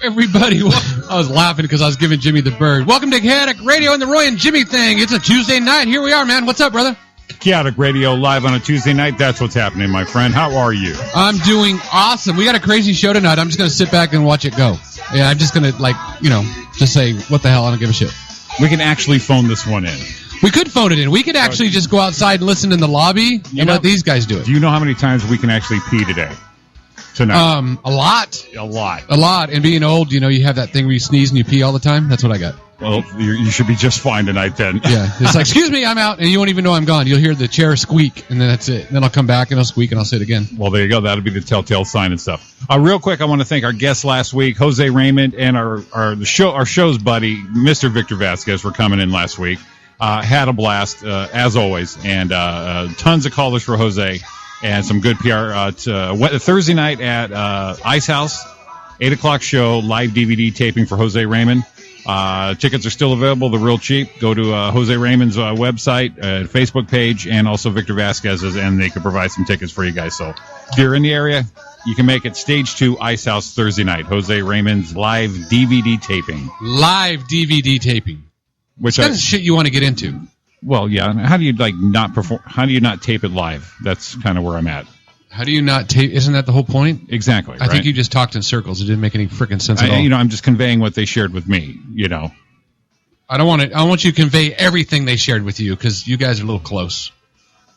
everybody. I was laughing because I was giving Jimmy the bird. Welcome to Kaotic Radio and the Roy and Jimmy thing. It's a Tuesday night. Here we are, man. What's up, brother? Kaotic Radio live on a Tuesday night. That's what's happening, my friend. How are you? I'm doing awesome. We got a crazy show tonight. I'm just going to sit back and watch it go. Yeah, I'm just going to, just say, what the hell? I don't give a shit. We can actually phone this one in. We could phone it in. We could actually just go outside and listen in the lobby and let these guys do it. Do you know how many times we can actually pee today? Tonight? A lot. A lot. A lot. And being old, you have that thing where you sneeze and you pee all the time. That's what I got. Well, you should be just fine tonight then. Yeah. It's like, excuse me, I'm out. And you won't even know I'm gone. You'll hear the chair squeak, and then that's it. And then I'll come back, and I'll squeak, and I'll sit again. Well, there you go. That'll be the telltale sign and stuff. Real quick, I want to thank our guests last week, Jose Raymond, and our show's buddy, Mr. Victor Vasquez, for coming in last week. Had a blast, as always, and tons of callers for Jose, and some good PR. Thursday night at Ice House, 8 o'clock show, live DVD taping for Jose Raymond. Tickets are still available. They're real cheap. Go to Jose Raymond's website, Facebook page, and also Victor Vasquez's, and they can provide some tickets for you guys. So if you're in the area, you can make it Stage 2 Ice House Thursday night. Jose Raymond's live DVD taping. Live DVD taping. Which kind of shit you want to get into. Well, yeah. How do you not perform? How do you not tape it live? That's kind of where I'm at. How do you not tape? Isn't that the whole point? Exactly. I think you just talked in circles. It didn't make any freaking sense at all. I'm just conveying what they shared with me. I don't want it. I want you to convey everything they shared with you because you guys are a little close.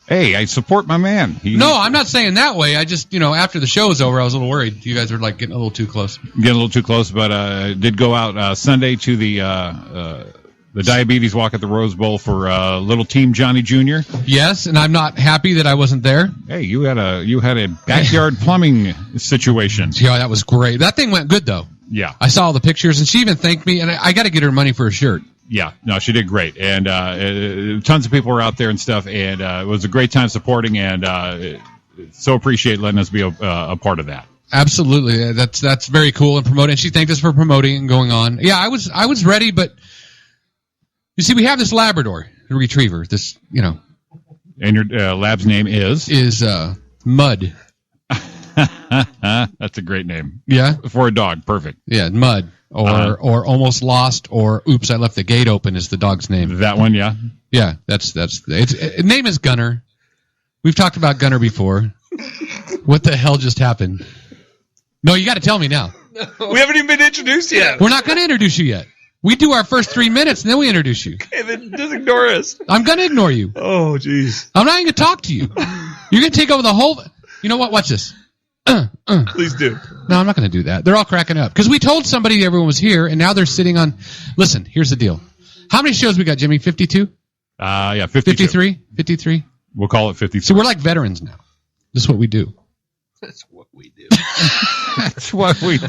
Hey, I support my man. No, I'm not saying that way. I just, after the show was over, I was a little worried. You guys were getting a little too close. Getting a little too close, but did go out Sunday to the Diabetes Walk at the Rose Bowl for little team Johnny Jr. Yes, and I'm not happy that I wasn't there. Hey, you had a backyard plumbing situation. Yeah, that was great. That thing went good though. Yeah, I saw all the pictures, and she even thanked me. And I got to get her money for a shirt. Yeah, no, she did great, and tons of people were out there and stuff, and it was a great time supporting, and so appreciate letting us be a part of that. Absolutely, that's very cool and promoting. And she thanked us for promoting and going on. Yeah, I was ready, but. You see, we have this Labrador retriever. This, And your lab's name is Mud. That's a great name. Yeah, for a dog, perfect. Yeah, Mud or Almost Lost or Oops, I Left the Gate Open is the dog's name. That one, yeah. Yeah, that's its name is Gunner. We've talked about Gunner before. What the hell just happened? No, you got to tell me now. No. We haven't even been introduced yet. We're not going to introduce you yet. We do our first 3 minutes, and then we introduce you. Okay, then just ignore us. I'm going to ignore you. Oh, jeez. I'm not even going to talk to you. You're going to take over the whole... You know what? Watch this. Please do. No, I'm not going to do that. They're all cracking up. Because we told somebody everyone was here, and now they're sitting on... Listen, here's the deal. How many shows we got, Jimmy? 52? Yeah, 52. 53? 53? We'll call it 53. So we're like veterans now. This is what we do. That's what we do. That's what we do.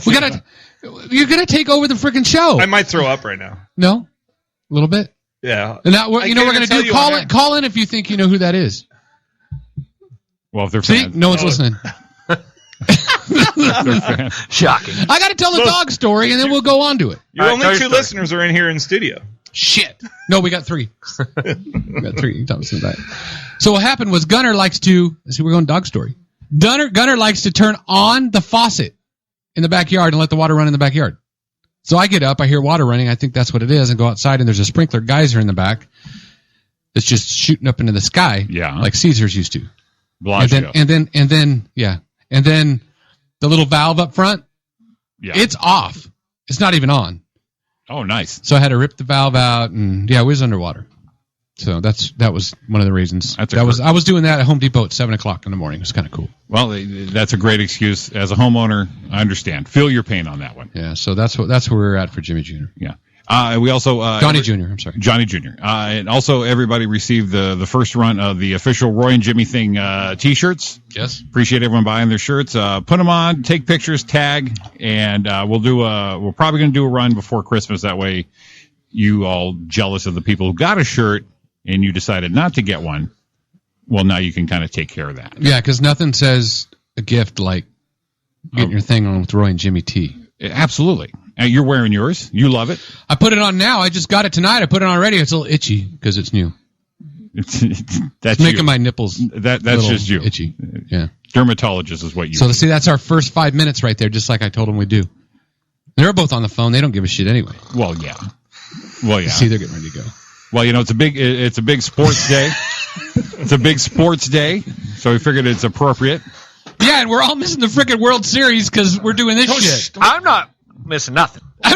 You're going to take over the freaking show. I might throw up right now. No? A little bit? Yeah. And now, we're going to do? Call in if you think you know who that is. Well, if they're fans. See? No one's listening. Shocking. I got to tell the dog story, and then we'll go on to it. Your only two listeners are in here in studio. Shit. No, we got 3. We got 3. You can listen to that. So what happened was Gunner likes to... See, we're going dog story. Gunner likes to turn on the faucet in the backyard and let the water run in the backyard. So I get up, I hear water running, I think that's what it is, and go outside, and there's a sprinkler geyser in the back that's just shooting up into the sky, like Caesars used to. And then the little valve up front, it's off. It's not even on. Oh, nice. So I had to rip the valve out, and it was underwater. So that was one of the reasons. I was doing that at Home Depot at 7 o'clock in the morning. It was kind of cool. Well, that's a great excuse. As a homeowner, I understand. Feel your pain on that one. Yeah, so that's where we're at for Jimmy Jr. Yeah. We also Johnny Jr. I'm sorry, Johnny Jr. And also everybody received the first run of the official Roy and Jimmy thing T-shirts. Yes. Appreciate everyone buying their shirts. Put them on, take pictures, tag, and we're probably going to do a run before Christmas. That way, you all jealous of the people who got a shirt and you decided not to get one. Well, now you can kind of take care of that. Yeah, because nothing says a gift like getting your thing on with Roy and Jimmy T. Absolutely. You're wearing yours. You love it. I put it on now. I just got it tonight. I put it on already. It's a little itchy because it's new. That's making my nipples. That's just you. Itchy. Yeah. Dermatologist is what you. So see, that's our first 5 minutes right there, just like I told him we'd do. They're both on the phone. They don't give a shit anyway. Well, yeah. See, they're getting ready to go. Well, it's a big sports day. It's a big sports day, so we figured it's appropriate. Yeah, and we're all missing the freaking World Series because we're doing this shit. I'm not missing nothing. I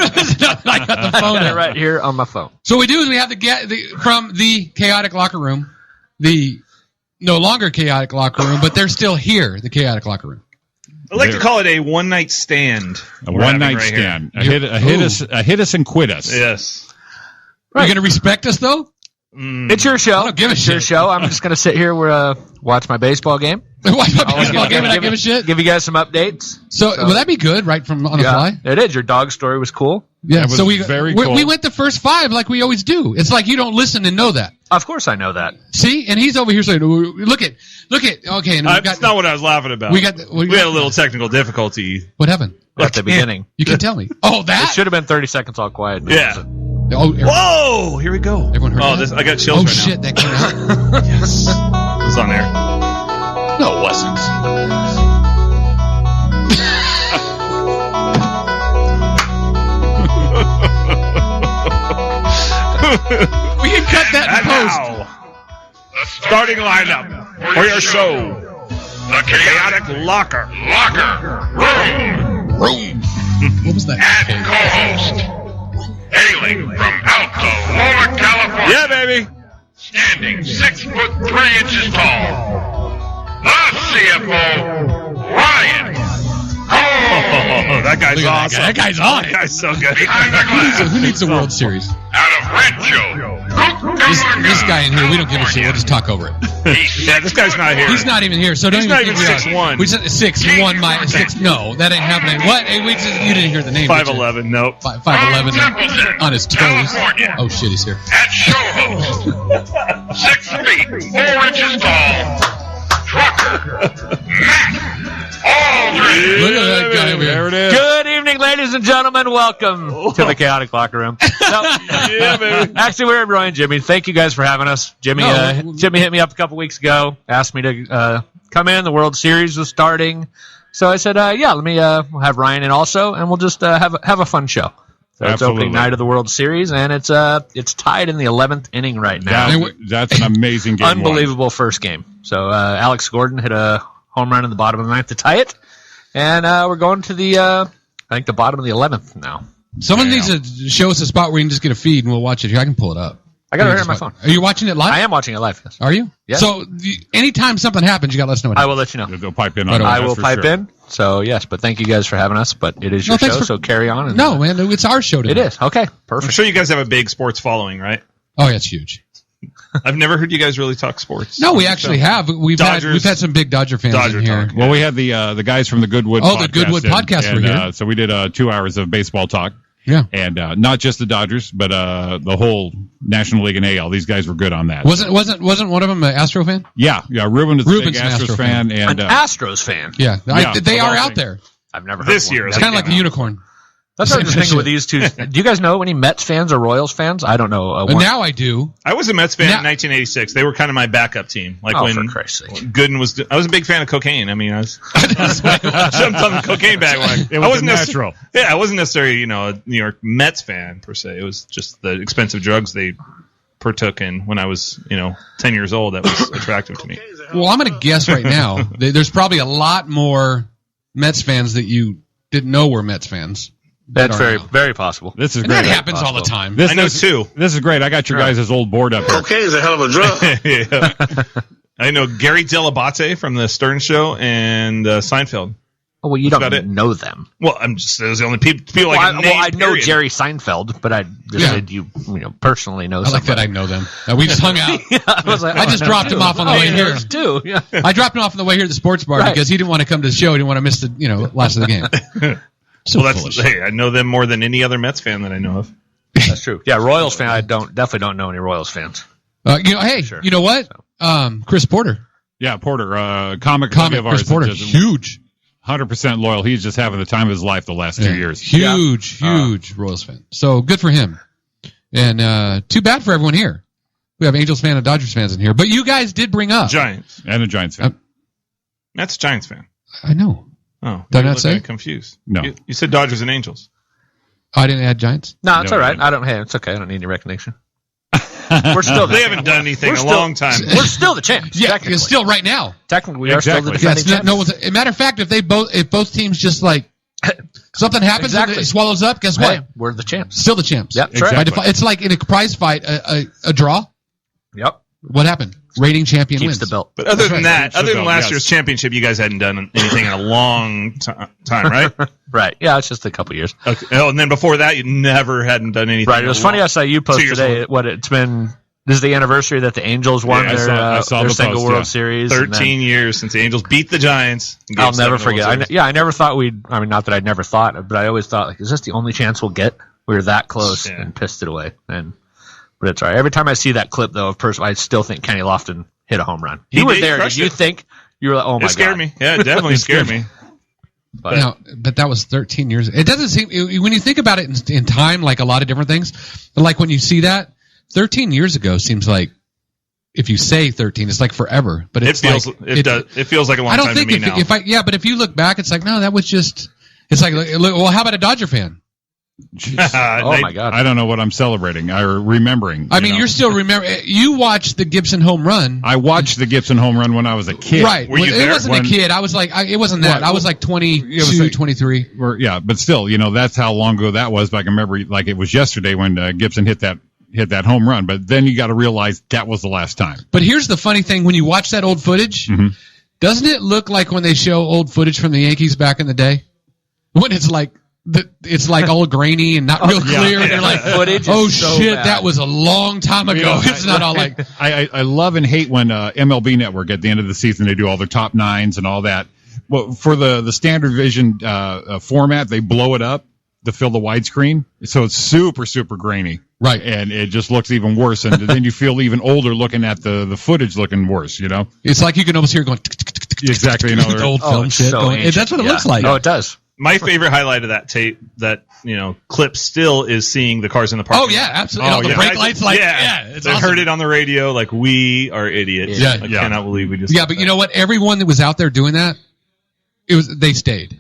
got the phone out. right here on my phone. So what we do is we have from the Chaotic Locker Room, the no longer Chaotic Locker Room, but they're still here, the Chaotic Locker Room. I like to call it a one-night stand. A one-night stand. A hit us and quit us. Yes. Are you going to respect us, though? It's your show. I don't give a shit. Your show. I'm just going to sit here, watch my baseball game. Watch my baseball game and not give a shit? Give you guys some updates. So will that be good, right, on the fly? It is. Your dog story was cool. Yeah, it was very cool. We went the first 5 like we always do. It's like you don't listen and know that. Of course I know that. See? And he's over here saying, look at, okay. And That's not what I was laughing about. We had a little technical difficulty. What happened? At the beginning. You can tell me. Oh, that? It should have been 30 seconds all quiet. Yeah. Whoa! Here we go. Everyone heard that? I got chills right now. Oh, shit, that came out. Yes. It was on there. No, it wasn't. We can cut that in post. Now, starting lineup for your show, the Chaotic Locker Room. What was that? And co-host, hailing from Altamora, California. Yeah, baby. Standing 6'3" tall, the CFO, Ryan. Oh, that guy's Look at awesome. That guy's on it. That guy's so good. Behind the glass, Who needs the World Series? out of Rancho, This guy in here, we don't give a shit. We'll just talk over it. Yeah, this guy's not here. He's not even here, so don't He's even not think even we are. 6'1". We said 6'1", my 6. No, that ain't happening. What? Hey, you didn't hear the name. 5'11". Nope. 5'11" on his toes. California. Oh shit, he's here. at show host, 6 feet 4 inches tall, trucker, Matt Alldredge. Look at that guy over There here. it is. Good evening, ladies and gentlemen. Welcome to the Chaotic Locker Room. Yeah, baby. Actually, we're at Roy and Jimmy. Thank you guys for having us. Jimmy hit me up a couple weeks ago, asked me to come in. The World Series was starting. So I said, yeah, let me we'll have Ryan in also, and we'll just have a fun show. So it's opening night of the World Series, and it's tied in the 11th inning right now. That's an amazing game. Unbelievable first game. So Alex Gordon hit a home run in the bottom of the 9th to tie it, and we're going to the I think the bottom of the 11th now. Someone needs to show us a spot where you can just get a feed and we'll watch it here. I can pull it up. I got it right on my phone. Are you watching it live? I am watching it live. Yes. Are you? Yeah. So anytime something happens, you got to let us know what I happens. will let you know. They'll pipe in. I will pipe in. So yes, but thank you guys for having us. But it is your show, so carry on. And, No, man, it's our show today. it is okay. I'm Perfect. sure you guys have a big sports following, right? Oh, yeah, it's huge. I've never heard you guys really talk sports. No, we actually have. We've had some big Dodger fans in here. talk. Well, we had the guys from the Goodwood. Oh, the Goodwood podcast were here. So we did 2 hours of baseball talk. Yeah. And not just the Dodgers, but the whole National League and AL. These guys were good on that. Wasn't one of them an Astro fan? Yeah. Ruben is a big Ruben's an Astros Astro fan. And An Astros fan. Yeah. They are of all out things. there. I've never heard This of one. year is It's kind of like a unicorn. That's what I was thinking with these two. Do you guys know any Mets fans or Royals fans? I don't know. And now I do. I was a Mets fan in 1986. They were kind of my backup team. Like for when Christ's sake. Gooden was. I was a big fan of cocaine. I mean, I was jumped on the cocaine bandwagon. It was natural. Yeah, I wasn't necessarily a New York Mets fan per se. It was just the expensive drugs they partook in when I was 10 years old that was attractive to me. Well, I'm going to guess right now. There's probably a lot more Mets fans that you didn't know were Mets fans. That's very possible. This is And great. that happens all the time. I know two. This is great. I got your guys' old board up here. Cocaine is a hell of a drug. Yeah. I know Gary Delabate from the Stern Show and Seinfeld. Oh, well, you That's about it. don't know them. Well, I'm just those are the only people I can name. I know period. Jerry Seinfeld, but I just said you personally know. I like that I know them. We just hung out. I was like, I just dropped him off on the way here. Yours too. Yeah. I dropped him off on the way here at the sports bar Right. because he didn't want to come to the show. He didn't want to miss the last of the game. So Well, foolish. hey, I know them more than any other Mets fan that I know of. That's true. Yeah, Royals fan. I definitely don't know any Royals fans. Hey, Sure. you know what? Chris Porter, Yeah, Porter, comic Chris of ours, Porter, just huge, 100% loyal. He's just having the time of his life the last 2 years. huge Royals fan. So good for him. And too bad for everyone here. We have Angels fan and Dodgers fans in here, but you guys did bring up Giants. And a Giants fan. That's a Giants fan. I know. Oh, Did I you not look say? confused? No. You said Dodgers and Angels. Oh, I didn't add Giants? No, it's No, all right. no. It's okay. I don't need any recognition. We're still. They haven't done anything in a long time. We're still the champs. Yeah, technically. it's still right now. Technically, we are still the Exactly. defending champs. As a matter of fact, if both teams just like something happens and Exactly. it swallows up, guess what? Hey, we're the champs. Still the champs. Yep, that's By right. default, it's like in a prize fight, a draw. Yep. What happened? Rating champion Keeps wins. the belt. But other than that, Keeps the other than belt, last yes. year's championship, you guys hadn't done anything in a long time, right? Right. Yeah, it's just a couple years. Okay. Oh, and then before that, you never hadn't done anything. Right. It was funny. I saw you post 2 years today. old. What it's been. This is the anniversary that the Angels won Yeah, I saw their the single post, World yeah. Series. and then 13 years since the Angels beat the Giants. in Game I'll 7 never of the World forget. Series. I never thought we'd. I mean, not that I never thought, but I always thought, like, is this the only chance we'll get? We were that close Yeah. and pissed it away. But it's all right. Every time I see that clip, though, of I still think Kenny Lofton hit a home run. He You were did, there. Did crushed you it. think you were like, oh my god? It scared me. Yeah, it definitely scared me. But, No, but that was 13 years. It doesn't seem when you think about it in time, like a lot of different things. Like when you see that 13 years ago seems like if you say 13, it's like forever. But It it's feels like, it feels like a long I don't time think to me now. but if you look back, it's like no, that was just. It's like look, well, how about a Dodger fan? oh my god! I don't know what I'm celebrating or remembering. I mean, know. you're still remember. You watched the Gibson home run. I watched the Gibson home run when I was a kid. Right. Were you It there wasn't when- a kid. I was like, it wasn't that. I was like 22, It was like- 23. Yeah, but still, that's how long ago that was. But I can remember like it was yesterday when Gibson hit that home run. But then you got to realize that was the last time. But here's the funny thing: when you watch that old footage, doesn't it look like when they show old footage from the Yankees back in the day, when it's like all grainy and not real clear? And they're like, Footage is "Oh so shit, bad. that was a long time ago." It's not all like. I love and hate when MLB Network at the end of the season they do all their top nines and all that. Well, for the standard vision format, they blow it up to fill the widescreen, so it's super grainy. Right. And it just looks even worse, and then you feel even older looking at the footage looking worse. It's like you can almost hear it going. Exactly. The old film it's shit so going. ancient. That's what it Yeah. looks like. Oh, it does. My favorite highlight of that tape, that clip, still is seeing the cars in the parking Oh yeah, lot. absolutely. Oh, The yeah. brake lights, like it's they awesome. heard it on the radio. Like, we are idiots. Yeah. I cannot believe we just. Yeah, but you know what? Everyone that was out there doing that, they stayed.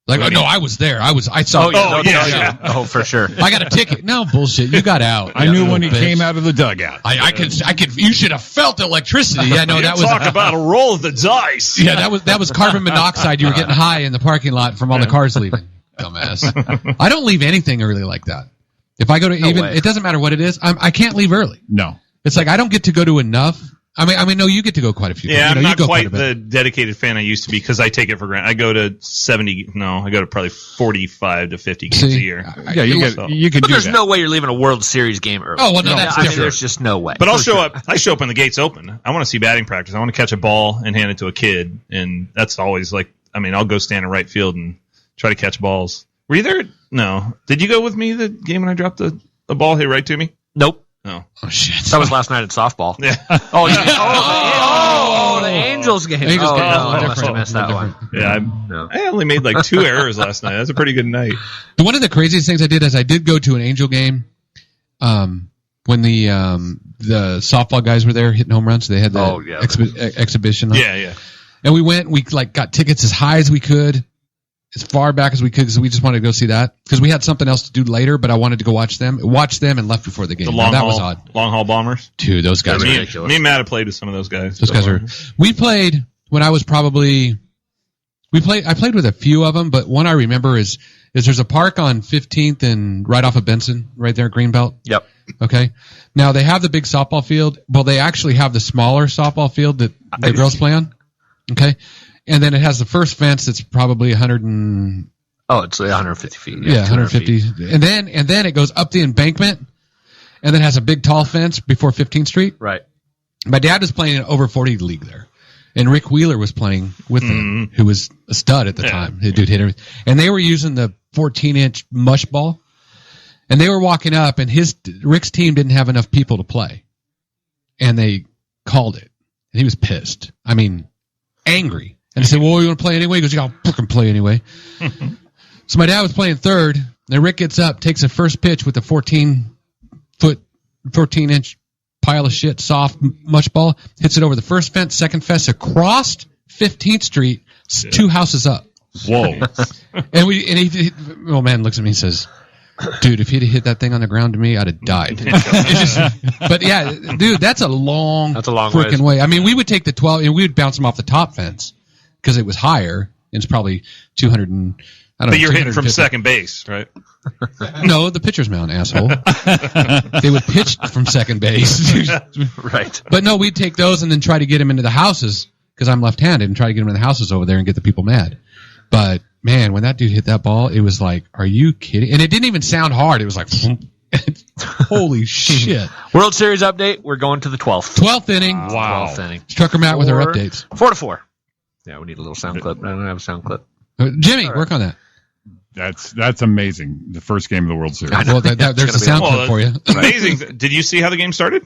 Like, oh no, I was there. I saw. Oh, yeah, yeah. Oh, for sure. I got a ticket. No bullshit. You got out. I knew when he Little bitch. came out of the dugout. I could. You should have felt electricity. Yeah, no, that was. Talk about a roll of the dice. Yeah, that was carbon monoxide. You were getting high in the parking lot from all the cars leaving. Dumbass. I don't leave anything early like that. If I go to way. it doesn't matter what it is. I can't leave early. No. It's like I don't get to go to enough. I mean, no, you get to go quite a few. Yeah, times. I'm You not go quite a bit. the dedicated fan I used to be because I take it for granted. I go to 70. No, I go to probably 45 to 50 games a year. Yeah, you could But do there's that. no way you're leaving a World Series game early. Oh, well, no, that's I mean, different. there's just no way. But I'll show up. I show up when the gate's open. I want to see batting practice. I want to catch a ball and hand it to a kid, and that's always like. I mean, I'll go stand in right field and try to catch balls. Were you there? No. Did you go with me the game when I dropped the ball hit right to me? Nope. No. Oh shit. That was last night at softball. Yeah. Oh, the Angels game. Angels oh, game. no, I Different. must have missed that one. Yeah. No. I only made like 2 errors last night. That's a pretty good night. One of the craziest things I did is I did go to an Angel game when the softball guys were there hitting home runs. They had the exhibition. Yeah, yeah. And we went. We got tickets as high as we could, as far back as we could, because we just wanted to go see that. Because we had something else to do later, but I wanted to go watch them, and left before the game. The Now, long that haul, was odd. long haul bombers. Dude, those guys are Me, ridiculous. me and Matt have played with some of those guys. Those guys are. We played when I was probably. I played with a few of them, but one I remember is there's a park on 15th and right off of Benson, right there at Greenbelt. Yep. Okay. Now they have the big softball field. Well, they actually have the smaller softball field that the girls play on. Okay. And then it has the first fence that's probably 100 and. Oh, it's 150 feet. Yeah, 150. feet. And then it goes up the embankment and then has a big tall fence before 15th Street. Right. My dad was playing an over 40 league there. And Rick Wheeler was playing with them, who was a stud at the time. The dude hit everything. And they were using the 14-inch mush ball. And they were walking up, and Rick's team didn't have enough people to play. And they called it. And he was pissed. I mean, angry. And they said, well, you want to play anyway? He goes, yeah, I'll fucking play anyway. So my dad was playing third. Then Rick gets up, takes a first pitch with a 14-inch pile of shit, soft mush ball, hits it over the first fence, second fence, across 15th Street, 2 houses up. Whoa. And old man looks at me and says, Dude, if he'd have hit that thing on the ground to me, I'd have died. But yeah, dude, that's a long freaking way. I mean, we would take the 12 and we would bounce them off the top fence because it was higher. It's probably 200 and I don't know. But you're hitting from second base, right? No, the pitcher's mound, asshole. They would pitch from second base. Right. But no, we'd take those and then try to get them into the houses because I'm left-handed and try to get them in the houses over there and get the people mad. But man, when that dude hit that ball, it was like, are you kidding? And it didn't even sound hard. It was like, holy shit. World Series update. We're going to the 12th. 12th inning. Wow. 12th inning. Struck her out with her updates. 4-4. Yeah, we need a little sound clip. I don't have a sound clip. Jimmy, work on that. That's amazing. The first game of the World Series. Well, there's a sound clip for you. Amazing. Did you see how the game started?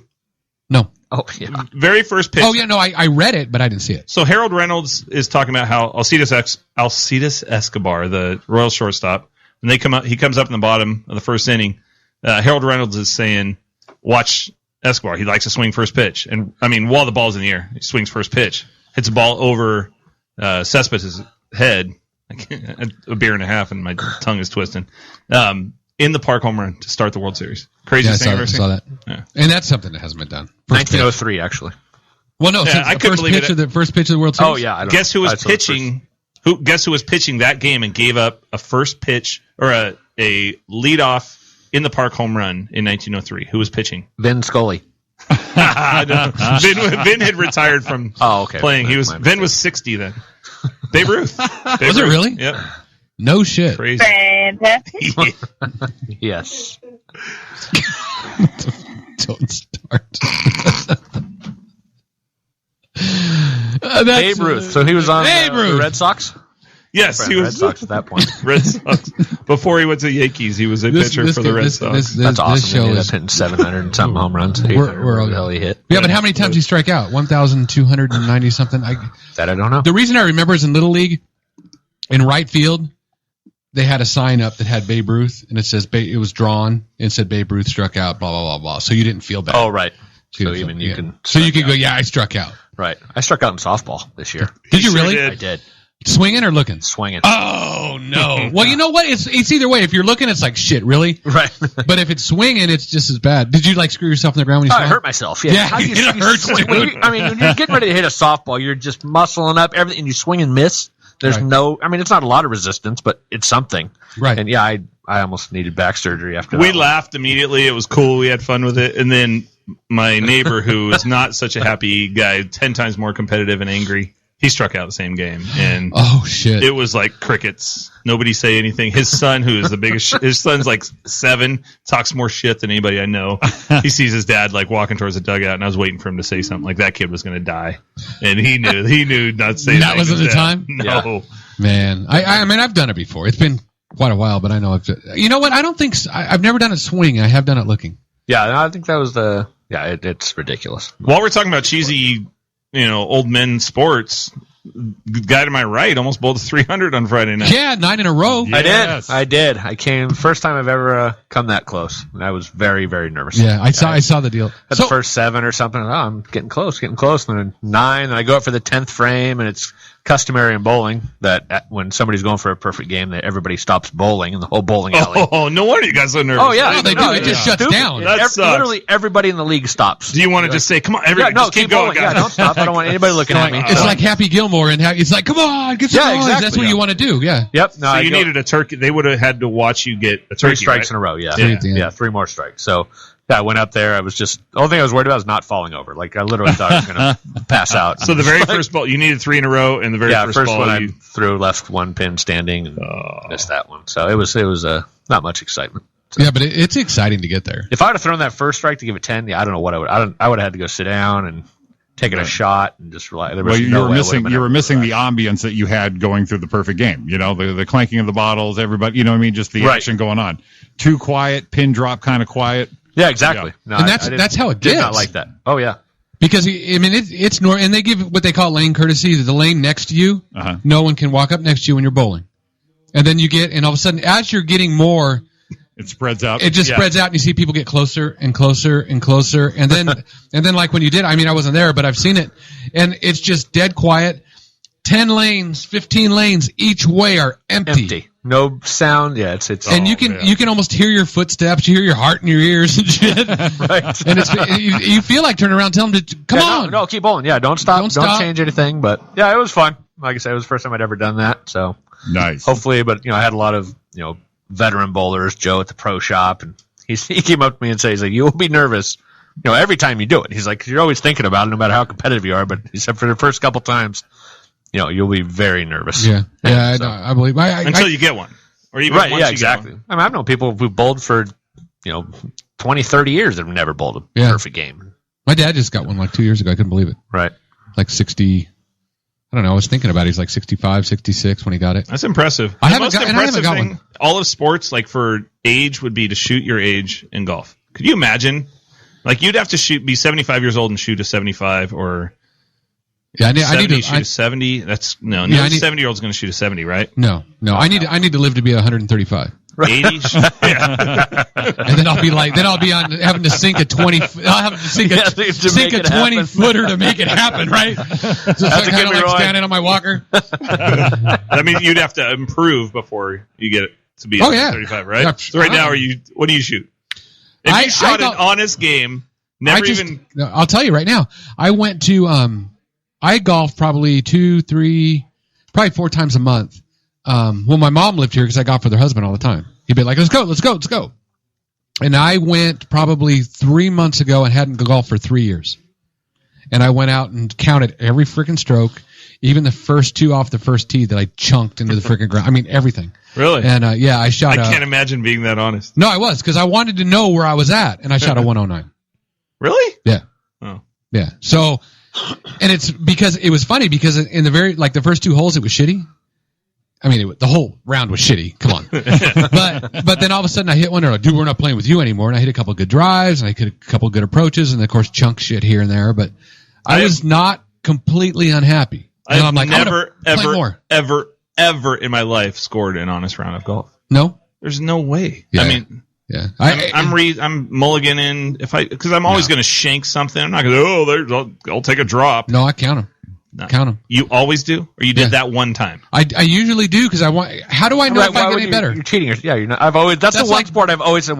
No. Oh, yeah. Very first pitch. Oh, yeah, no, I read it, but I didn't see it. So Harold Reynolds is talking about how Alcides Escobar, the Royal shortstop, when he comes up in the bottom of the first inning, Harold Reynolds is saying, watch Escobar. He likes to swing first pitch. And, I mean, while the ball's in the air, he swings first pitch. Hits a ball over Cespedes' head. A beer and a half, and my tongue is twisting. In the park home run to start the World Series. Craziest thing I've ever seen. I saw that. Yeah. And that's something that hasn't been done. 1903, actually. Well, no, Yeah, since I the couldn't first believe pitch of the first pitch of the World Series. Oh, yeah. Guess who was pitching? Guess who was pitching that game and gave up a first pitch or a leadoff in the park home run in 1903? Who was pitching? Vin Scully. Vin had retired from playing. Vin was 60 then. Babe Ruth. Was it really? Yep. No shit. Crazy. Fantastic. Yes. Don't start. Babe Ruth. So he was on the Red Sox? Yes, he was Red Sox at that point. Red Sox. Before he went to the Yankees, he was a pitcher for the Red Sox. That's awesome. This show He ended is up hitting 700 and something home runs. We're all the hell he hit. Yeah, but how many times he strike out? 1,290 something. That I don't know. The reason I remember is in Little League, in right field, they had a sign up that had Babe Ruth, and it says it was drawn and said Babe Ruth struck out. Blah blah blah blah. So you didn't feel bad. Oh right. So even you can. So you could go. Yeah, I struck out. Right. I struck out in softball this year. Did you really? I did. Swinging or looking? Swinging. Oh no. Well, you know what? It's either way. If you're looking, it's like shit. Really? Right. But if it's swinging, it's just as bad. Did you like screw yourself in the ground when you swung? I hurt myself. Yeah. Yeah, How do you it hurts, swing? dude. When you're getting ready to hit a softball, you're just muscling up everything, and you swing and miss. There's it's not a lot of resistance, but it's something. Right. And yeah, I almost needed back surgery after that. We laughed immediately. It was cool. We had fun with it. And then my neighbor, who is not such a happy guy, 10 times more competitive and angry, he struck out the same game. And oh shit! It was like crickets. Nobody say anything. His son, who is the biggest, his son's like 7, talks more shit than anybody I know. He sees his dad like walking towards the dugout, and I was waiting for him to say something like that kid was going to die, and he knew not to say that wasn't the time. No, yeah. Man, I mean I've done it before. It's been quite a while, but I know you know what? I don't think I've never done it swinging. I have done it looking. Yeah, I think that was it's ridiculous. While we're talking about cheesy, old men sports, the guy to my right almost bowled 300 on Friday night. Yeah, 9 in a row. Yes. I did. I came first time I've ever come that close, and I was very, very nervous. Yeah, I saw the deal. At the first 7 or something. Oh, I'm getting close. And then 9, and I go up for the 10th frame, and it's customary in bowling that when somebody's going for a perfect game, that everybody stops bowling in the whole bowling alley. Oh, no wonder you guys are so nervous. Oh yeah, No, they do. It just shuts down. That sucks. Literally everybody in the league stops. Do you want to just say, come on, everybody, just keep going, bowling. guys. Yeah, don't stop. I don't want anybody looking at me. It's like Happy Gilmore, and it's like, come on, get some noise. exactly. That's what you want to do. Yeah. Yep. So you needed a turkey. They would have had to watch you get a 3 turkey, strikes right? in a row. Yeah. Yeah. 3 more strikes. So I went up there. I was just the only thing I was worried about was not falling over. Like I literally thought I was going to pass out. So the very first ball, you needed 3 in a row, and the very first ball, one I threw left 1 pin standing and missed that one. So it was not much excitement. So, Yeah, but it's exciting to get there. if I would have thrown that first strike to give it 10, I don't know what I would. I would have had to go sit down and taken a shot and just relax. Well, you were missing the ambience that you had going through the perfect game. The clanking of the bottles, everybody. You know what I mean? Just the action going on. Too quiet, pin drop, kind of quiet. Yeah, exactly. Yeah. And that's how it did gets. not like that. Oh yeah. Because it's normal, and they give what they call lane courtesy. The lane next to you, no one can walk up next to you when you're bowling, and then and all of a sudden, as you're getting more, it spreads out. It just spreads out, and you see people get closer and closer and closer, and then like when you did, I wasn't there, but I've seen it, and it's just dead quiet 10 lanes, 15 lanes each way are empty. No sound. Yeah, it's And you can almost hear your footsteps. You hear your heart in your ears and shit. right. And you feel like turning around and telling them to come on. No, keep bowling. Yeah, don't stop. Don't change anything. But yeah, it was fun. Like I said, it was the first time I'd ever done that. So Nice. hopefully, but I had a lot of veteran bowlers, Joe at the pro shop, and he came up to me and said, he's like, you will be nervous, every time you do it. He's like, you're always thinking about it, no matter how competitive you are. But he said for the first couple times, you'll be very nervous. Yeah, I believe. Until you get one, or even right? once Yeah, you exactly. Get one. I mean, I've known people who bowled for 20, 30 years that have never bowled a perfect game. My dad just got one like 2 years ago. I couldn't believe it. Right, like 60. I don't know. I was thinking about it. He's like 65, 66 when he got it. That's impressive. I The haven't most got impressive one. thing, all of sports, like for age, would be to shoot your age in golf. Could you imagine? Like you'd have to be 75 years old and shoot a 75, or I need to shoot a 70. That's no 70-year-old's going to shoot a 70, right? No. I need to live to be 135. 80. Yeah. And then I'll be on having to sink a 20. I'll have to sink a 20 footer to make it happen, right? Just kind of like standing on my walker. I mean, you'd have to improve before you get it to be 35, right? Yeah. So right now, what do you shoot? If you shot an honest game, I'll tell you right now. I went to I golf probably 2, 3, probably 4 times a month. Well, my mom lived here because I golfed with her husband all the time. He'd be like, let's go. And I went probably 3 months ago and hadn't golfed for 3 years. And I went out and counted every freaking stroke, even the first 2 off the first tee that I chunked into the freaking ground. I mean, everything. Really? And I shot I can't imagine being that honest. No, I was, because I wanted to know where I was at, and I shot a 109. Really? Yeah. Oh. Yeah. So, and it's because it was funny because in the first 2 holes, it was shitty. I mean, the whole round was shitty. Come on. but then all of a sudden I hit one. They're like, dude, we're not playing with you anymore. And I hit a couple of good drives and I hit a couple of good approaches and of course chunk shit here and there. But I was not completely unhappy. I've never, ever in my life scored an honest round of golf. No? There's no way. Yeah. I mean, yeah. I'm mulliganing because I'm always going to shank something. I'm not going to, I'll take a drop. No, I count them. No. Count them. You always do? Or you did that one time? I usually do because I want. How do I know if I get any better? You're cheating. Yeah, you're not. That's the one sport I've always said.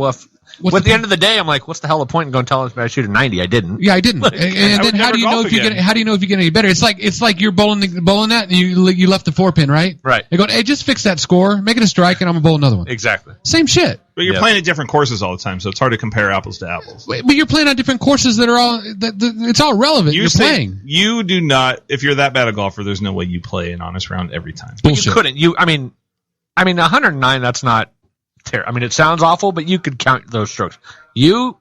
Well, at the end of the day, I'm like, what's the hell of the point in going telling me I shoot a 90? I didn't. Yeah, I didn't. And then how do you know if you get? How do you know if you get any better? It's like you're bowling that and you left the 4-pin, right? Right. They go, hey, just fix that score, make it a strike, and I'm gonna bowl another one. Exactly. Same shit. But you're playing at different courses all the time, so it's hard to compare apples to apples. But you're playing on different courses that are all. It's all relevant. You're playing. You do not. If you're that bad a golfer, there's no way you play an honest round every time. Bullshit. You couldn't. I mean, 109. That's not terrible. I mean, it sounds awful, but you could count those strokes. You'd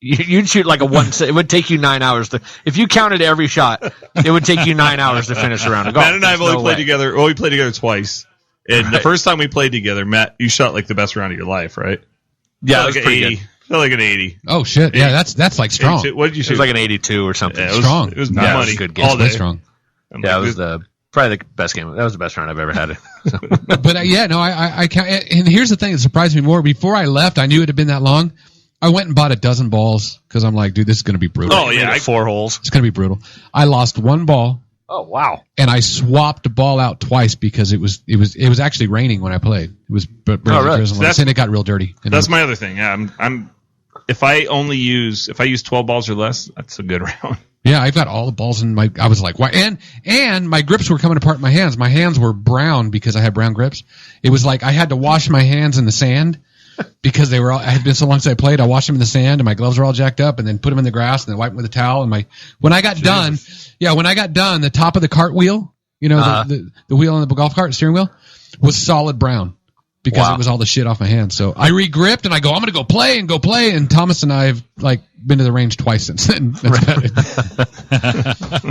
shoot like a one. It would take you 9 hours if you counted every shot. It would take you 9 hours to finish a round of golf. Matt and I have only played together. Well, we played together twice. And the first time we played together, Matt, you shot like the best round of your life, right? Yeah, it was like pretty 80. good. Felt like an 80. Oh shit! Yeah, that's like strong. 82. What did you shoot? It was like an 82 or something. Yeah, it was strong. It was No, money. It was a good game. All day. Strong. Yeah, it was probably the best game. That was the best round I've ever had. But I count. And here's the thing that surprised me more. Before I left, I knew it had been that long. I went and bought a dozen balls because I'm like, dude, this is going to be brutal. Oh yeah, 4 holes. It's going to be brutal. I lost 1 ball. Oh wow! And I swapped the ball out twice because it was actually raining when I played. It was drizzling. And it got real dirty. That's my other thing. Yeah, if I use 12 balls or less, that's a good round. Yeah, I've got all the balls in my. I was like, why? And my grips were coming apart in my hands. My hands were brown because I had brown grips. It was like I had to wash my hands in the sand because they were all. I had been so long since I played. I washed them in the sand, and my gloves were all jacked up, and then put them in the grass, and then wipe them with a towel. And when I got done, the top of the cart wheel, the wheel on the golf cart, steering wheel, was solid brown. Because it was all the shit off my hands. So I re-gripped and I go, I'm going to go play. And Thomas and I have been to the range twice since then. That's about it.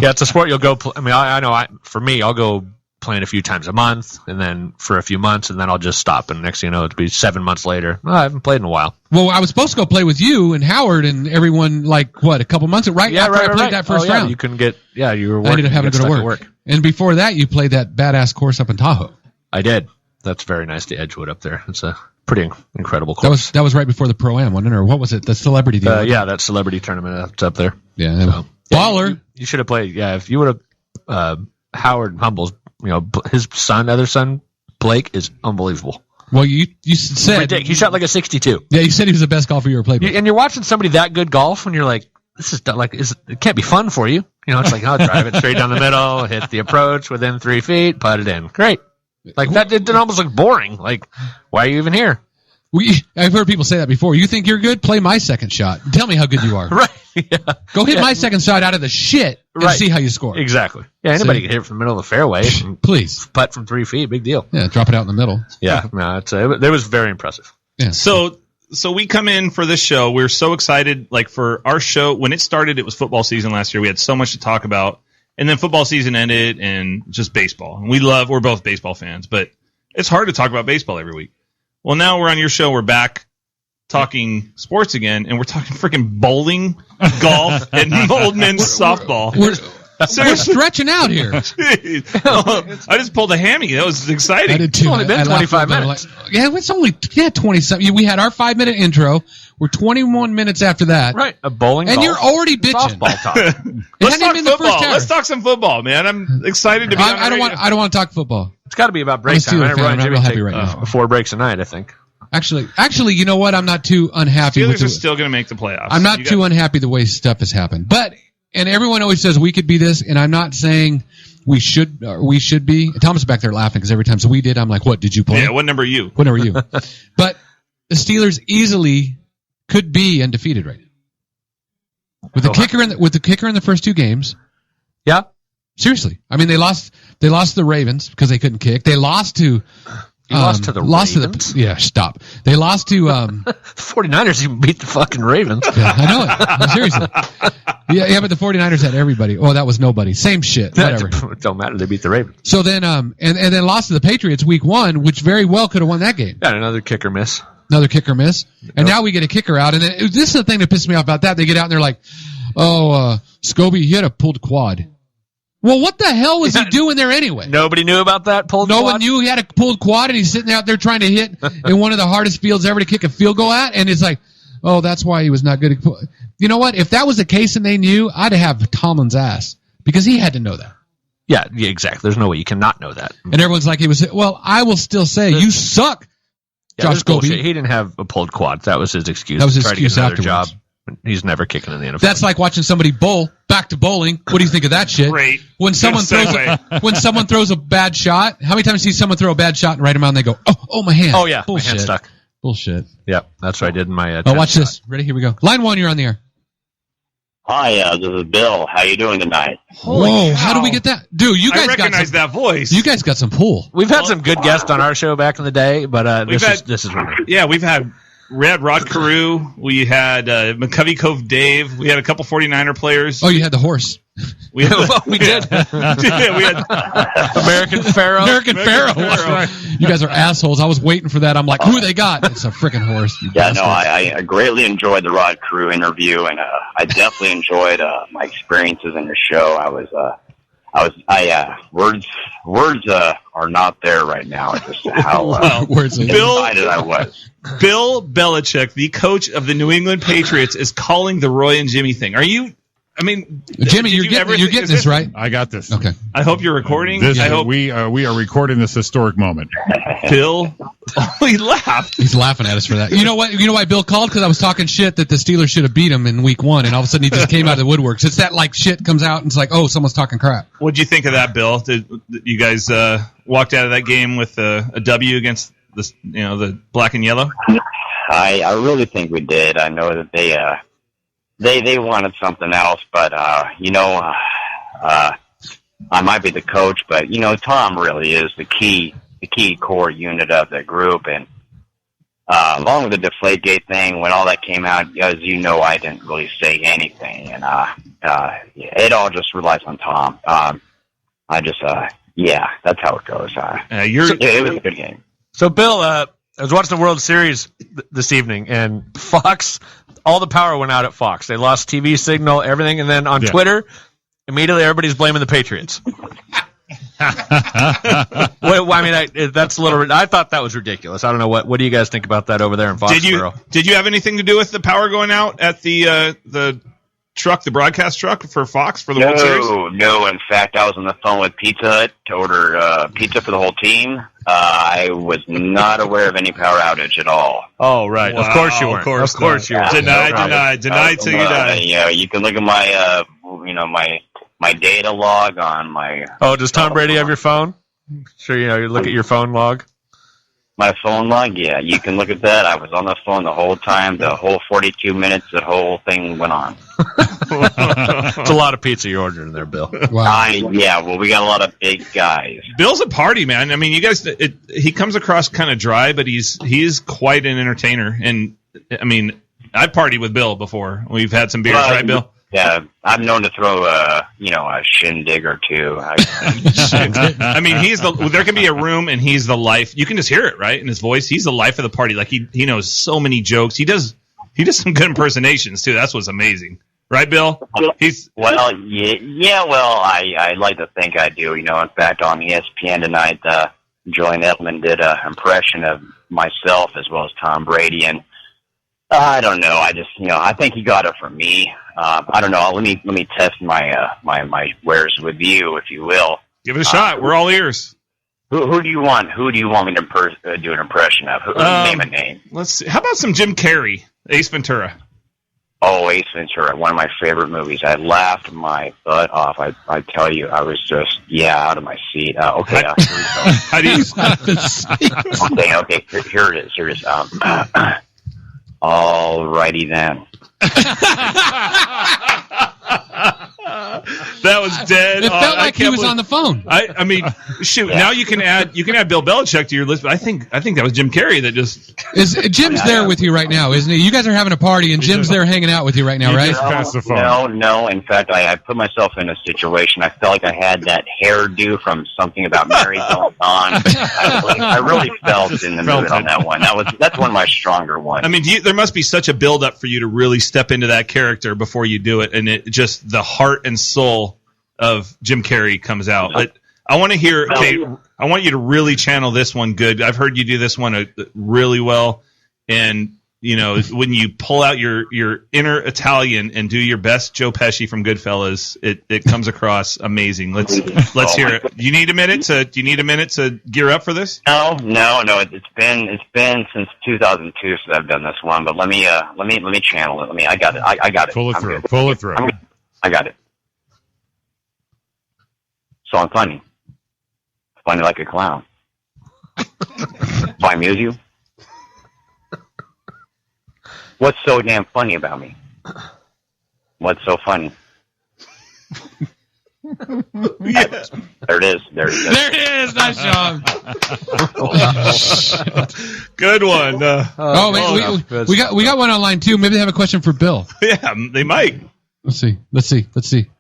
Yeah, it's a sport you'll go. I know. For me, I'll go playing a few times a month, and then for a few months, and then I'll just stop. And next thing you know, it'll be 7 months later. I haven't played in a while. Well, I was supposed to go play with you and Howard and everyone. A couple months after I played that first round. You couldn't get. Yeah, you were working. I ended up having to go to work. And before that, you played that badass course up in Tahoe. I did. That's very nice to Edgewood up there. It's a pretty incredible course. That was right before the Pro-Am, wasn't it? Or what was it? The celebrity deal? Yeah, that celebrity tournament that's up there. Yeah. Baller. You should have played. Yeah, if you would have Howard Humble's, his other son, Blake, is unbelievable. Well, you said he shot like a 62. Yeah, you said he was the best golfer you ever played with. And you're watching somebody that good golf, and you're like, this is like, it can't be fun for you. It's like, I'll drive it straight down the middle, hit the approach within 3 feet, putt it in. Great. Like that, it almost look boring. Like, why are you even here? I've heard people say that before. You think you're good? Play my second shot. Tell me how good you are. Right. Yeah. Go hit my second shot out of the shit and see how you score. Exactly. Yeah, anybody can hit it from the middle of the fairway. Please. Putt from 3 feet. Big deal. Yeah, drop it out in the middle. Yeah. No, it was very impressive. Yeah. So we come in for this show. We're so excited. Like for our show, when it started, it was football season last year. We had so much to talk about. And then football season ended and just baseball. And we're both baseball fans, but it's hard to talk about baseball every week. Well, now we're on your show. We're back talking sports again, and we're talking freaking bowling, golf, and old men's softball. We're stretching out here. I just pulled a hammy. That was exciting. I did too. It's only been 25 minutes. It's only 20-something. We had our 5-minute intro. We're 21 minutes after that. Right. A bowling and golf, you're already bitching. Softball talk. Let's talk football. Let's talk some football, man. I'm excited to be on I don't want to talk football. It's got to be about break time. I'm not real happy right now. 4 breaks a night, I think. Actually, you know what? I'm not too unhappy. Steelers are still going to make the playoffs. I'm not too unhappy the way stuff has happened. And everyone always says we could be this, and I'm not saying we should be. Thomas is back there laughing because every time we did, I'm like, what, did you play? Yeah, what number are you? What number are you? But the Steelers easily could be undefeated right now. With the kicker in the first 2 games. Yeah. Seriously. I mean, they lost to the Ravens because they couldn't kick. They lost to Ravens? Yeah, stop. They lost to the 49ers even beat the fucking Ravens. Yeah, I know it. Seriously. Yeah, but the 49ers had everybody. Oh, that was nobody. Same shit. Whatever. It don't matter. They beat the Ravens. So then and then lost to the Patriots week 1, which very well could have won that game. Got another kicker miss. And now we get a kicker out. And then this is the thing that pissed me off about that. They get out and they're like, Scobie, he had a pulled quad. Well, what the hell was he doing there anyway? Nobody knew about that pulled quad? No one knew he had a pulled quad, and he's sitting out there trying to hit in one of the hardest fields ever to kick a field goal at, and it's like, oh, that's why he was not good at You know what? If that was the case and they knew, I'd have Tomlin's ass, because he had to know that. Yeah, exactly. There's no way you cannot know that. And everyone's like, well, I will still say, you suck, Josh Scobie. He didn't have a pulled quad. That was his excuse. That was his excuse afterwards. Job. He's never kicking in the NFL. That's like watching somebody bowl. Back to bowling. What do you think of that shit? Great. When someone throws a bad shot, how many times do you see someone throw a bad shot and write them out and they go, oh, my hand. Oh, yeah. Bullshit. My hand stuck. Bullshit. Yep. That's what I did in my watch shot. This. Ready? Here we go. Line 1, you're on the air. Hi, this is Bill. How you doing tonight? Whoa, how do we get that? Dude, you guys recognize that voice. You guys got some pull. We've had some good guests on our show back in the day, but this is weird. Yeah, we had Rod Carew. We had McCovey Cove Dave. We had a couple 49er players. Oh, you had the horse. We did. Yeah, we had American Pharaoh. Right. You guys are assholes. I was waiting for that. I'm like, who they got? It's a freaking horse. I greatly enjoyed the Rod Carew interview, and I definitely enjoyed my experiences in your show. Words are not there right now. Just how excited I was. Bill Belichick, the coach of the New England Patriots, is calling the Roy and Jimmy thing. Are you? I mean, Jimmy, you're getting this right. I got this. Okay. I hope you're recording. I hope we are recording this historic moment. Bill, he laughed. He's laughing at us for that. You know what? You know why Bill called? Because I was talking shit that the Steelers should have beat him in week 1, and all of a sudden he just came out of the woodworks. It's that like shit comes out and it's like, oh, someone's talking crap. What'd you think of that, Bill? Did you guys walked out of that game with a W against the black and yellow? I really think we did. I know that they wanted something else, but I might be the coach, but Tom really is the key core unit of the group, and along with the Deflategate thing, when all that came out, as you know, I didn't really say anything, and it all just relies on Tom. That's how it goes. It was a good game. So, Bill, I was watching the World Series this evening, and Fox, all the power went out at Fox. They lost TV signal, everything, and then on Twitter, immediately everybody's blaming the Patriots. That's a little. I thought that was ridiculous. I don't know what do you guys think about that over there in Foxborough? Did you have anything to do with the power going out at the truck, the broadcast truck for Fox for the World Series? No. In fact, I was on the phone with Pizza Hut to order pizza for the whole team. I was not aware of any power outage at all. Oh, right. Wow, of course you weren't. Of course you weren't. Denied till you die. Yeah, you can look at my, my data log on my. Oh, does Tom Brady have your phone? Sure, you look at your phone log. My phone log, yeah, you can look at that. I was on the phone the whole time, the whole 42 minutes, the whole thing went on. It's a lot of pizza you're ordering there, Bill. Wow. We got a lot of big guys. Bill's a party man. I mean, you guys, he comes across kind of dry, but he's quite an entertainer. And I mean, I've partied with Bill before. We've had some beers, right, Bill? Yeah, I'm known to throw a shindig or two. I mean, there can be a room and he's the life. You can just hear it, right? In his voice, he's the life of the party. Like he knows so many jokes. He does some good impersonations too. That's what's amazing, right, Bill? I like to think I do. In fact, on ESPN tonight, Julian Edelman did an impression of myself as well as Tom Brady, and I don't know. I just, I think he got it from me. I don't know. Let me test my wares with you, if you will. Give it a shot. We're all ears. Who do you want? Who do you want me to do an impression of? Name a name. Let's see. How about some Jim Carrey, Ace Ventura? Oh, Ace Ventura, one of my favorite movies. I laughed my butt off. I tell you, I was just out of my seat. Okay, here we go. How do you? Okay. Here it is. Alrighty then. That was dead. It felt like he was on the phone. I mean, shoot. Yeah. Now you can add Bill Belichick to your list, but I think that was Jim Carrey that just. Jim's there with you right now, isn't he? You guys are having a party, and Jim's there hanging out with you right now, right? No. In fact, I put myself in a situation. I felt like I had that hairdo from Something About Mary going on. I really felt in the mood on that one. That's one of my stronger ones. I mean, there must be such a build up for you to really step into that character before you do it, and it just the heart and soul of Jim Carrey comes out. But I want to hear. Okay, I want you to really channel this one good. I've heard you do this one really well, and when you pull out your inner Italian and do your best Joe Pesci from Goodfellas, it comes across amazing. Let's hear it. Do you need a minute to gear up for this? No. It's been since 2002 since I've done this one. But let me channel it. I got it. I got it. Pull it through. I got it. So I'm funny like a clown. Do I amuse you? What's so damn funny about me? What's so funny? Yeah. There it is. There it is. Nice job. Good one. We got one online too. Maybe they have a question for Bill. Yeah, they might. Let's see.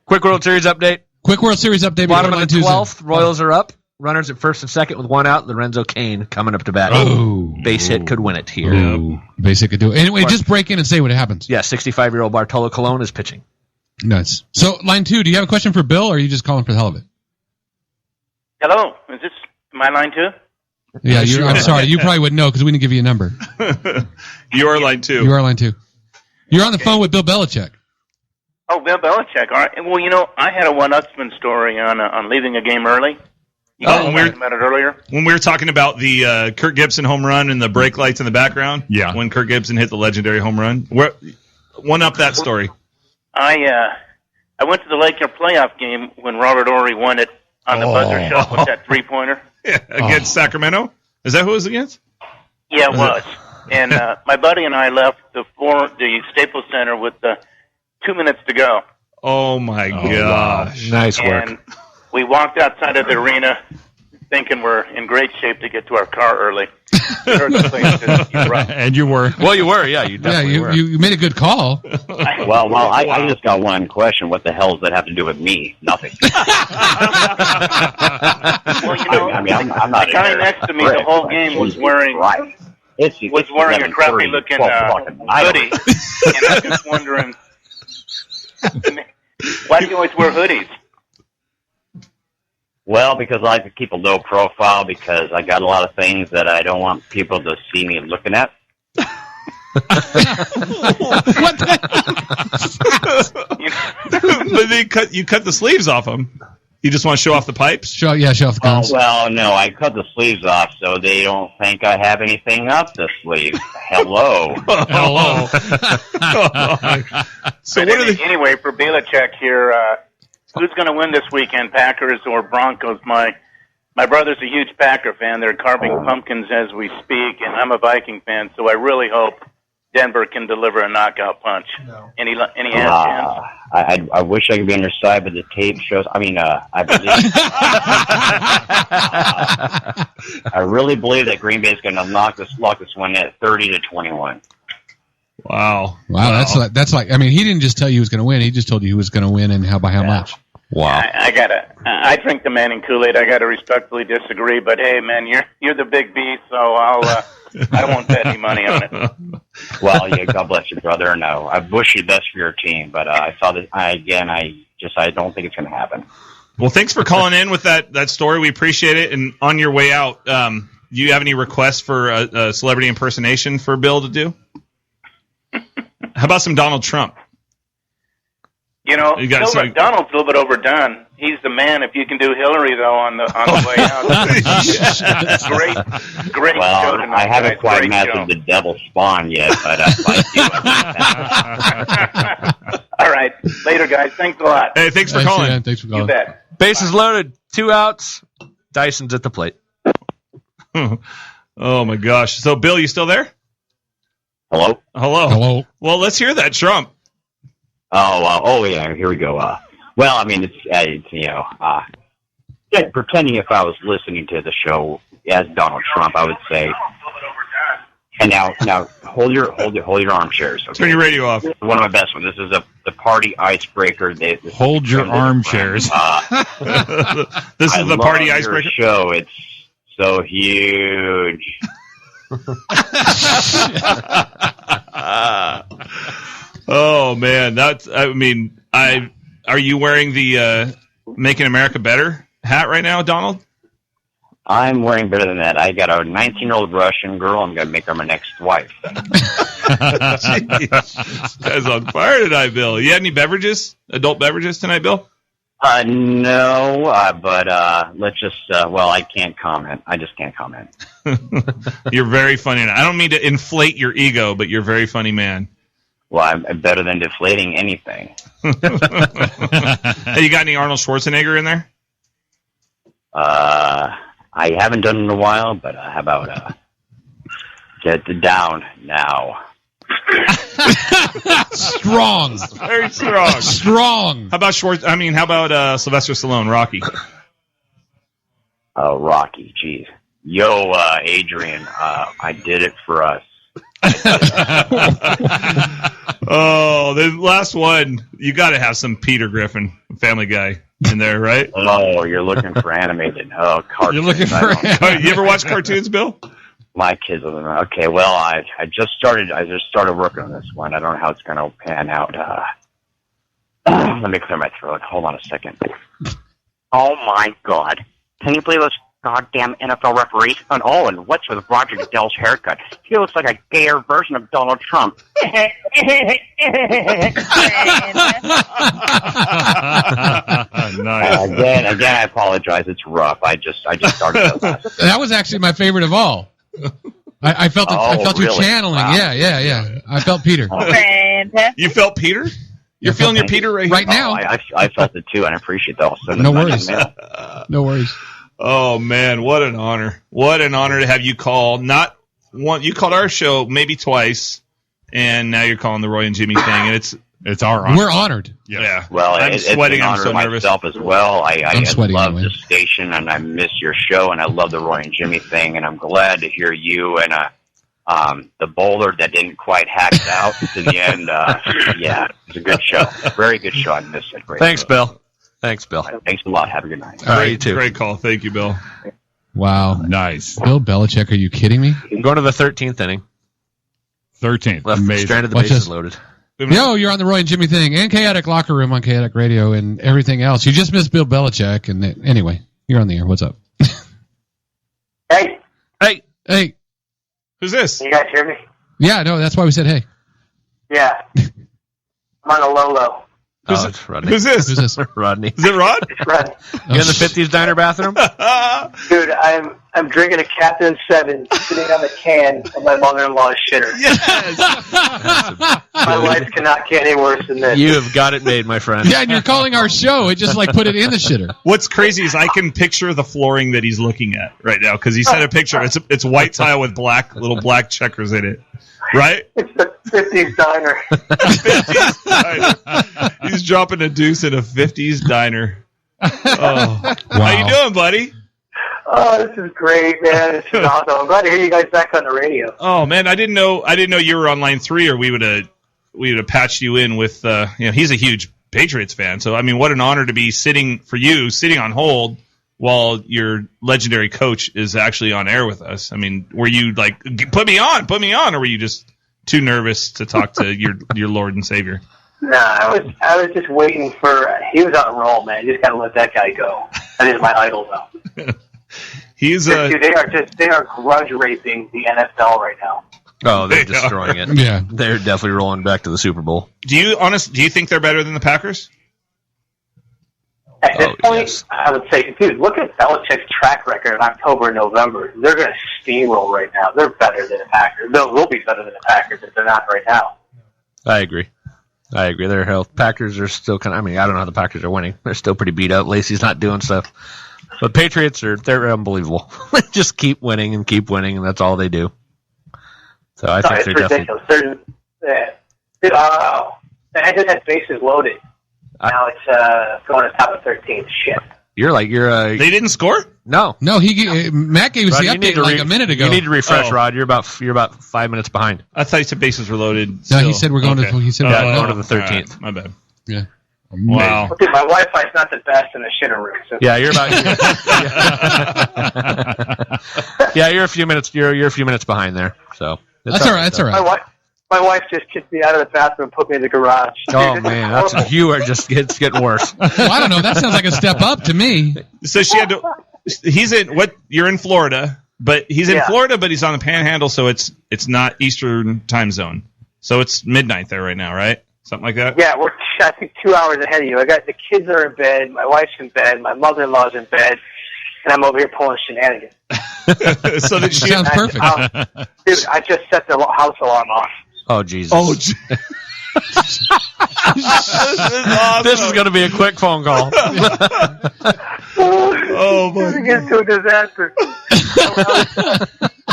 Quick World Series update. Bottom of the 12th, Royals are up. Runners at first and second with one out. Lorenzo Cain coming up to bat. Oh. Base hit could win it here. Oh. Base hit could do it. Anyway, just break in and say what happens. Yeah, 65-year-old Bartolo Colon is pitching. Nice. So, line 2, do you have a question for Bill, or are you just calling for the hell of it? Hello. Is this my line 2? Yeah, I'm sorry. You probably wouldn't know because we didn't give you a number. You are line 2. You are line 2. You're on the phone with Bill Belichick. Oh, Bill Belichick. All right. Well, I had a one-upsman story on leaving a game early. You guys talked about it earlier. When we were talking about the Kirk Gibson home run and the brake lights in the background. Yeah. When Kirk Gibson hit the legendary home run. One up that story. I went to the Laker playoff game when Robert Horry won it on the buzzer shot with that three-pointer. Yeah, against Sacramento? Is that who it was against? Yeah, it was. And my buddy and I left the Staples Center with 2 minutes to go. Oh, my gosh. Wow. Nice work. And we walked outside of the arena thinking we're in great shape to get to our car early. And you were. Well, you were, yeah. You definitely were. You made a good call. I just got one question. What the hell does that have to do with me? Nothing. Well, I'm not the guy next to me the whole game was wearing a crappy-looking hoodie. And I'm just wondering, why do you always wear hoodies? Well, because I like to keep a low profile because I got a lot of things that I don't want people to see me looking at. What the? But you cut the sleeves off them. You just want to show off the pipes? Show off the guns. Well, no, I cut the sleeves off so they don't think I have anything up the sleeve. Hello. Hello. So but anyway, for Belichick here, who's going to win this weekend, Packers or Broncos? My brother's a huge Packer fan. They're carving pumpkins as we speak, and I'm a Viking fan, so I really hope Denver can deliver a knockout punch. No. Any chance? I wish I could be on your side, but the tape shows. I mean, I believe. I really believe that Green Bay is going to lock this one at 30-21. Wow. That's like. I mean, he didn't just tell you he was going to win. He just told you he was going to win and by how much. Wow. I drink the Manning Kool-Aid. I gotta respectfully disagree, but hey, man, you're the big beast, so I won't bet any money on it. Well, yeah, God bless you, brother. No, I wish you the best for your team, but I saw that I don't think it's going to happen. Well, thanks for calling in with that story. We appreciate it. And on your way out, do you have any requests for a celebrity impersonation for Bill to do? How about some Donald Trump? Donald's a little bit overdone. He's the man. If you can do Hillary, though, on the way out. Great well, show tonight, I haven't guys. quite Great mastered show. the devil spawn yet, but All right. Later, guys. Thanks a lot. Hey, thanks for calling. Man. Thanks for calling. You bet. Bases loaded, 2 outs. Dyson's at the plate. Oh, my gosh. So, Bill, you still there? Hello? Hello. Well, let's hear that Trump. Oh, yeah, here we go. Well, I mean, pretending if I was listening to the show as Donald Trump, I would say, and now hold your armchairs. Okay? Turn your radio off. One of my best ones. This is the party icebreaker. Hold your armchairs. This is the party icebreaker show. It's so huge. Oh man, are you wearing the Making America Better hat right now, Donald? I'm wearing better than that. I got a 19-year-old Russian girl. I'm going to make her my next wife. Jeez. This guy's on fire tonight, Bill. You had any beverages, adult beverages tonight, Bill? No, but let's just, I can't comment. I just can't comment. You're very funny. I don't mean to inflate your ego, but you're a very funny man. Well, I'm better than deflating anything. Hey, you got any Arnold Schwarzenegger in there? I haven't done it in a while, but how about get down now? Strong. Very strong. Strong. How about Sylvester Stallone, Rocky? Rocky, geez. Yo, Adrian, I did it for us. Oh, the last one, you got to have some Peter Griffin, Family Guy, in there, right? Oh, you're looking for animated. Oh, cartoons. You're looking for. You ever watch cartoons, Bill? My kids are okay. Well, I just started working on this one. I don't know how it's going to pan out. Let me clear my throat. Hold on a second. Oh my God! Can you believe those goddamn NFL referees? And what's with Roger Goodell's haircut? He looks like a gayer version of Donald Trump. Nice. Again, I apologize. It's rough. I just started. That was actually my favorite of all. I felt you channeling. Wow. Yeah. I felt Peter. You felt Peter? You're feeling your Peter right now? I felt it too, and I appreciate that. No worries. No worries. Oh man, what an honor! What an honor to have you call. Not one. You called our show maybe twice, and now you're calling the Roy and Jimmy thing, and it's our honor. We're honored. Yeah. Well, I'm sweating. It's an honor I'm so nervous. myself as well. I love anyway. the station, and I miss your show, and I love the Roy and Jimmy thing, and I'm glad to hear you and the bowler that didn't quite hack it out to the end. Yeah, it's a good show. Very good show. I miss it. Great. Thanks, Bill. Thanks a lot. Have a good night. All right, you too. Great call. Thank you, Bill. Wow. Nice. Bill Belichick, are you kidding me? I'm going to the 13th inning. 13th. Left Amazing. stranded, the Watch bases this. loaded. No, you're on the Roy and Jimmy thing and Chaotic Locker Room on Chaotic Radio and everything else. You just missed Bill Belichick. And anyway, you're on the air. What's up? Hey, Hey. Who's this? you guys hear me? Yeah, no, that's why we said hey. Yeah. I'm on a low. It's Rodney. Who's this? Who's this? Rodney. Is it Rod? It's Rodney. You in the 50s diner bathroom? Dude, I'm drinking a Captain 7, sitting on the can of my mother-in-law's shitter. Yes. My life cannot get any worse than this. You have got it made, my friend. Yeah, and you're calling our show. It just like put it in the shitter. What's crazy is I can picture the flooring that he's looking at right now because he sent a picture. It's white tile with little black checkers in it. Right? It's the 50s diner. 50s diner. He's dropping a deuce in a 50s diner. Oh. How you doing, buddy? Oh, this is great, man. This is awesome. I'm glad to hear you guys back on the radio. Oh man, I didn't know you were on line 3, or we would have patched you in with. He's a huge Patriots fan, so I mean, what an honor to be sitting on hold while your legendary coach is actually on air with us. I mean, were you like, put me on, or were you just too nervous to talk to your Lord and Savior? Nah, I was just waiting for. He was on a roll, man. You just gotta let that guy go. That is my idol, though. He's Dude, they are grudge raping the NFL right now. Oh, they're destroying it. Yeah. They're definitely rolling back to the Super Bowl. Do you think they're better than the Packers? At this point, yes. I would say, dude, look at Belichick's track record in October and November. They're going to steamroll right now. They're better than the Packers. They'll be better than the Packers if they're not right now. I agree. Their health. Packers are still kind of, I mean, I don't know how the Packers are winning. They're still pretty beat up. Lacey's not doing stuff. But Patriots they're unbelievable. Just keep winning, and that's all they do. So I think they're ridiculous. They just had bases loaded. Now it's going to top of 13th. Shit. They didn't score? No. Matt gave us Rod, the update like a minute ago. You need to refresh, Rod. You're about 5 minutes behind. I thought you said bases were loaded. No, still. he said we're going to. He said we're going going to the 13th. Right, my bad. Yeah. Wow. Dude, my Wi-Fi's not the best in the shitter room. So. Yeah, you're about. Yeah, you're a few minutes. You're a few minutes behind there. So That's all right. That's all right. My wife just kicked me out of the bathroom and put me in the garage. Oh man, it's getting worse. Well, I don't know. That sounds like a step up to me. So she had to. You're in Florida, but he's in Florida, but he's on the Panhandle, so it's not Eastern time zone. So it's midnight there right now, right? Something like that. Yeah, we're I think 2 hours ahead of you. I got the kids are in bed, my wife's in bed, my mother-in-law's in bed, and I'm over here pulling shenanigans. So that she sounds perfect. Dude, I just set the house alarm off. Oh Jesus! Oh, this is going to be a quick phone call. Oh my! Turning into a disaster.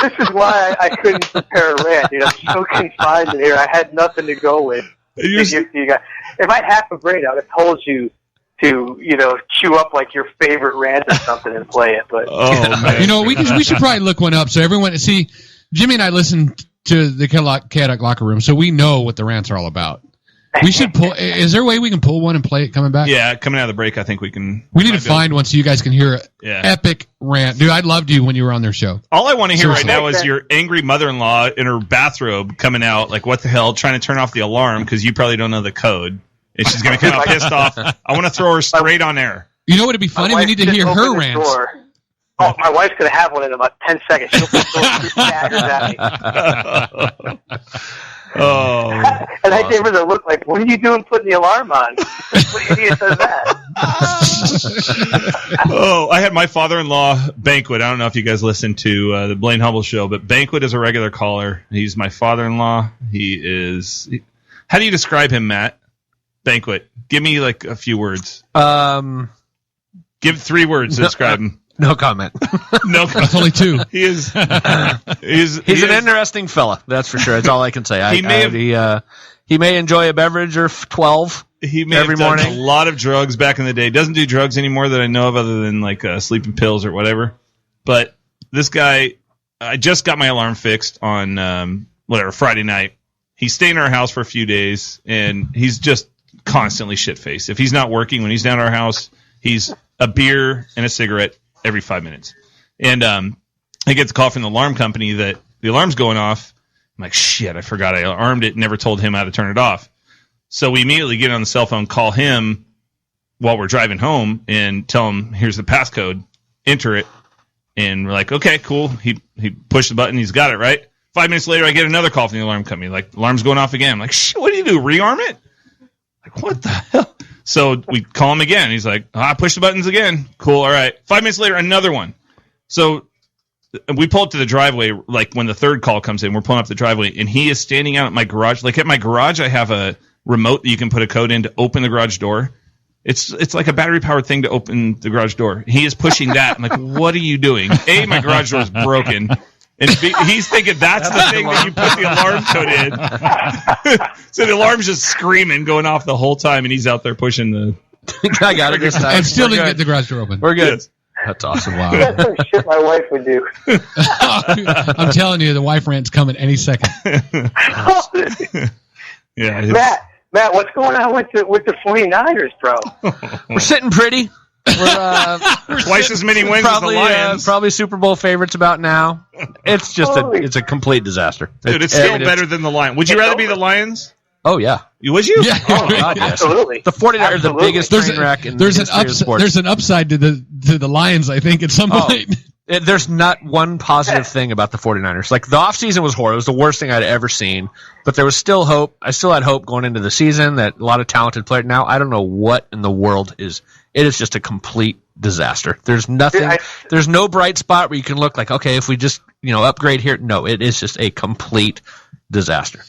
This is why I couldn't prepare a rant. Dude, I'm so confined in here. I had nothing to go with. You guys. If I had half a brain, I would have told you to, queue up like your favorite rant or something and play it. But man. We should probably look one up so everyone see. Jimmy and I listen to the Kaotic Locker Room, so we know what the rants are all about. We should pull. Is there a way we can pull one and play it coming back? Yeah, coming out of the break, I think we can. We need to find one so you guys can hear an epic rant. Dude, I loved you when you were on their show. All I want to hear right now is your angry mother-in-law in her bathrobe coming out, like, what the hell, trying to turn off the alarm because you probably don't know the code. And she's going to come out pissed off. I want to throw her straight on air. You know what would be funny? We need to hear her rants. Oh, my wife's going to have one in about 10 seconds. She'll put those daggers at me. Oh. And I gave her the look like, what are you doing putting the alarm on? What idiot does that? I had my father-in-law, Banquet. I don't know if you guys listen to the Blaine Humble show, but Banquet is a regular caller. He's my father-in-law. He is... How do you describe him, Matt? Banquet. Give me like a few words. Give 3 words to describe him. No comment. No comment. That's only 2. He's an interesting fella. That's for sure. That's all I can say. He may enjoy a beverage or 12. He may every have done morning. A lot of drugs back in the day. Doesn't do drugs anymore that I know of, other than like sleeping pills or whatever. But this guy, I just got my alarm fixed on Friday night. He's staying in our house for a few days, and he's just constantly shit-faced. If he's not working, when he's down at our house, he's a beer and a cigarette every 5 minutes. And I get the call from the alarm company that the alarm's going off. I'm like, shit, I forgot I alarmed it, never told him how to turn it off. So we immediately get on the cell phone, call him while we're driving home, and tell him, here's the passcode, enter it. And we're like, okay, cool. He pushed the button, he's got it, right? 5 minutes later, I get another call from the alarm company. Like, alarm's going off again. I'm like, shit, what do you do? Rearm it? Like, what the hell? So we call him again. He's like, I push the buttons again. Cool, all right. 5 minutes later, another one. So we pull up to the driveway, like when the third call comes in, we're pulling up the driveway, and he is standing out at my garage. Like at my garage, I have a remote that you can put a code in to open the garage door. It's like a battery-powered thing to open the garage door. He is pushing that. I'm like, what are you doing? A, my garage door is broken. And B, he's thinking that's the thing that you put the alarm code in. So the alarm's just screaming, going off the whole time, and he's out there pushing the... I got it this time. And still didn't get the garage door open. We're good. Yes. That's awesome. Wow. That's some shit my wife would do. I'm telling you, the wife rant's coming any second. Yeah. Matt, what's going on with the 49ers, bro? We're sitting pretty. We're Twice as many wins probably, as the Lions. Probably Super Bowl favorites about now. It's just it's a complete disaster. Dude, it's still better than the Lions. Would you rather be the Lions? Oh, yeah. Would you? Yeah. Oh, God, yes. Absolutely. The 49ers are the biggest train wreck in the history of sports. There's an upside to the Lions, I think, at some point. There's not one positive thing about the 49ers. Like, the offseason was horrible. It was the worst thing I'd ever seen. But there was still hope. I still had hope going into the season that a lot of talented players. Now, I don't know what in the world is. It is just a complete disaster. There's nothing. There's no bright spot where you can look like, okay, if we just upgrade here. No, it is just a complete disaster.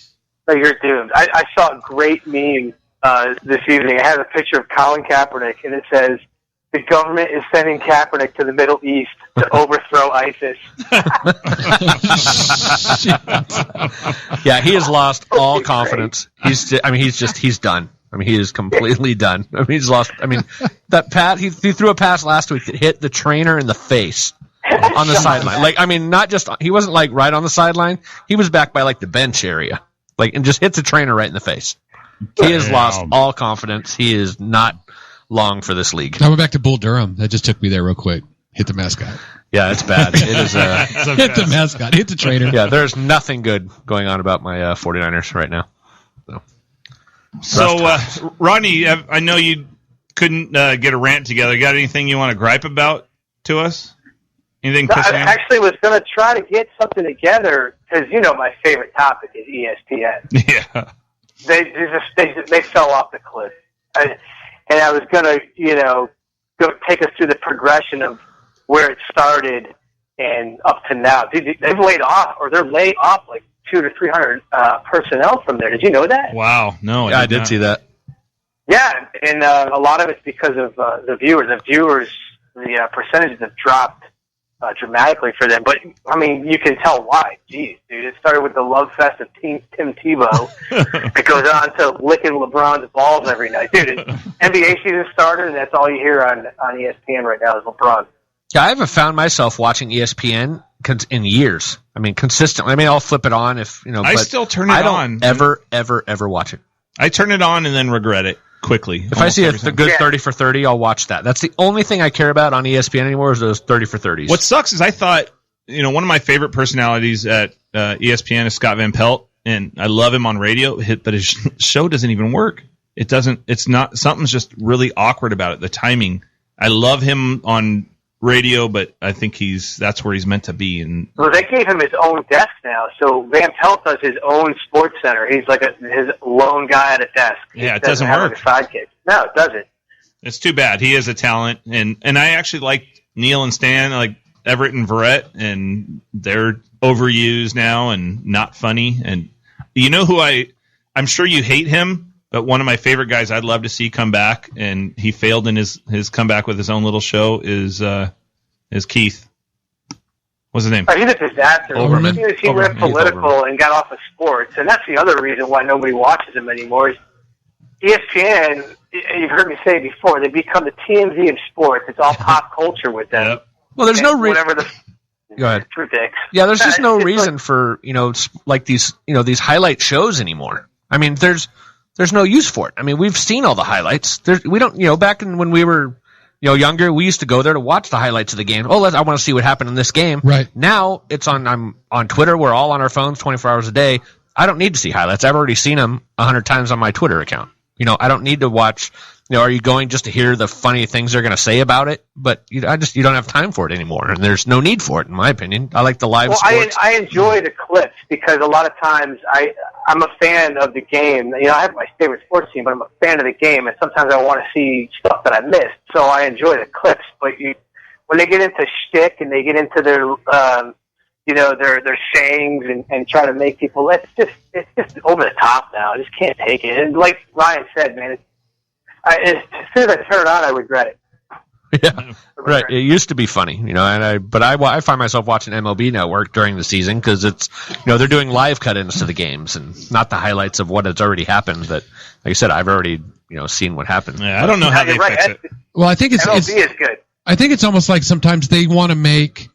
No, you're doomed. I saw a great meme this evening. It has a picture of Colin Kaepernick, and it says, the government is sending Kaepernick to the Middle East to overthrow ISIS. Yeah, he has lost all confidence. He's done. I mean, he is completely done. I mean, he's lost. I mean, that he threw a pass last week that hit the trainer in the face on the sideline. Like, I mean, not just, he wasn't like right on the sideline. He was back by like the bench area, like, and just hit the trainer right in the face. He has lost all confidence. He is not long for this league. I went back to Bull Durham. That just took me there real quick. Hit the mascot. Yeah, it's bad. It is hit the mascot. Hit the trainer. Yeah, there's nothing good going on about my 49ers right now. So, Rodney, I know you couldn't get a rant together. Got anything you want to gripe about to us? Anything? No, I actually was going to try to get something together because my favorite topic is ESPN. Yeah, they fell off the cliff, and I was going to go take us through the progression of where it started and up to now. They've laid off, or they're laid off like 200 to 300 personnel from there. Did you know that? Wow, no, I did see that. Yeah, and a lot of it's because of the viewers. The percentages have dropped dramatically for them. But I mean, you can tell why. Jeez, dude, it started with the love fest of Tim Tebow. It goes on to licking LeBron's balls every night, dude. NBA season started, and that's all you hear on ESPN right now is LeBron. Yeah, I haven't found myself watching ESPN in years. I mean, consistently. I mean, I'll flip it on if I still turn it on. I don't ever watch it. I turn it on and then regret it quickly. If I see a good 30 for 30, I'll watch that. That's the only thing I care about on ESPN anymore is those 30 for 30s. What sucks is I thought, one of my favorite personalities at ESPN is Scott Van Pelt, and I love him on radio, but his show doesn't even work. Something's just really awkward about it. The timing. I love him on radio, but I think that's where he's meant to be. And well, they gave him his own desk now, so Van Pelt does his own sports center. He's like his lone guy at a desk. Yeah, it doesn't work. Like a sidekick. No, it doesn't. It's too bad. He is a talent, and I actually like Neil and Stan, like Everett and Verrett, and they're overused now and not funny. And you know who I'm sure you hate him, but one of my favorite guys I'd love to see come back, and he failed in his comeback with his own little show, is Keith. What's his name? He's a disaster. He went political and got off of sports, and that's the other reason why nobody watches him anymore. Is ESPN, you've heard me say it before, they become the TMZ of sports. It's all pop culture with them. Yep. Well, there's no reason. Go ahead. It's ridiculous. Yeah, there's just no reason for like these these highlight shows anymore. I mean, there's no use for it. I mean, we've seen all the highlights. We don't back when we were younger, we used to go there to watch the highlights of the game. Oh, I want to see what happened in this game. Right now, I'm on Twitter. We're all on our phones 24 hours a day. I don't need to see highlights. I've already seen them 100 times on my Twitter account. I don't need to watch are you going just to hear the funny things they're going to say about it? But you don't have time for it anymore, and there's no need for it, in my opinion. I like the live sports. I enjoy the clips because a lot of times I'm a fan of the game. I have my favorite sports team, but I'm a fan of the game, and sometimes I want to see stuff that I missed. So I enjoy the clips. But when they get into shtick and they get into their their sayings and try to make people, it's just over the top now. I just can't take it. And like Ryan said, man, as soon as I turn it on, I regret it. Yeah, right. It used to be funny, but I find myself watching MLB Network during the season because it's, they're doing live cut-ins to the games and not the highlights of what has already happened. That, like I said, I've already, seen what happened. Yeah, I don't know how they fix it. Well, I think MLB is good. I think it's almost like sometimes they want to make,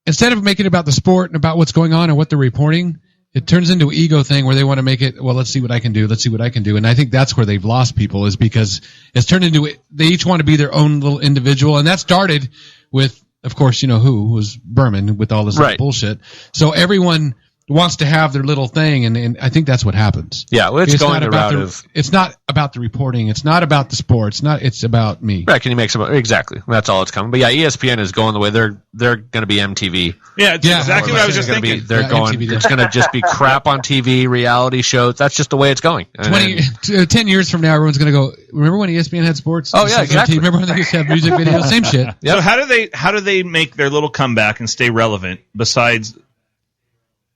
instead of making it about the sport and about what's going on and what they're reporting, it turns into an ego thing where they want to make it, well, let's see what I can do. Let's see what I can do. And I think that's where they've lost people, is because it's turned into it. They each want to be their own little individual. And that started with, of course, who was Berman with all this bullshit. So everyone wants to have their little thing. And I think that's what happens. Yeah. Well, it's going the route of, it's not about the reporting. It's not about the sport. It's about me. Right. Can you make some, exactly. That's all it's coming. But yeah, ESPN is going the way they're going to be MTV. Yeah, it's exactly what I was just thinking. It's going to just be crap on TV, reality shows. That's just the way it's going. 10 years from now, everyone's going to go, remember when ESPN had sports? Oh, yeah, exactly. Remember when they used to have music videos? Same shit. Yep. So how do they make their little comeback and stay relevant besides,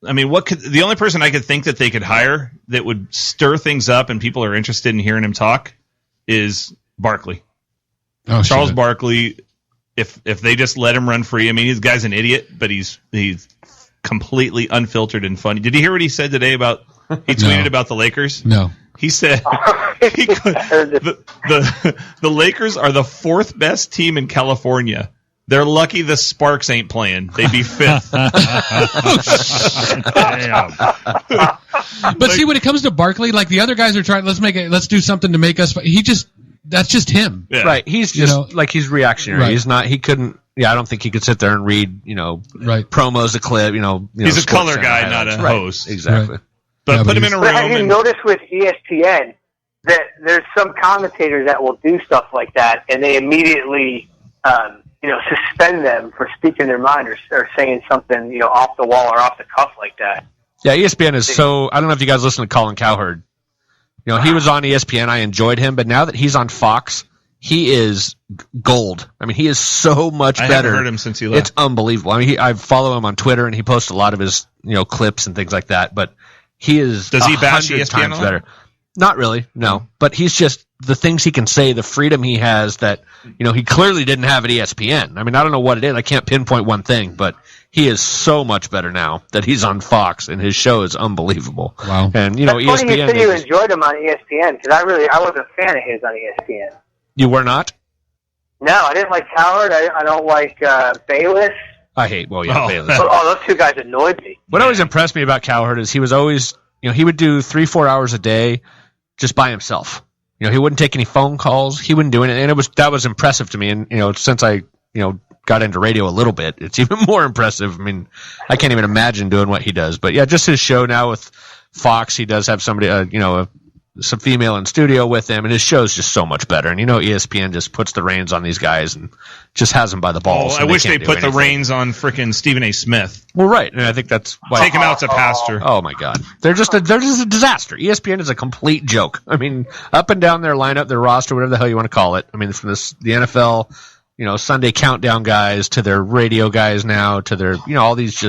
I mean, the only person I could think that they could hire that would stir things up and people are interested in hearing him talk is Barkley. Oh, Charles Barkley. If they just let him run free, I mean, this guy's an idiot, but he's completely unfiltered and funny. Did you hear what he said today about? He tweeted about the Lakers. No. He said the Lakers are the fourth best team in California. They're lucky the Sparks ain't playing. They'd be fifth. But see, when it comes to Barkley, like the other guys are trying, let's do something to make us. That's just him. Yeah. Right. He's just he's reactionary. Right. He's not. He couldn't. Yeah, I don't think he could sit there and read. Promos, a clip. He's a color guy, not a host. Exactly. Right. But put him in a room. But have you noticed with ESPN that there's some commentators that will do stuff like that, and they immediately suspend them for speaking their mind or saying something off the wall or off the cuff like that. Yeah, ESPN is so. I don't know if you guys listen to Colin Cowherd. He was on ESPN. I enjoyed him, but now that he's on Fox, he is gold. I mean, he is so much better. I haven't heard him since he left. It's unbelievable. I mean, I follow him on Twitter, and he posts a lot of his clips and things like that. But he is. Does he bash 100 ESPN times better? Not really, no. But he's just the things he can say, the freedom he has that he clearly didn't have at ESPN. I mean, I don't know what it is. I can't pinpoint one thing, but he is so much better now that he's on Fox, and his show is unbelievable. Wow. And That's ESPN. Funny you said you enjoyed him on ESPN because I wasn't a fan of his on ESPN. You were not? No, I didn't like Howard. I don't like Bayless. I hate. Well, yeah, Bayless. Those two guys annoyed me. What always impressed me about Cowherd is he was always, he would do 3-4 hours a day just by himself. He wouldn't take any phone calls. He wouldn't do anything, and that was impressive to me. And since I got into radio a little bit, it's even more impressive. I mean, I can't even imagine doing what he does. But yeah, just his show now with Fox, he does have somebody, some female in studio with him, and his show's just so much better. And ESPN just puts the reins on these guys and just has them by the balls. I wish they put the reins on frickin' Stephen A. Smith. Well, right, and I think that's why take him out to pasture. Oh my God, they're just a disaster. ESPN is a complete joke. I mean, up and down their lineup, their roster, whatever the hell you want to call it. I mean, from the NFL, Sunday countdown guys to their radio guys now to their all these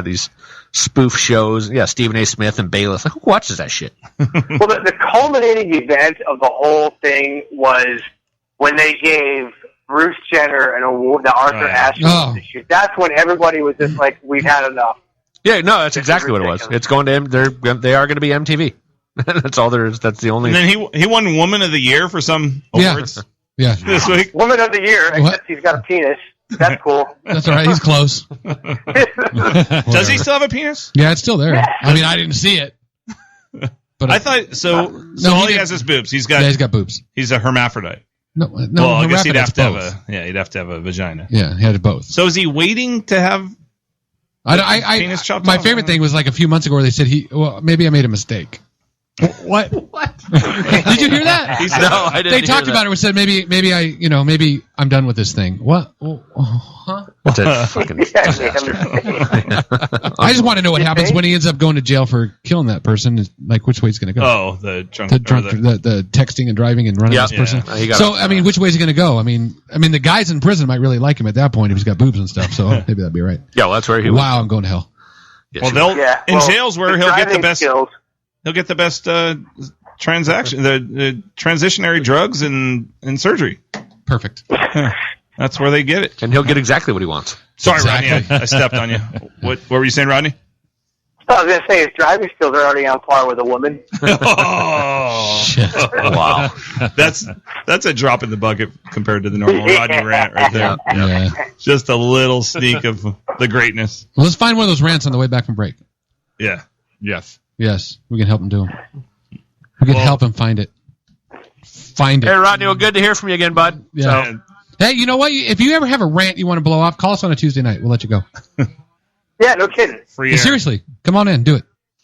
these spoof shows. Yeah, Stephen A. Smith and Bayless. Who watches that shit? Well, the culminating event of the whole thing was when they gave Bruce Jenner an award, the Arthur Ashe Institute. That's when everybody was just like, "We've had enough." Yeah, no, that's exactly what it was. It's going to they are going to be MTV. That's all there is. That's the only. And then he won Woman of the Year for some awards. Yeah. This week. Woman of the Year, except he's got a penis. That's cool. That's all right. He's close. Does he still have a penis? Yeah, it's still there. I mean, I didn't see it. But I thought so. So all he has is boobs. He's got boobs. He's a hermaphrodite. No. Well, I guess he'd have to have a vagina. Yeah, he had both. So is he waiting to have penis chopped my off? favorite thing was like a few months ago where they said maybe I made a mistake. What? Did you hear that? No, I didn't. They talked about it. We said maybe I'm done with this thing. What? Huh? What's that fucking disaster? I just want to know what happens when he ends up going to jail for killing that person. Like, which way he's going to go? Oh, the texting and driving and running this person. So, I mean, which way is he going to go? I mean, the guys in prison might really like him at that point if he's got boobs and stuff. So maybe that'd be right. Yeah, well, that's where he. Wow, I'm going to hell. Yes, in jails where he'll get the best. Skills. He'll get the best transaction, the transitionary drugs and surgery. Perfect. That's where they get it, and he'll get exactly what he wants. Sorry, Rodney, I stepped on you. What were you saying, Rodney? I was going to say his driving skills are already on par with a woman. Oh, shit. Wow. That's a drop in the bucket compared to the normal Rodney rant right there. Yeah. Just a little sneak of the greatness. Well, let's find one of those rants on the way back from break. Yeah. Yes. Yes. We can help him do them. We can help him find it. Find it. Hey, Rodney, well, good to hear from you again, bud. Yeah. So. Hey, you know what? If you ever have a rant you want to blow off, call us on a Tuesday night. We'll let you go. Yeah, no kidding. Free air. Seriously, come on in, do it.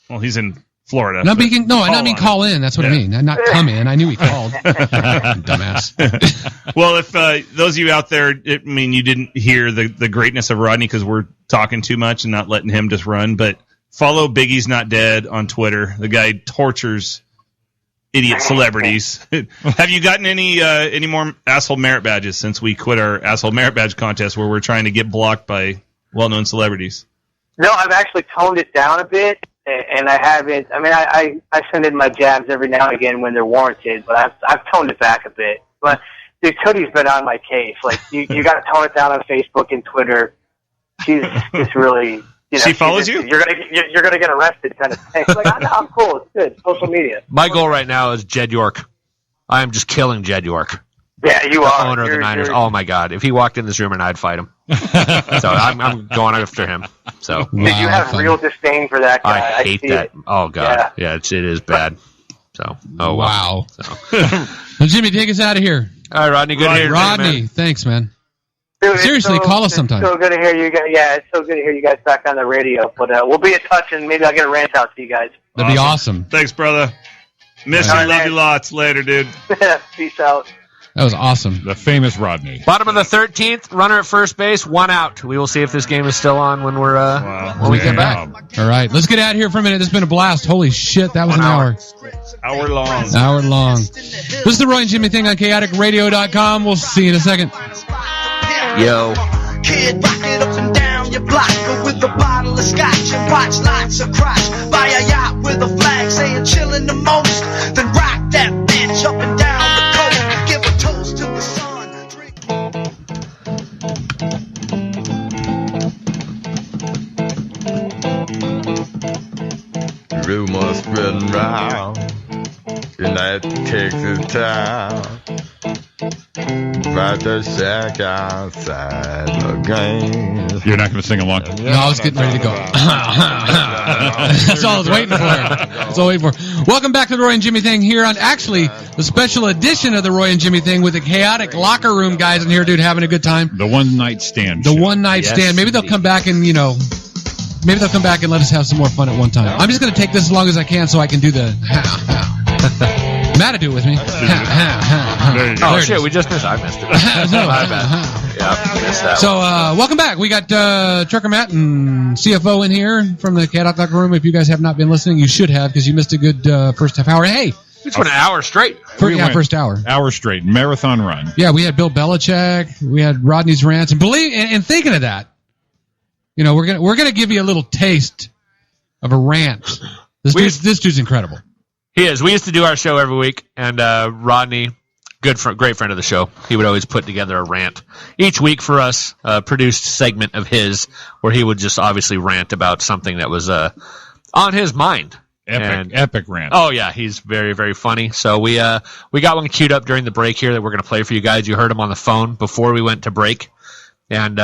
Well, he's in Florida. I mean call in. That's what I mean. Not come in. I knew he called. Dumbass. Well, if those of you out there, you didn't hear the greatness of Rodney because we're talking too much and not letting him just run. But follow Biggie's Not Dead on Twitter. The guy tortures idiot celebrities. Have you gotten any more asshole merit badges since we quit our asshole merit badge contest where we're trying to get blocked by well-known celebrities? No, I've actually toned it down a bit, and I haven't. I mean, I send in my jabs every now and again when they're warranted, but I've toned it back a bit. But dude, Tootie's been on my case. Like, you got to tone it down on Facebook and Twitter. She's just really. She follows you? You're gonna get arrested, kind of thing. Like, I'm cool. It's good. Social media. My goal right now is Jed York. I am just killing Jed York. Yeah, you the are. Owner of the Niners. Oh my God! If he walked in this room and I'd fight him. So I'm going after him. So you have real disdain for that guy. I hate that. Oh God, yeah, it is bad. So wow. So. Well, Jimmy, take us out of here. All right, Rodney. Good to hear you, Rodney, man. Thanks, man. Dude, seriously, call us sometime. It's so good to hear you guys. Yeah, it's so good to hear you guys back on the radio. But we'll be in touch, and maybe I'll get a rant out to you guys. That'd be awesome. Thanks, brother. Miss you. Love you lots. Later, dude. Peace out. That was awesome. The famous Rodney. Bottom of the 13th, runner at first base, 1 out. We will see if this game is still on when we're when we get back. All right, let's get out of here for a minute. This has been a blast. Holy shit, that was an hour. Hour long. Hour long. This is the Roy and Jimmy thing on chaoticradio.com. We'll see you in a second. Yo. Kid, rock it up and down your block with a bottle of scotch and watch lots of crotch. Buy a yacht with a flag saying chillin' the most. Then rock that bitch up and down the coast. Give a toast to the sun. Rumors spreading round in that Texas town about the shack outside the game. You're not going to sing along? No, I was getting ready to go. That's all I was waiting for. That's all I was waiting for. Welcome back to the Roy and Jimmy thing here on actually the special edition of the Roy and Jimmy thing with the Chaotic Locker Room guys in here, dude, having a good time. The one night stand. The one night stand. Maybe they'll come back and, maybe they'll come back and let us have some more fun at one time. I'm just going to take this as long as I can so I can do the Matt will do it with me. Oh, shit, we just missed it. I missed it. No. My bad. Yeah, missed that So, welcome back. We got Trucker Matt and CFO in here from the Kaotic Locker Room. If you guys have not been listening, you should have because you missed a good first half hour. Hey! It's been an hour straight. First hour. Hour straight. Marathon run. Yeah, we had Bill Belichick. We had Rodney's rants. And thinking of that, we're gonna give you a little taste of a rant. This dude's incredible. He is. We used to do our show every week, and Rodney, great friend of the show, he would always put together a rant each week for us, produced segment of his, where he would just obviously rant about something that was on his mind. Epic rant. Oh, yeah, he's very, very funny. So we got one queued up during the break here that we're going to play for you guys. You heard him on the phone before we went to break. And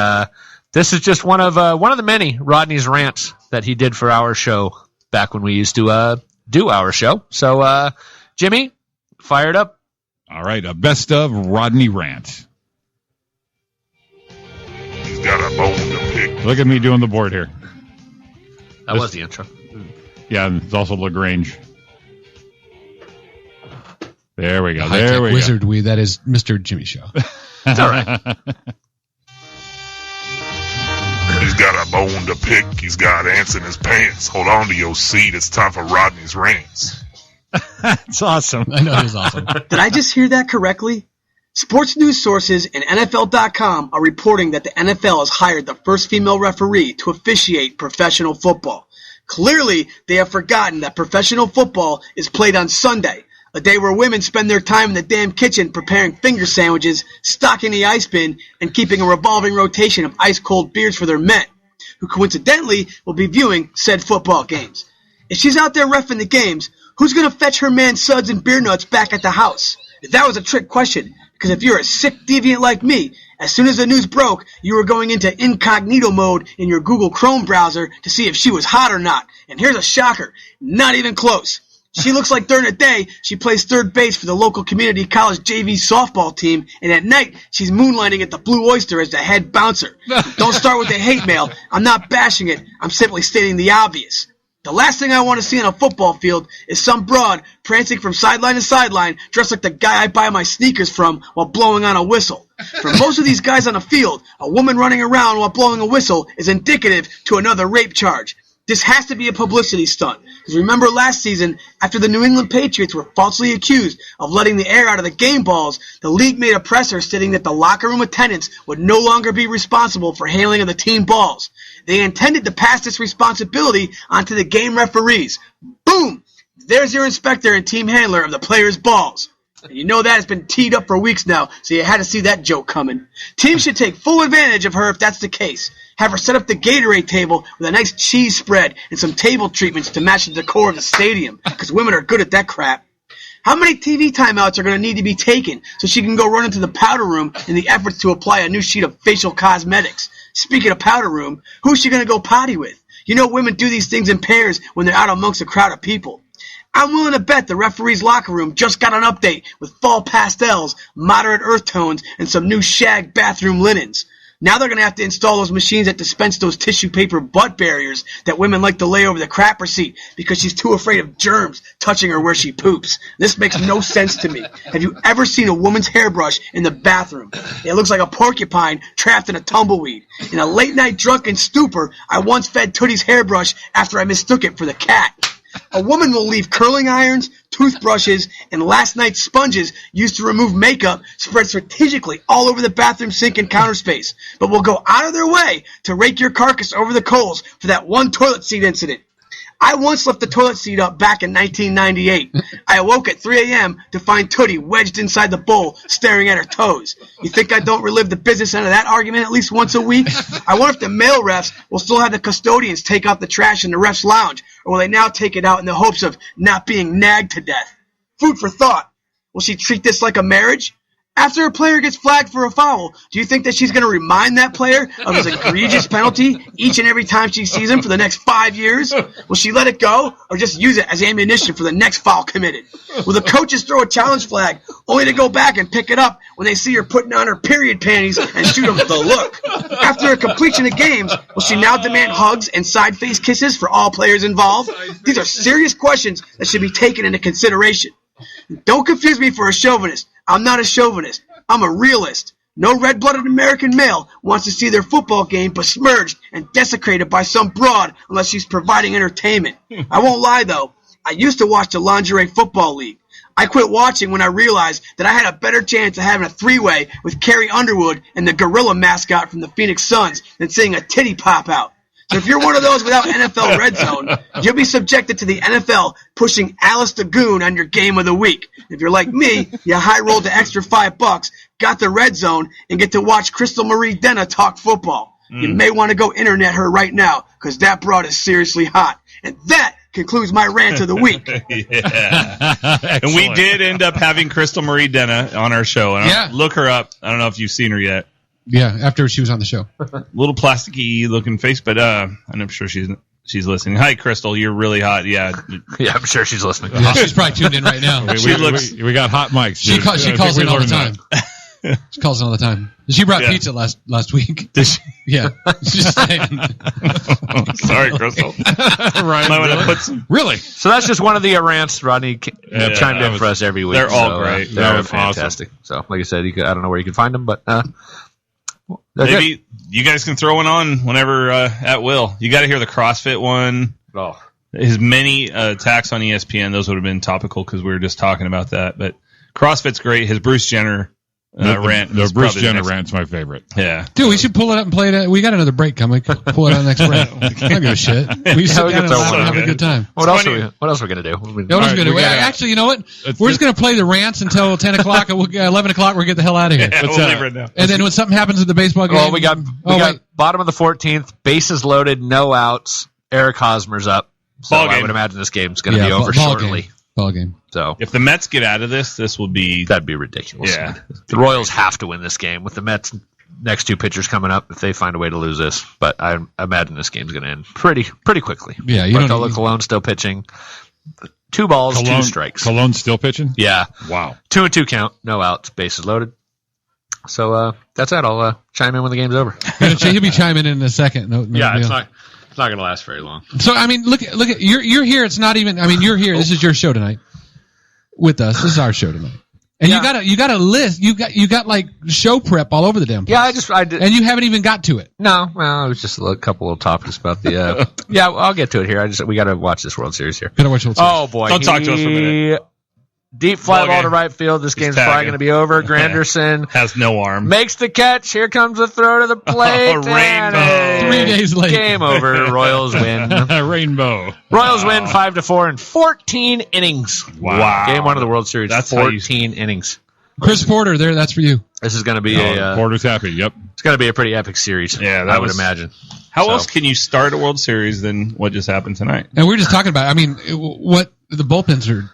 this is just one of the many Rodney's rants that he did for our show back when we used to do our show. So, Jimmy, fire it up. All right, a best of Rodney rant. He's got a bone to pick. Look at me doing the board here. That was the intro. Yeah, and it's also LaGrange. There we go. High-tech There we wizard that is Mr. Jimmy Show. It's all right. He's got a bone to pick. He's got ants in his pants. Hold on to your seat. It's time for Rodney's rants. That's awesome. I know it is awesome. Did I just hear that correctly? Sports news sources and NFL.com are reporting that the NFL has hired the first female referee to officiate professional football. Clearly, they have forgotten that professional football is played on Sunday, a day where women spend their time in the damn kitchen preparing finger sandwiches, stocking the ice bin, and keeping a revolving rotation of ice-cold beers for their men, who coincidentally will be viewing said football games. If she's out there reffing the games, who's going to fetch her man suds and beer nuts back at the house? That was a trick question, because if you're a sick deviant like me, as soon as the news broke, you were going into incognito mode in your Google Chrome browser to see if she was hot or not. And here's a shocker, not even close. She looks like during the day she plays third base for the local community college JV softball team, and at night she's moonlighting at the Blue Oyster as the head bouncer. Don't start with the hate mail. I'm not bashing it. I'm simply stating the obvious. The last thing I want to see on a football field is some broad prancing from sideline to sideline dressed like the guy I buy my sneakers from while blowing on a whistle. For most of these guys on the field, a woman running around while blowing a whistle is indicative to another rape charge. This has to be a publicity stunt. Because remember last season, after the New England Patriots were falsely accused of letting the air out of the game balls, the league made a presser stating that the locker room attendants would no longer be responsible for handling of the team balls. They intended to pass this responsibility onto the game referees. Boom! There's your inspector and team handler of the players' balls. And you know that has been teed up for weeks now, so you had to see that joke coming. Teams should take full advantage of her if that's the case. Have her set up the Gatorade table with a nice cheese spread and some table treatments to match the decor of the stadium, because women are good at that crap. How many TV timeouts are going to need to be taken so she can go run into the powder room in the efforts to apply a new sheet of facial cosmetics? Speaking of powder room, who's she going to go potty with? You know women do these things in pairs when they're out amongst a crowd of people. I'm willing to bet the referee's locker room just got an update with fall pastels, moderate earth tones, and some new shag bathroom linens. Now they're going to have to install those machines that dispense those tissue paper butt barriers that women like to lay over the crapper seat because she's too afraid of germs touching her where she poops. This makes no sense to me. Have you ever seen a woman's hairbrush in the bathroom? It looks like a porcupine trapped in a tumbleweed. In a late-night drunken stupor, I once fed Tootie's hairbrush after I mistook it for the cat. A woman will leave curling irons, toothbrushes, and last night's sponges used to remove makeup spread strategically all over the bathroom sink and counter space, but will go out of their way to rake your carcass over the coals for that one toilet seat incident. I once left the toilet seat up back in 1998. I awoke at 3 a.m. to find Tootie wedged inside the bowl, staring at her toes. You think I don't relive the business end of that argument at least once a week? I wonder if the male refs will still have the custodians take out the trash in the refs' lounge, or will they now take it out in the hopes of not being nagged to death? Food for thought. Will she treat this like a marriage? After a player gets flagged for a foul, do you think that she's going to remind that player of his egregious penalty each and every time she sees him for the next 5 years? Will she let it go or just use it as ammunition for the next foul committed? Will the coaches throw a challenge flag only to go back and pick it up when they see her putting on her period panties and shoot them the look? After a completion of games, will she now demand hugs and side-face kisses for all players involved? These are serious questions that should be taken into consideration. Don't confuse me for a chauvinist. I'm not a chauvinist. I'm a realist. No red-blooded American male wants to see their football game besmirched and desecrated by some broad unless she's providing entertainment. I won't lie, though. I used to watch the Lingerie Football League. I quit watching when I realized that I had a better chance of having a three-way with Carrie Underwood and the gorilla mascot from the Phoenix Suns than seeing a titty pop out. So if you're one of those without NFL Red Zone, you'll be subjected to the NFL pushing Alice the Goon on your game of the week. If you're like me, you high-rolled the extra $5, got the Red Zone, and get to watch Crystal Marie Denna talk football. You may want to go internet her right now, because that broad is seriously hot. And that concludes my rant of the week. Yeah. And we did end up having Crystal Marie Denna on our show. And look her up. I don't know if you've seen her yet. Yeah, after she was on the show. Little plasticky looking face, but I'm sure she's listening. Hi, Crystal. You're really hot. Yeah, I'm sure she's listening. Yeah, she's probably tuned in right now. We got hot mics. She calls in all the time. She calls in all the time. She brought Yeah. pizza last week. Did she? Yeah. Just saying. Sorry, Crystal. Ryan, Might want to really? put some. Really? So that's just one of the rants Rodney Yeah, chimed that in was- for us every week. they're all So, great. They're That was fantastic. So, like I said, I don't know where you can find them, but they're good. Maybe you guys can throw one on whenever at will. You got to hear the CrossFit one. Oh. His many attacks on ESPN, those would have been topical because we were just talking about that. But CrossFit's great. His Bruce Jenner rant. The is Bruce probably Jenner next- rant's my favorite. Yeah. Dude, we should pull it up and play it. We got another break coming. Pull it on next break. I don't give a shit. We sit we down can and throw laugh one and have in. a good time. What else are we going to do? I mean, Yeah, what else All we right, gonna we do? gotta- Actually, you know what? Let's We're just- just going to play the rants until 10 o'clock. And 11 o'clock, we'll get the hell out of here. Yeah, Let's, we'll leave right now. And then when something happens at the baseball game. well, we got wait. bottom of the 14th, bases loaded, no outs. Eric Hosmer's up. So Ball I game. would imagine this game's going to Yeah, be over ball shortly. game. Ball game. So If the Mets get out of this will be. that'd be ridiculous. Yeah. The Royals have to win this game with the Mets' next two pitchers coming up if they find a way to lose this. But I imagine this game's going to end pretty quickly. Yeah, you don't Bartolo need- Colon still pitching. 2 balls, 2 strikes. Cologne's still pitching? Yeah. Wow. 2-2 count, no outs, bases loaded. So that's it. I'll chime in when the game's over. He'll be chiming in a second. No Yeah, deal. it's not going to last very long. So I mean, look at you're here. It's not even. I mean, you're here. This is your show tonight with us. This is our show tonight, and Yeah. you got a list. You got like show prep all over the damn place. Yeah, I did. And you haven't even got to it. No, well, it was just a couple of topics about the. Yeah, I'll get to it here. We got to watch this World Series here. Gotta watch what's Oh boy! Don't talk to us for a minute. Deep fly Ball ball game. to right field. This game's tagging. probably going to be over. Granderson Has no arm. makes the catch. Here comes the throw to the plate. Oh, and rainbow. 3 days late. Game over. Royals win. Rainbow. Royals win 5-4 in 14 innings. Wow. Game 1 of the World Series. That's how you- 14 innings. Chris Porter, there. That's for you. This is going to be Porter's happy. Yep. it's going to be a pretty epic series. Yeah, that I would was- imagine. How So- else can you start a World Series than what just happened tonight? And we were just talking about. I mean, what the bullpens are.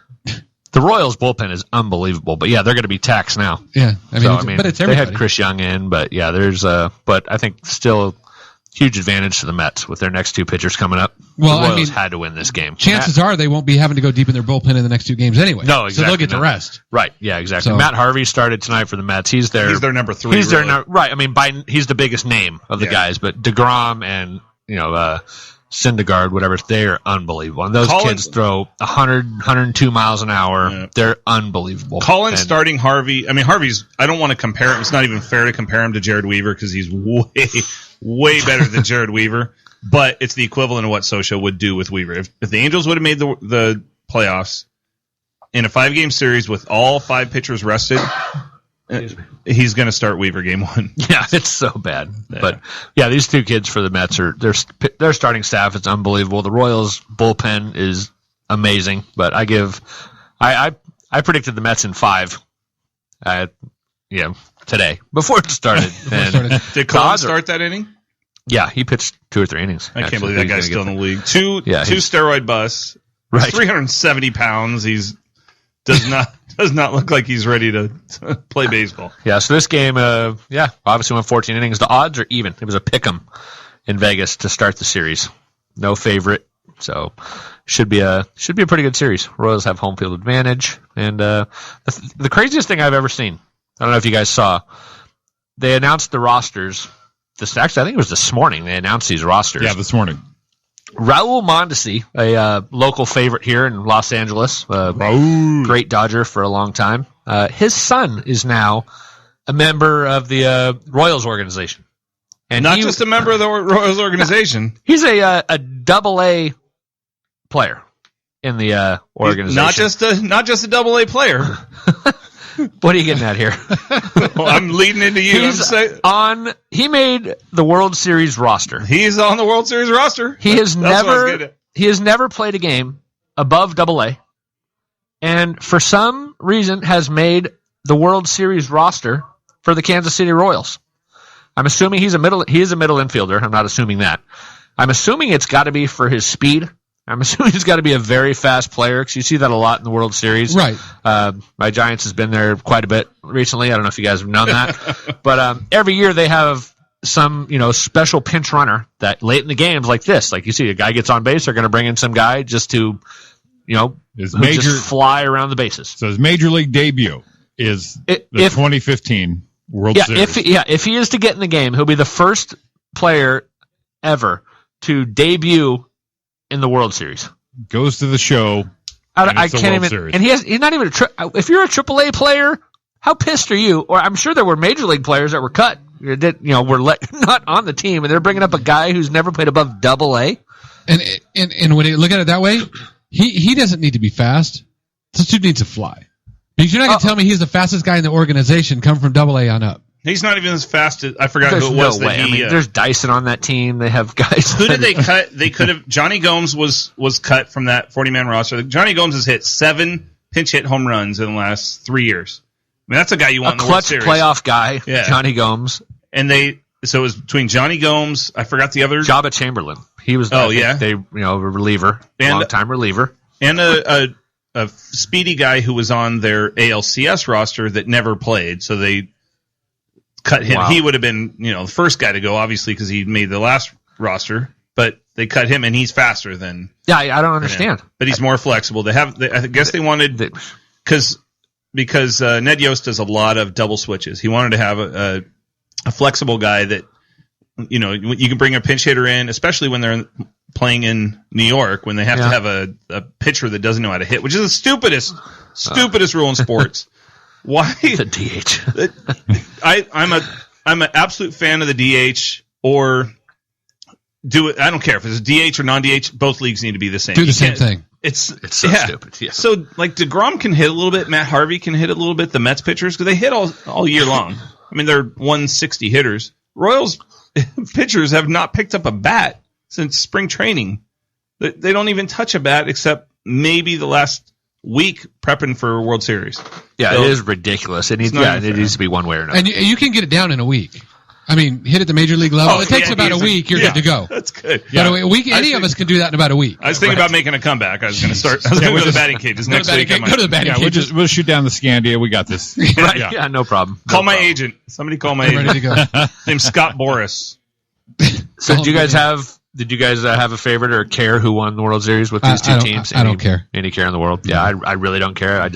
The Royals bullpen is unbelievable, but yeah, they're going to be taxed now. Yeah, I mean, but it's they everybody. had Chris Young in, but yeah, there's but I think still huge advantage to the Mets with their next 2 pitchers coming up. Well, the I Royals mean, had to win this game. Chances are they won't be having to go deep in their bullpen in the next 2 games anyway. No, exactly, So they'll get no. the rest. Right, yeah, exactly. So- Matt Harvey started tonight for the Mets. He's their number 3. He's really. their right. I mean, he's the biggest name of the Yeah. guys, but DeGrom and Syndergaard, whatever, they're unbelievable. And those kids throw 100, 102 miles an hour. Yeah. They're unbelievable. Colin And- starting Harvey. I mean, Harvey's. I don't want to compare him. It's not even fair to compare him to Jared Weaver because he's way better than Jared Weaver. But it's the equivalent of what Socha would do with Weaver. If the Angels would have made the playoffs in a 5-game series with all 5 pitchers rested, he's going to start Weaver game 1. Yeah, it's so bad. Yeah. But yeah, these 2 kids for the Mets are their starting staff. It's unbelievable. The Royals bullpen is amazing. But I predicted the Mets in 5. Today before it started. And Did the Colin odds are- start that inning? Yeah, he pitched 2 or 3 innings. I can't actually. believe that He's guy's gonna still in get the league. Two he's- steroid busts. Right. He's 370 pounds. He's does not look like he's ready to play baseball. Yeah, so this game, obviously went 14 innings. The odds are even. It was a pick'em in Vegas to start the series. No favorite, so should be a pretty good series. Royals have home field advantage, and the craziest thing I've ever seen. I don't know if you guys saw. They announced the rosters. I think it was this morning. They announced these rosters. Yeah, this morning. Raul Mondesi, a local favorite here in Los Angeles, great Dodger for a long time. His son is now a member of the Royals organization, and Not just a member of the Royals organization. He's a Double-A player in the organization. Not just a Double-A player. What are you getting at here? Well, I'm leading into you. He made the World Series roster. He's on the World Series roster. He has That's what I was getting at. He has never played a game above Double-A, and for some reason has made the World Series roster for the Kansas City Royals. I'm assuming he is a middle infielder. I'm not assuming that. I'm assuming it's got to be for his speed. I'm assuming he's got to be a very fast player because you see that a lot in the World Series. Right. My Giants has been there quite a bit recently. I don't know if you guys have known that. But every year they have some, special pinch runner that late in the games like this. Like you see a guy gets on base, they're going to bring in some guy just to, just fly around the bases. So his major league debut is 2015 World Series. If he is to get in the game, he'll be the first player ever to debut in the World Series. Goes to the show. I can't even. Series. And he's not even if you're a AAA player, how pissed are you? Or I'm sure there were Major League players that were cut. That were not on the team, and they're bringing up a guy who's never played above AA. And when you look at it that way, he doesn't need to be fast. This dude needs to fly. Because you're not going to tell me he's the fastest guy in the organization, come from AA on up. He's not even as fast as I forgot who it was. No way. There's Dyson on that team. They have guys. Who did they cut? They could have. Johnny Gomes was cut from that 40-man roster. Johnny Gomes has hit 7 pinch hit home runs in the last 3 years. I mean, that's a guy you want in the World Series. A clutch playoff guy, Johnny Gomes. And so it was between Johnny Gomes. I forgot the other. Jabba Chamberlain. He was. A reliever, long-time reliever, and a speedy guy who was on their ALCS roster that never played. So they cut him. Wow. He would have been, the first guy to go, obviously, because he made the last roster. But they cut him, and he's faster than. Yeah, I don't understand. But he's more flexible. I guess they wanted because Ned Yost does a lot of double switches. He wanted to have a flexible guy that you can bring a pinch hitter in, especially when they're playing in New York, when they have to have a pitcher that doesn't know how to hit, which is the stupidest rule in sports. Why the DH? I'm an absolute fan of the DH or do it. I don't care if it's DH or non-DH. Both leagues need to be the same. Do the same thing. It's so stupid. Yeah. So like DeGrom can hit a little bit, Matt Harvey can hit a little bit. The Mets pitchers, because they hit all year long. I mean, they're 160 hitters. Royals pitchers have not picked up a bat since spring training. They don't even touch a bat except maybe the last week prepping for World Series. Yeah, so, it is ridiculous. It needs to be one way or another. And you can get it down in a week. I mean, hit at the major league level. It takes about a week. You're good to go. That's good. But a week, any of us can do that in about a week. I was thinking about making a comeback. I was going to start. I was going to go to the batting cages next week. Go to the batting cages. We'll shoot down the Scandia. We got this. Right? Yeah, no problem. Call my agent. Somebody call my agent. Ready to go. Name's Scott Boris. So did you guys have a favorite or care who won the World Series with these two teams? I don't care. Any care in the world? Yeah, I really don't care. I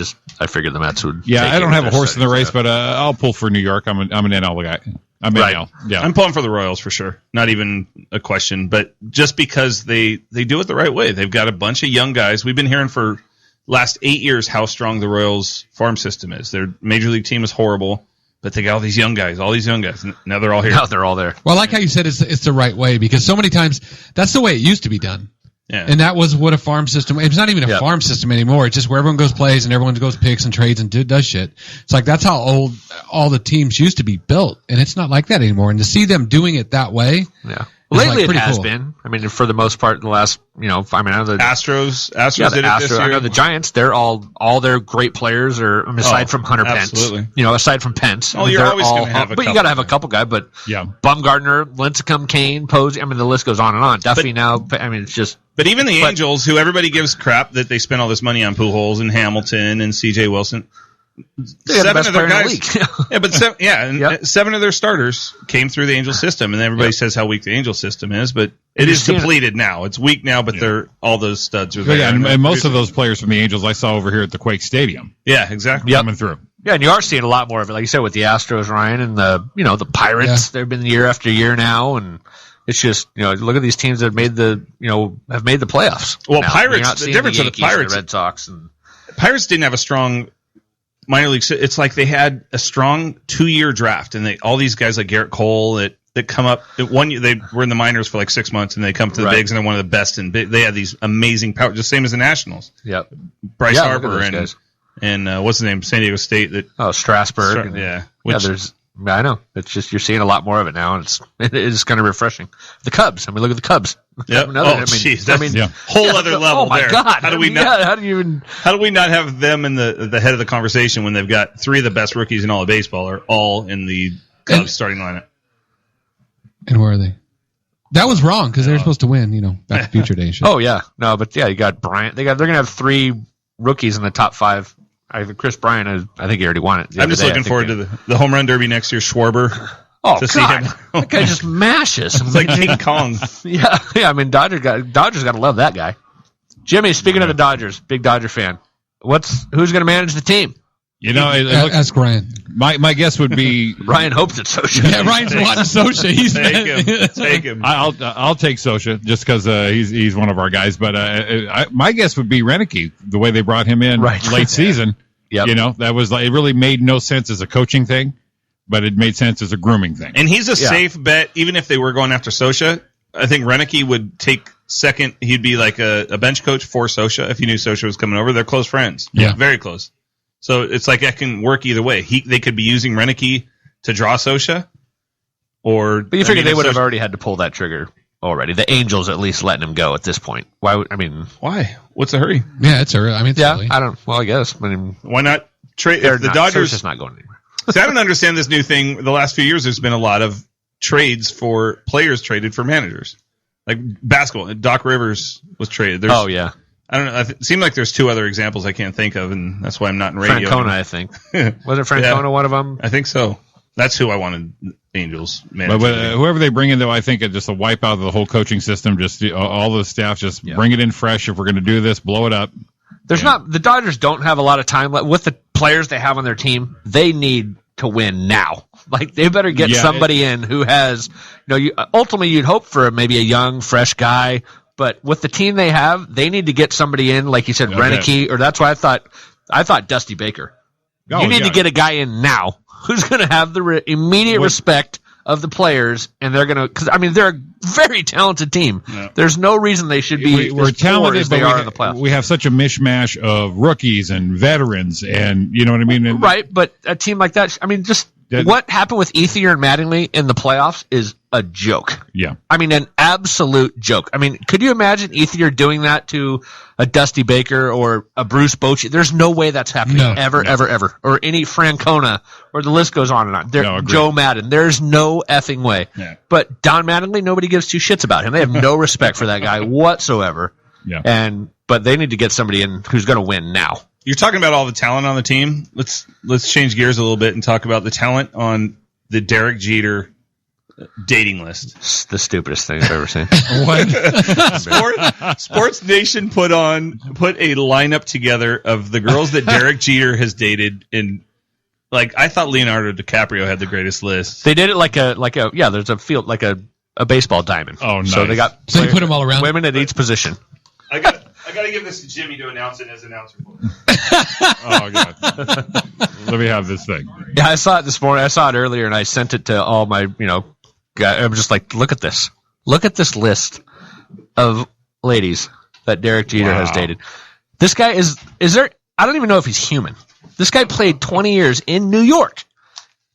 figured the Mets would. Yeah, I don't have a horse in the race, but I'll pull for New York. I'm an NL guy. I'm NL. Yeah, I'm pulling for the Royals for sure. Not even a question. But just because they do it the right way, they've got a bunch of young guys. We've been hearing for last 8 years how strong the Royals farm system is. Their major league team is horrible. But they got all these young guys. Now they're all here. Now they're all there. Well, I like how you said it's the right way, because so many times that's the way it used to be done. Yeah. And that was what a farm system. It's not even a farm system anymore. It's just where everyone goes plays and everyone goes picks and trades and does shit. It's like that's how old all the teams used to be built, and it's not like that anymore. And to see them doing it that way, lately it has been. I mean, for the most part, in the last I know the Astros did it this year. I know the Giants. They're all their great players are aside from Hunter absolutely. Pence. Aside from Pence. Oh, you're always going to have a couple. But you got to have a couple guys. But Bumgarner, Lincecum, Kane, Posey. I mean, the list goes on and on. Duffy now. I mean, it's just. But even the Angels, who everybody gives crap that they spent all this money on Pujols and Hamilton and C.J. Wilson. Seven of their guys, seven of their starters came through the Angel system, and everybody says how weak the Angel system is, but it is depleted now. It's weak now, but all those studs are there. Yeah, and most of those players from the Angels I saw over here at the Quake Stadium. Yeah, exactly. Coming through. Yeah, and you are seeing a lot more of it, like you said, with the Astros, Ryan, and the Pirates. They've been year after year now, and it's just look at these teams that have made the playoffs. Well, now. Pirates. The difference of the Pirates, the Red Sox, and Pirates didn't have a strong minor league. It's like they had a strong 2-year draft, and all these guys like Garrett Cole that come up. One year they were in the minors for like 6 months, and they come to the bigs, and they're one of the best. And they had these amazing power, just same as the Nationals. Yep. Bryce Harper and what's the name? San Diego State. Strasburg. I know. It's just you're seeing a lot more of it now, and it is kind of refreshing. The Cubs. I mean, look at the Cubs. Yep. Whole other level. Oh my there. God! How do we not have them in the head of the conversation when they've got 3 of the best rookies in all of baseball are all in the Cubs starting lineup? And where are they? That was wrong because they were supposed to win. Back to Future Day. Oh yeah, no, but you got Bryant. They're gonna have 3 rookies in the top 5. Chris Bryant, I think he already won it. I'm just looking forward to the home run derby next year. Schwarber. Oh, God. See him. That guy just mashes. It's like King Kong. Yeah. I mean, Dodgers got to love that guy. Jimmy, speaking of the Dodgers, big Dodger fan. Who's going to manage the team? Ask Ryan. My guess would be Ryan hopes it's Sosha. Yeah, Ryan's wanting Sosha. He's Take him. I'll take Sosha just because he's one of our guys. But my guess would be Renicky, the way they brought him in late season. Yep. That was it really made no sense as a coaching thing, but it made sense as a grooming thing. And he's a safe bet, even if they were going after Sosha. I think Renicky would take second. He'd be like a bench coach for Sosha if he knew Sosha was coming over. They're close friends. Yeah. Very close. So it's like that can work either way. They could be using Renicky to draw Sosha, but you figure they would have already had to pull that trigger already. The Angels at least letting him go at this point. Why? What's the hurry? Yeah, it's early. I mean, it's early. I don't. Well, I guess. I mean, why not trade? If the Dodgers Sosha's not going anywhere. See, I don't understand this new thing. The last few years, there's been a lot of trades for players traded for managers, like basketball. Doc Rivers was traded. Oh yeah. I don't know. It seemed like there's two other examples I can't think of, and that's why I'm not in radio. Francona, I think. Was it Francona one of them? I think so. That's who I wanted Angels manager. But whoever they bring in, though, I think it just a wipe out of the whole coaching system. Just all the staff, just bring it in fresh. If we're going to do this, blow it up. The Dodgers don't have a lot of time left with the players they have on their team. They need to win now. Like they better get somebody in who has, ultimately you'd hope for maybe a young, fresh guy. But with the team they have, they need to get somebody in, like you said, Renicky, or that's why I thought Dusty Baker. You need to get a guy in now who's going to have the immediate respect of the players, and they're going to, because I mean they're a very talented team. Yeah. There's no reason they should be we're talented as they are in the playoffs. We have such a mishmash of rookies and veterans, and you know what I mean. Right, but a team like that, I mean, just what happened with Ethier and Mattingly in the playoffs is a joke. Yeah. I mean, an absolute joke. I mean, could you imagine Ethier doing that to a Dusty Baker or a Bruce Bochy? There's no way that's happening ever. Or any Francona, or the list goes on and on. Joe Madden. There's no effing way. Yeah. But Don Mattingly, nobody gives two shits about him. They have no respect for that guy whatsoever. Yeah. But they need to get somebody in who's going to win now. You're talking about all the talent on the team. Let's change gears a little bit and talk about the talent on the Derek Jeter dating list. It's the stupidest thing I've ever seen. What? Sports Nation put a lineup together of the girls that Derek Jeter has dated in. Like, I thought Leonardo DiCaprio had the greatest list. They did it like a there's a field like a baseball diamond. Oh, nice. So they put them all around women at each position. I got to give this to Jimmy to announce it as announcer. Oh god. Let me have this thing. Yeah, I saw it this morning. I saw it earlier, and I sent it to all my guys. I'm just like, look at this. Look at this list of ladies that Derek Jeter has dated. This guy is there? I don't even know if he's human. This guy played 20 years in New York.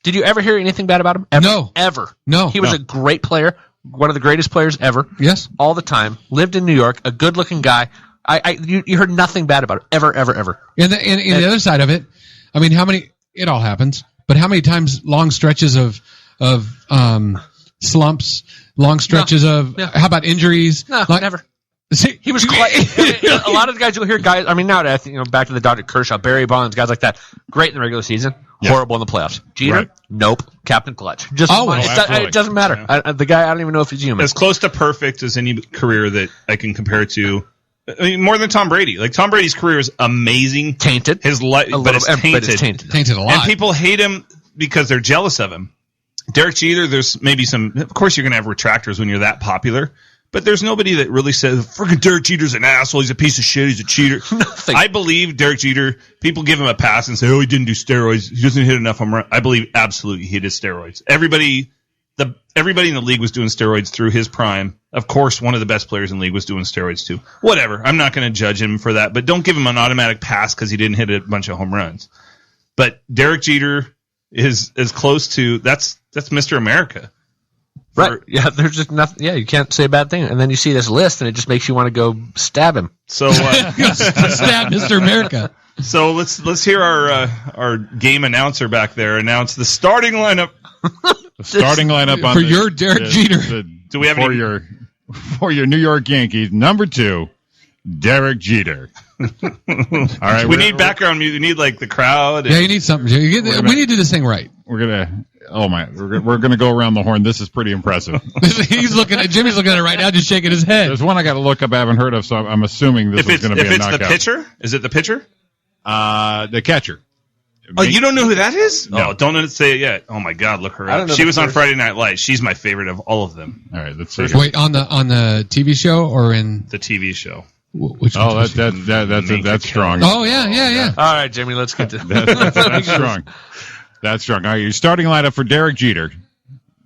Did you ever hear anything bad about him? Ever? No. Ever. No. He was a great player. One of the greatest players ever. Yes. All the time. Lived in New York. A good-looking guy. You heard nothing bad about him. Ever. And the other side of it, I mean, it all happens, but how many times long stretches of slumps, long stretches how about injuries? No, never. See, he was quite. A lot of the guys you'll hear guys. I mean, nowadays, back to the Dodger, Kershaw, Barry Bonds, guys like that. Great in the regular season, horrible in the playoffs. Jeter, nope. Captain Clutch. Just it doesn't matter. Yeah. The guy, I don't even know if he's human. As close to perfect as any career that I can compare to. I mean, more than Tom Brady. Like Tom Brady's career is amazing, tainted. His life, but it's tainted. Tainted a lot. And people hate him because they're jealous of him. Derek Jeter, there's maybe some. Of course, you're going to have retractors when you're that popular. But there's nobody that really says, freaking Derek Jeter's an asshole, he's a piece of shit, he's a cheater. Nothing. I believe Derek Jeter, people give him a pass and say, he didn't do steroids, he doesn't hit enough home runs. I believe absolutely he did steroids. Everybody in the league was doing steroids through his prime. Of course, one of the best players in the league was doing steroids too. Whatever, I'm not going to judge him for that, but don't give him an automatic pass because he didn't hit a bunch of home runs. But Derek Jeter is as close to, that's Mr. America. Right. Yeah, there's just nothing. Yeah, you can't say a bad thing. And then you see this list, and it just makes you want to go stab him. So stab Mr. America. So let's hear our game announcer back there announce the starting lineup. The starting lineup on for your Derek Jeter. Do we have for your New York Yankees? Number 2, Derek Jeter. All right. We need background music. We need like the crowd. Yeah, you need something. We need to do this thing right. We're gonna. Oh my! We're gonna go around the horn. This is pretty impressive. Jimmy's looking at it right now, just shaking his head. There's one I got to look up. I haven't heard of, so I'm assuming this is going to be a knockout. If it's the pitcher, is it the pitcher? The catcher. Oh, you don't know who that is? No. Oh, don't say it yet. Oh my God, look her I don't up. know She the was on first- Friday Night Lights. She's my favorite of all of them. All right, let's see. Wait, on the TV show or in The TV show. which? Oh, which was she? that's strong. Oh yeah. All right, Jimmy, let's get to That's strong. That's strong. All right, your starting lineup for Derek Jeter.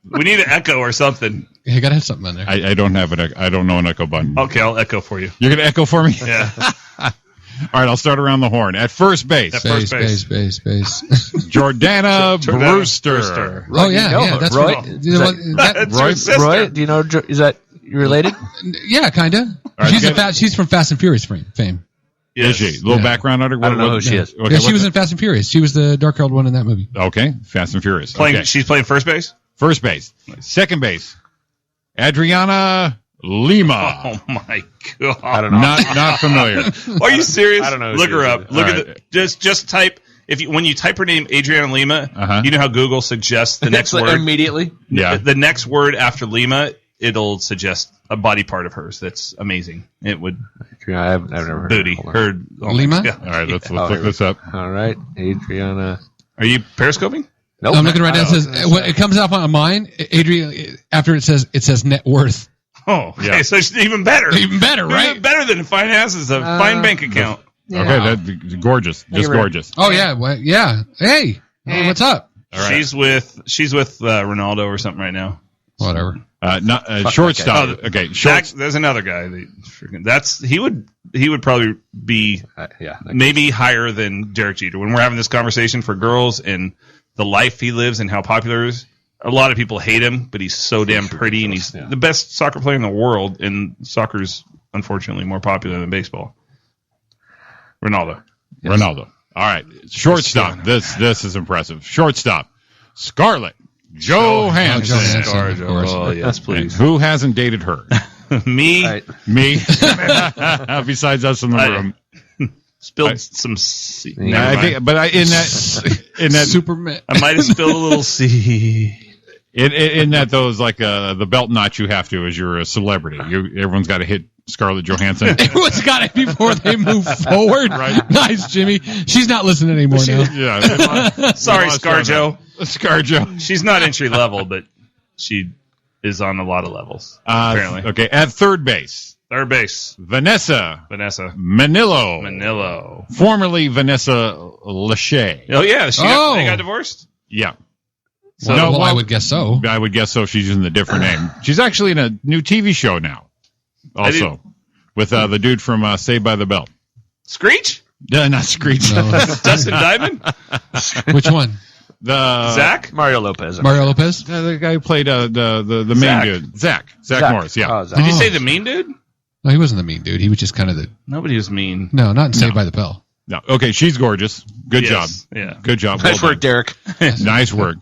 We need an echo or something. You gotta have something on there. I don't have an. I don't know an echo button. Okay, I'll echo for you. You're gonna echo for me. Yeah. All right, I'll start around the horn. At first base, First base. Base. Jordana Jordana Brewster. Oh yeah. That's Roy? right. You know what, That's her sister. Roy, do you know? Is that related? yeah, kinda. right, She's from Fast and Furious fame. Yes. Is she? Little Yeah. background on her. I don't know who she is. Okay, Yeah, she was in Fast and Furious. She was the dark-haired one in that movie. Okay, Fast and Furious. Playing. Okay. She's playing first base. First base, second base, Adriana Lima. Oh my God! I don't know. Not familiar. Are you serious? I don't know who Look she her is up. either. Look All at right. just type when you type her name Adriana Lima. You know how Google suggests the next It's word immediately. Yeah. The next word after Lima, it'll suggest a body part of hers. That's amazing. It would I've never heard booty. of her. Her Lima? All right, let's Oh, look here we this up. All right, Adriana. Are you periscoping? Nope. I'm looking right now. It says when it comes up on mine, Adrian. After it says net worth. Oh, okay. Yeah. So it's even better. Even better, right? Even better than finances, a fine bank account. Okay, that's gorgeous. Just very- gorgeous. Oh yeah, yeah. Hey, what's up? All right. She's with Ronaldo or something right now. Whatever. Not shortstop. that guy. Okay, There's another guy. He would probably be maybe higher than Derek Jeter. When we're having this conversation for girls and the life he lives and how popular he is, a lot of people hate him, but he's so damn pretty and he's the best soccer player in the world. And soccer's unfortunately more popular than baseball. Ronaldo. All right, shortstop. This is impressive. Shortstop, Scarlett Johansson. Johansson, of course. Oh yes, please. Who hasn't dated her? Me. Right. Me. Besides us in the room. Spilled some. Never Yeah, I mind. think, but in that Superman. I might have spilled a little C. in that those like the belt notch you have to as you're a celebrity. Everyone's got to hit Scarlett Johansson. Everyone's got it before they move forward. Right. Nice, Jimmy. She's not listening anymore now. Yeah. Sorry, lost on ScarJo. that. ScarJo. She's not entry level, but she is on a lot of levels. Apparently. Okay, at third base, Third base. Vanessa Vanessa. Manillo. Formerly Vanessa Lachey. Oh yeah, Oh. they got divorced. Yeah. So, No, well, I well- would guess so. I would guess so. She's using a different name. She's actually in a new TV show now. Also, with the dude from Saved by the Bell. Screech. Not Screech. No. Dustin Diamond. Which one? The Zach. Mario Lopez. Mario Lopez? the guy who played the main Zach. dude. Zach Morris. Yeah. Oh, Zach. Did you say the mean dude? No, he wasn't the mean dude. He was just kind of the Nobody was mean. not in Saved by the Bell. No. Okay, she's gorgeous. Good job. Yes, yeah. Good job. Nice Well work, Derek. done. Nice work.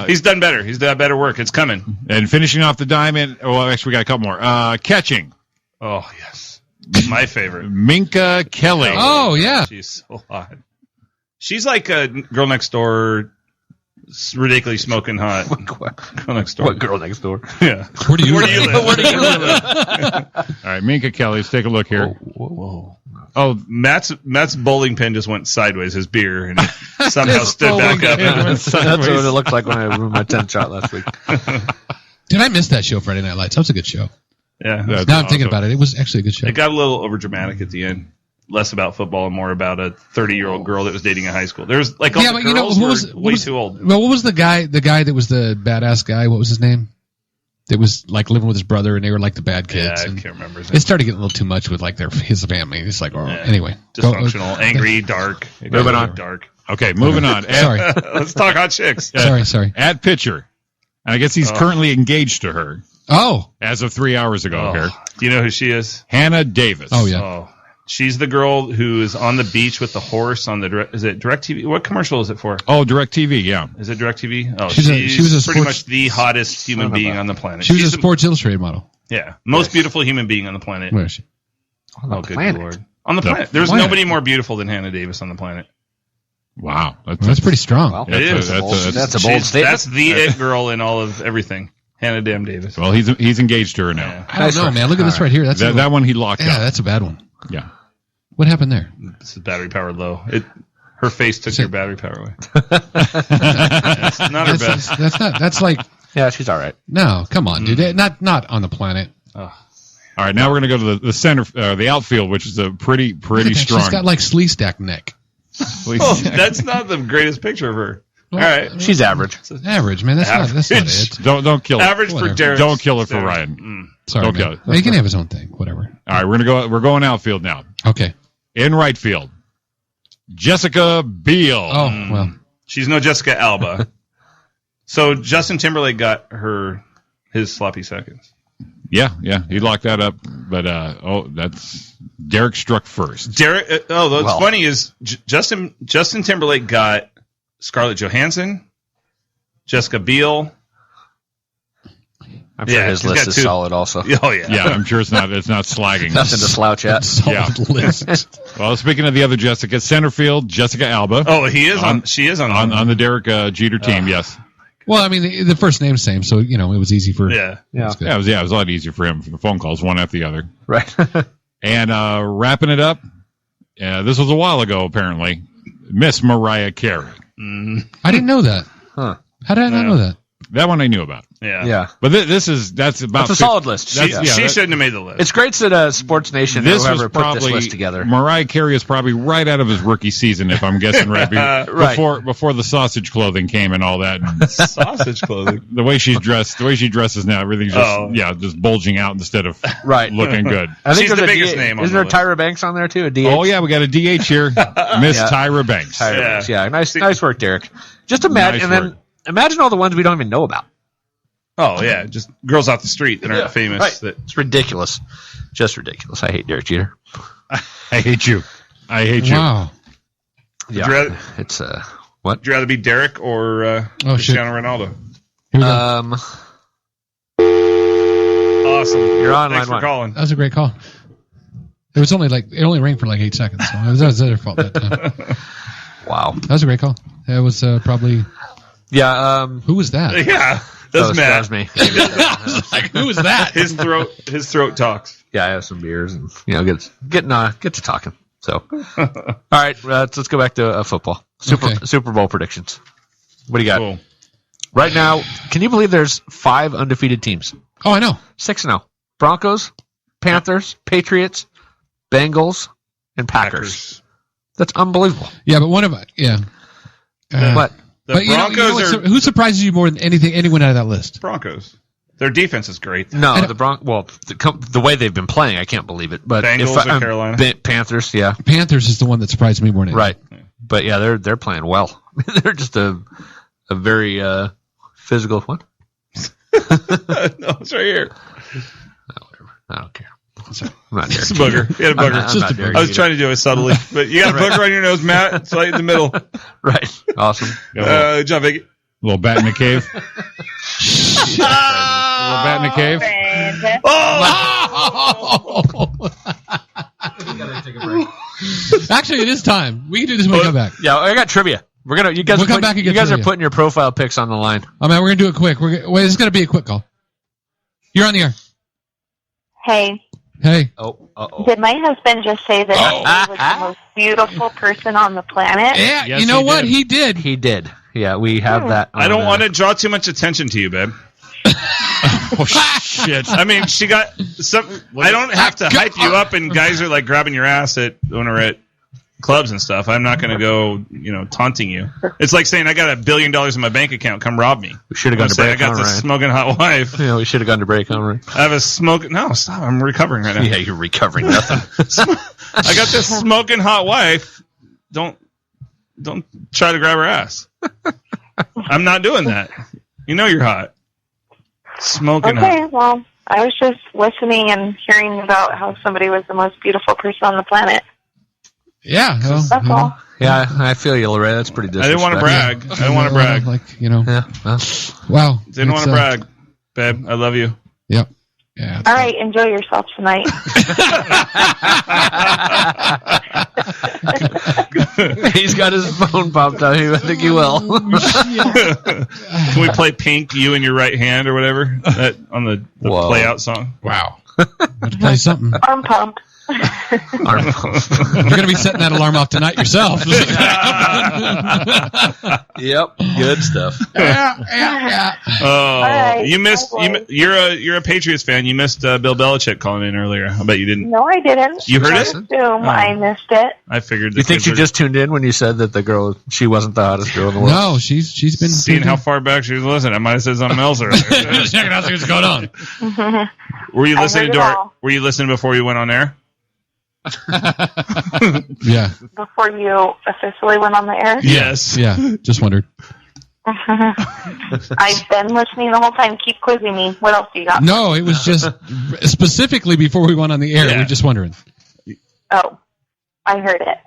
He's done better. He's done better work. It's coming. And finishing off the diamond. Well, actually, we got a couple more. Catching. Oh yes, my favorite. Minka Kelly. Oh, yeah. She's so hot. She's like a girl next door, ridiculously smoking hot. Girl next door. What girl next door? Yeah. Where do you Where do you live? live? Where do you All right, Minka Kelly. Let's take a look here. Whoa. Oh, Matt's bowling pin just went sideways. His beer and it somehow stood back up. That's what it looked like when I ruined my 10th shot last week. Dude, I missed that show, Friday Night Lights. That was a good show. Yeah. that's Now I'm thinking awesome. about it. It was actually a good show. It got a little overdramatic at the end. Less about football and more about a 30-year-old girl that was dating a high school. There's like all Yeah, the but you know, girls who were was- way too old. Well, what was the guy that was the badass guy? What was his name? That was like living with his brother, and they were like the bad kids. Yeah, I and can't remember his it name. started getting a little too much with like his family. It's like, oh, Yeah. anyway. Dysfunctional, angry, dark. It got Moving on. Dark. Okay, moving on. Sorry, Let's talk hot chicks. sorry. At pitcher. And I guess he's currently engaged to her Oh, as of 3 hours ago here. Do you know who she is? Hannah Davis. oh yeah. Oh, she's the girl who is on the beach with the horse on the. Is it DirecTV? What commercial is it for? Oh, DirecTV, yeah. Is it DirecTV? Oh, She was a pretty sports- much the hottest human being on the planet. She was She's a Sports Illustrated model. Yeah, most beautiful human being on the planet. Where is she? Oh, good planet. lord! On the planet, there's nobody more beautiful than Hannah Davis on the planet. Wow. That's pretty strong. Well, It is. That's a bold She's- statement. That's the it girl in all of everything. Hannah Damn Davis. Well, he's engaged to her now. Yeah. I don't know, man. Look at this right here. That's a That, little- that one he locked yeah, up. that's a bad one. Yeah. What happened there? This is battery powered low. Her face took your battery power away. That's not her best. That's like. Yeah, she's all right. No, come on, dude. Not on the planet. All right, now we're going to go to the center, the outfield, which is a pretty strong. She's got like slee stack neck. Oh, that's not the greatest picture of her. All right, she's average. Average, man. That's not it. Don't kill it. Average for Derek. Don't kill it for Ryan. Sorry, don't kill it. He can have his own thing. Whatever. All right, we're going outfield now. Okay. In right field, Jessica Biel. Oh well, she's no Jessica Alba. So Justin Timberlake got his sloppy seconds. Yeah, he locked that up. But that's Derek struck first. Derek. What's funny is Justin Timberlake got Scarlett Johansson, Jessica Biel. I'm sure his list is solid also. Oh yeah. Yeah, I'm sure it's not slagging. Nothing to slouch at. Solid list. Well, speaking of the other Jessica, center field, Jessica Alba. Oh, she is on the Derek Jeter team. Yes. Well, I mean, the first name's same, so it was easy for. Yeah. It was a lot easier for him for the phone calls, one after the other. Right. And wrapping it up, this was a while ago apparently. Miss Mariah Carey. I didn't know that. Huh? How did I not know that? That one I knew about. Yeah. But that's a solid list. She shouldn't have made the list. It's great that Sports Nation or whoever put this list together. Mariah Carey is probably right out of his rookie season, if I'm guessing right. Before the sausage clothing came and all that. Sausage clothing. The way she's dressed, the way she dresses now, everything's just bulging out instead of looking good. I think she's the biggest name. Isn't there Tyra Banks on there too? A DH? Oh yeah, we got a DH here, Miss Tyra Banks. Banks. Yeah, nice work, Derek. Just imagine, imagine all the ones we don't even know about. Oh yeah, just girls off the street that aren't famous. Right. It's ridiculous, just ridiculous. I hate Derek Jeter. I hate you. Wow. Yeah. It's what? Would you rather be Derek or Cristiano Ronaldo? Awesome. You're on Thanks line for calling. That was a great call. It only rang for like 8 seconds. So that was their fault that time. Wow. That was a great call. That was probably. Yeah. Who was that? Yeah. That's Matt. That was me. I was like, who was that? His throat talks. Yeah, I have some beers and get to talking. So, all right, let's go back to football. Super Bowl predictions. What do you got? Cool. Right now, can you believe there's 5 undefeated teams? Oh, I know. 6-0. Broncos, Panthers, Patriots, Bengals, and Packers. That's unbelievable. Yeah, but one of What? The Broncos are. Who surprises you more than anyone out of that list? Broncos. Their defense is great. No, the way they've been playing, I can't believe it. But Bengals or Carolina? Panthers, yeah. Panthers is the one that surprised me more than anything. Right. But yeah, they're playing well. They're just a very physical one. No, it's right here. Whatever. I don't care. Sorry. I'm not It's a booger. You had a booger. I was trying to do it subtly, but you got a booger on your nose, Matt. It's right in the middle. Right. Awesome. John Vicky. Little bat in the cave. Little bat in the cave. Actually, it is time. We can do this when we come back. Yeah, I got trivia. You guys are putting your profile pics on the line. Oh man, we're gonna do it quick. This is gonna be a quick call. You're on the air. Hey. Did my husband just say that he was the most beautiful person on the planet? Yeah, yes, you know what? He did. He did. Yeah, we have that. I don't want to draw too much attention to you, babe. Oh, shit. I mean, she got some. I don't have to hype you up, and guys are like grabbing your ass when we're at clubs and stuff. I'm not going to go, taunting you. It's like saying I got $1 billion in my bank account. Come rob me. We should have gone to break. I got this smoking hot wife. Yeah, we should have gone to break. Right? I have a smoking. No, stop. I'm recovering right now. Yeah, you're recovering nothing. I got this smoking hot wife. Don't try to grab her ass. I'm not doing that. You know you're hot. Smoking hot. Okay, well, I was just listening and hearing about how somebody was the most beautiful person on the planet. Yeah. Well, that's all. Yeah, I feel you, Loretta. That's pretty disrespectful. I didn't want to brag. Wow. Didn't want to brag. Babe, I love you. Yep. Yeah. All right, enjoy yourself tonight. He's got his phone popped out. I think he will. Can we play Pink, You in Your Right Hand, or whatever? On the play out song? Wow. Let's play something. Arm pump. Arm pump. You're going to be setting that alarm off tonight yourself. Yep, good stuff. Yeah. Oh, right, you missed. okay. You're a Patriots fan. You missed Bill Belichick calling in earlier. I bet you didn't. No, I didn't. You heard I it? assume I missed it. I figured. You think she just tuned in when you said that the girl, she wasn't the hottest girl in the world? No, she's been seeing how far back she was listening? I might have said something else earlier. checking out, see what's going on. Were you listening heard to it our? all. Were you listening before you went on air? Yeah, Before you officially went on the air? Yes. yeah. Just wondered. I've been listening the whole time. Keep quizzing me. What else do you got? No, it was just specifically before we went on the air. Yeah. We're just wondering. Oh, I heard it.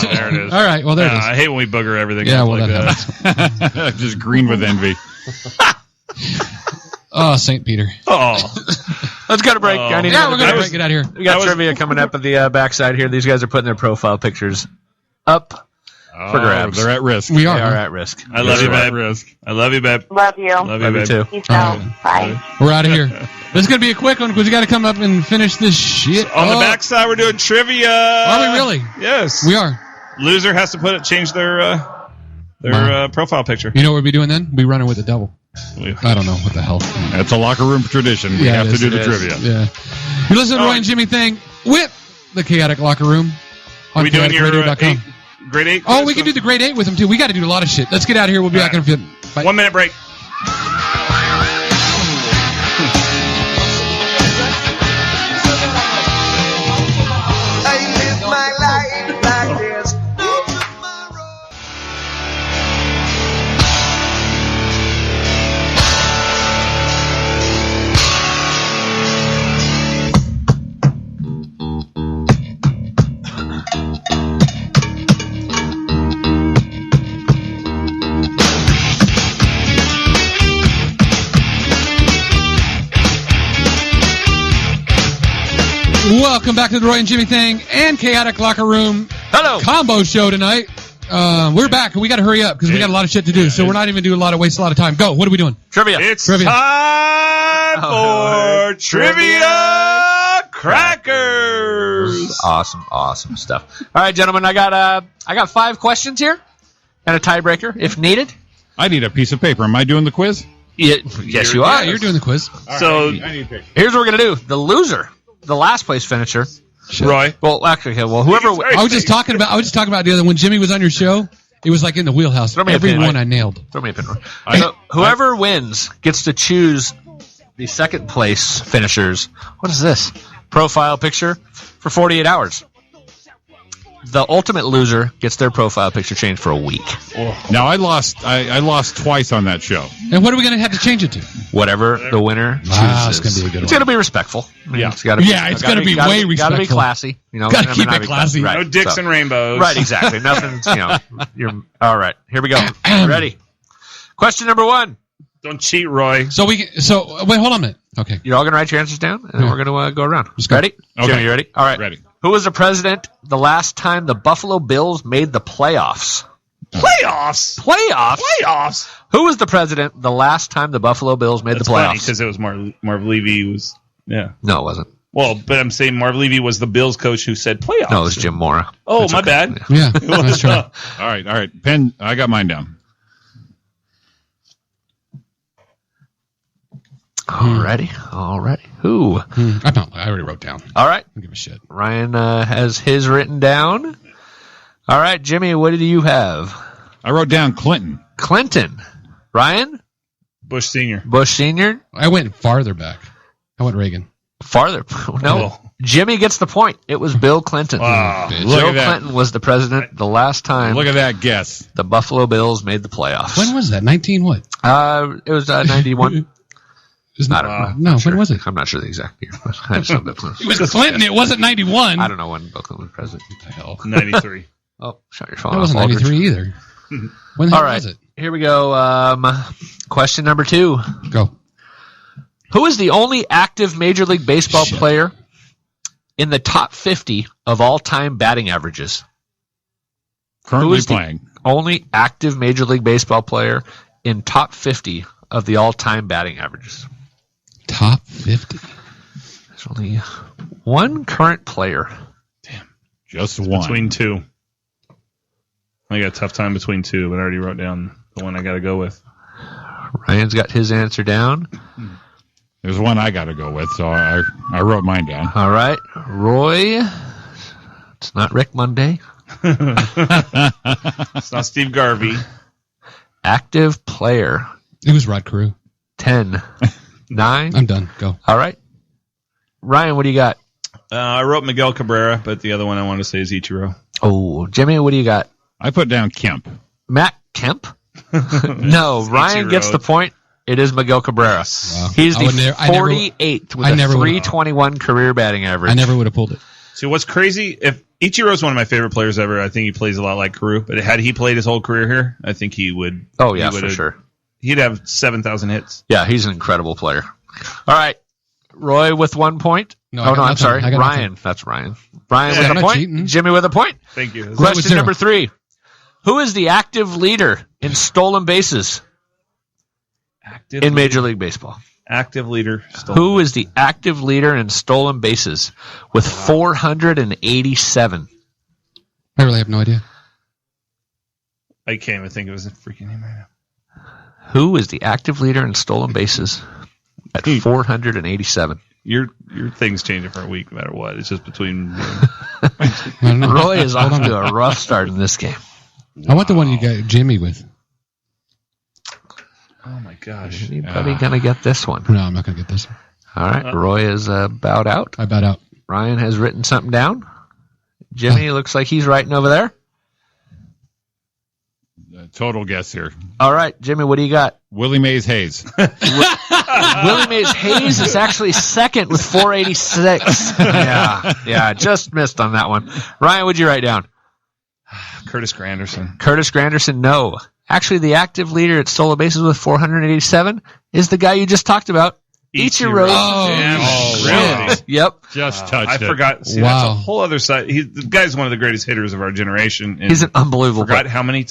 Shit. There it is. All right. Well, there it is. I hate when we booger everything. Yeah, up well, like that that. Just green with envy. Oh, St. Peter. Oh, Let's go to break. Oh. I need Yeah, another we're going to break. break it out here. We got trivia coming up at the backside here. These guys are putting their profile pictures up for grabs. They're at risk. We They are. are at risk. I love you, They're at babe. risk. I love you, babe. Love you. Love you, Love you babe. too. Peace out. Bye. We're out of here. This is going to be a quick one because we got to come up and finish this shit. On the up. backside, we're doing trivia. Are we really? Yes. We are. Loser has to change their profile picture. You know what we'll be doing then? We'll be running with the double. I don't know what the hell. That's a locker room tradition. We have it to is, do the it trivia. is. Yeah. You're listening to Roy and Jimmy Thing with the Chaotic Locker Room on Are we doing your chaoticradio.com. grade 8? Oh, we can do the grade 8 with them too. We got to do a lot of shit. Let's get out of here. We'll be back in a few. Bye. 1 minute break. I live my life like there's no tomorrow. Welcome back to the Roy and Jimmy Thing and Chaotic Locker Room Hello. combo show tonight. We're back. We got to hurry up because we got a lot of shit to do. So we're not even doing waste a lot of time. Go. What are we doing? Trivia. It's Trivia. time for Trivia Crackers. Awesome stuff. All right, gentlemen, I got 5 questions here and a tiebreaker if needed. I need a piece of paper. Am I doing the quiz? Yes, you are. Yeah, you're doing the quiz. So, I need a picture. Here's what we're gonna do: the loser, the last place finisher. Roy. Well, actually, okay, well, whoever. I was just talking about the other when Jimmy was on your show. It was like in the wheelhouse. Throw me a Every pin. one I nailed. Throw me a pin. So whoever wins gets to choose the second place finishers. What is this? Profile picture for 48 hours. The ultimate loser gets their profile picture changed for a week. Now I lost twice on that show. And what are we going to have to change it to? Whatever the winner chooses. Wow, it's gonna be a good It's one. going to be respectful. I mean, Yeah. it's gotta be, Yeah, it's gotta be way Got to be respectful. classy. You know, Gotta I mean, keep not it be classy. Right. No dicks So- and rainbows. Right, exactly. Nothing's, you're all right. Here we go. Ready? Question number 1. Don't cheat, Roy. So wait, hold on a minute. Okay. You're all going to write your answers down, and then Yeah. we're going to go around. go. Ready? Okay. Jimmy, you ready? All right. Ready. Who was the president the last time the Buffalo Bills made the playoffs? Playoffs. Playoffs? Who was the president the last time the Buffalo Bills made That's the funny playoffs? because it was Marv Levy was No, it wasn't. Well, but I'm saying Marv Levy was the Bills coach who said playoffs. No, it was Jim Mora. Oh, my bad. Yeah, that's right. All right. Pen, I got mine down. Alrighty. Who? I already wrote down. All right. I don't give a shit. Ryan has his written down. All right, Jimmy, what do you have? I wrote down Clinton. Clinton. Ryan? Bush Sr. Bush Sr.? I went farther back. I went Reagan. Farther. No. Oh. Jimmy gets the point. It was Bill Clinton. Wow. Bitch. Look Bill at that. Clinton was the president the last time Look at that guess. the Buffalo Bills made the playoffs. When was that? 19 what? It was 91. Isn't I it? don't know. No, when was it? I'm not sure the exact year, but I just know Bill Clinton. It was Clinton. It wasn't 91. I don't know when Bill Clinton was president. What the hell? 93. Oh, shut your phone That off, wasn't Aldridge. 93 either. When the All hell right. was it? Here we go. Question number 2. Go. Who is the only active Major League Baseball Shit. player in the top 50 of all-time batting averages? Who Currently is the playing. only active Major League Baseball player in top 50 of the all-time batting averages? Top 50. There's only one current player. Just one. Between two. I got a tough time between two, but I already wrote down the one I got to go with. Ryan's got his answer down. There's one I got to go with, so I wrote mine down. All right. Roy. It's not Rick Monday. It's not Steve Garvey. Active player. It was Rod Carew. 10. 9. I'm done. Go. All right. Ryan, what do you got? I wrote Miguel Cabrera, but the other one I want to say is Ichiro. Oh, Jimmy, what do you got? I put down Kemp. Matt Kemp? No, Ryan Ichiro. gets the point. It is Miguel Cabrera. Wow. He's the I never- 48th with I a never would've- 321 career batting average. I never would have pulled it. See, what's crazy, if Ichiro's one of my favorite players ever, I think he plays a lot like Carew, but had he played his whole career here, I think he would. Oh, yeah, he for would've- sure. He'd have 7,000 hits. Yeah, he's an incredible player. All right. Roy with 1 point. No, I Oh, got no, I'm nothing. sorry. I got Ryan. nothing. That's Ryan. Ryan Yeah, with I'm a not point. cheating. Jimmy with a point. Thank you. Right with Question zero. number 3. Who is the active leader in stolen bases Active in Major League Baseball? Active leader. Who is the active leader in stolen bases with 487? I really have no idea. I can't even think of his freaking name right now. Who is the active leader in stolen bases at 487? Your thing's changing for a week no matter what. It's just between. I don't know. Roy is Hold off on. to a rough start in this game. I want the one you got Jimmy with. Oh my gosh. Anybody going to get this one? No, I'm not going to get this one. All right. Roy is bowed out. I bowed out. Ryan has written something down. Jimmy looks like he's writing over there. Total guess here. All right, Jimmy, what do you got? Willie Mays Hayes. Willie Mays Hayes is actually second with 486. Yeah, just missed on that one. Ryan, what'd you write down? Curtis Granderson. Curtis Granderson, no. Actually, the active leader at stolen bases with 487 is the guy you just talked about, Ichiro. Really? Yep. Just touched I it. forgot. See, Wow. that's a whole other side. The guy's one of the greatest hitters of our generation. And He's an unbelievable forgot player. how many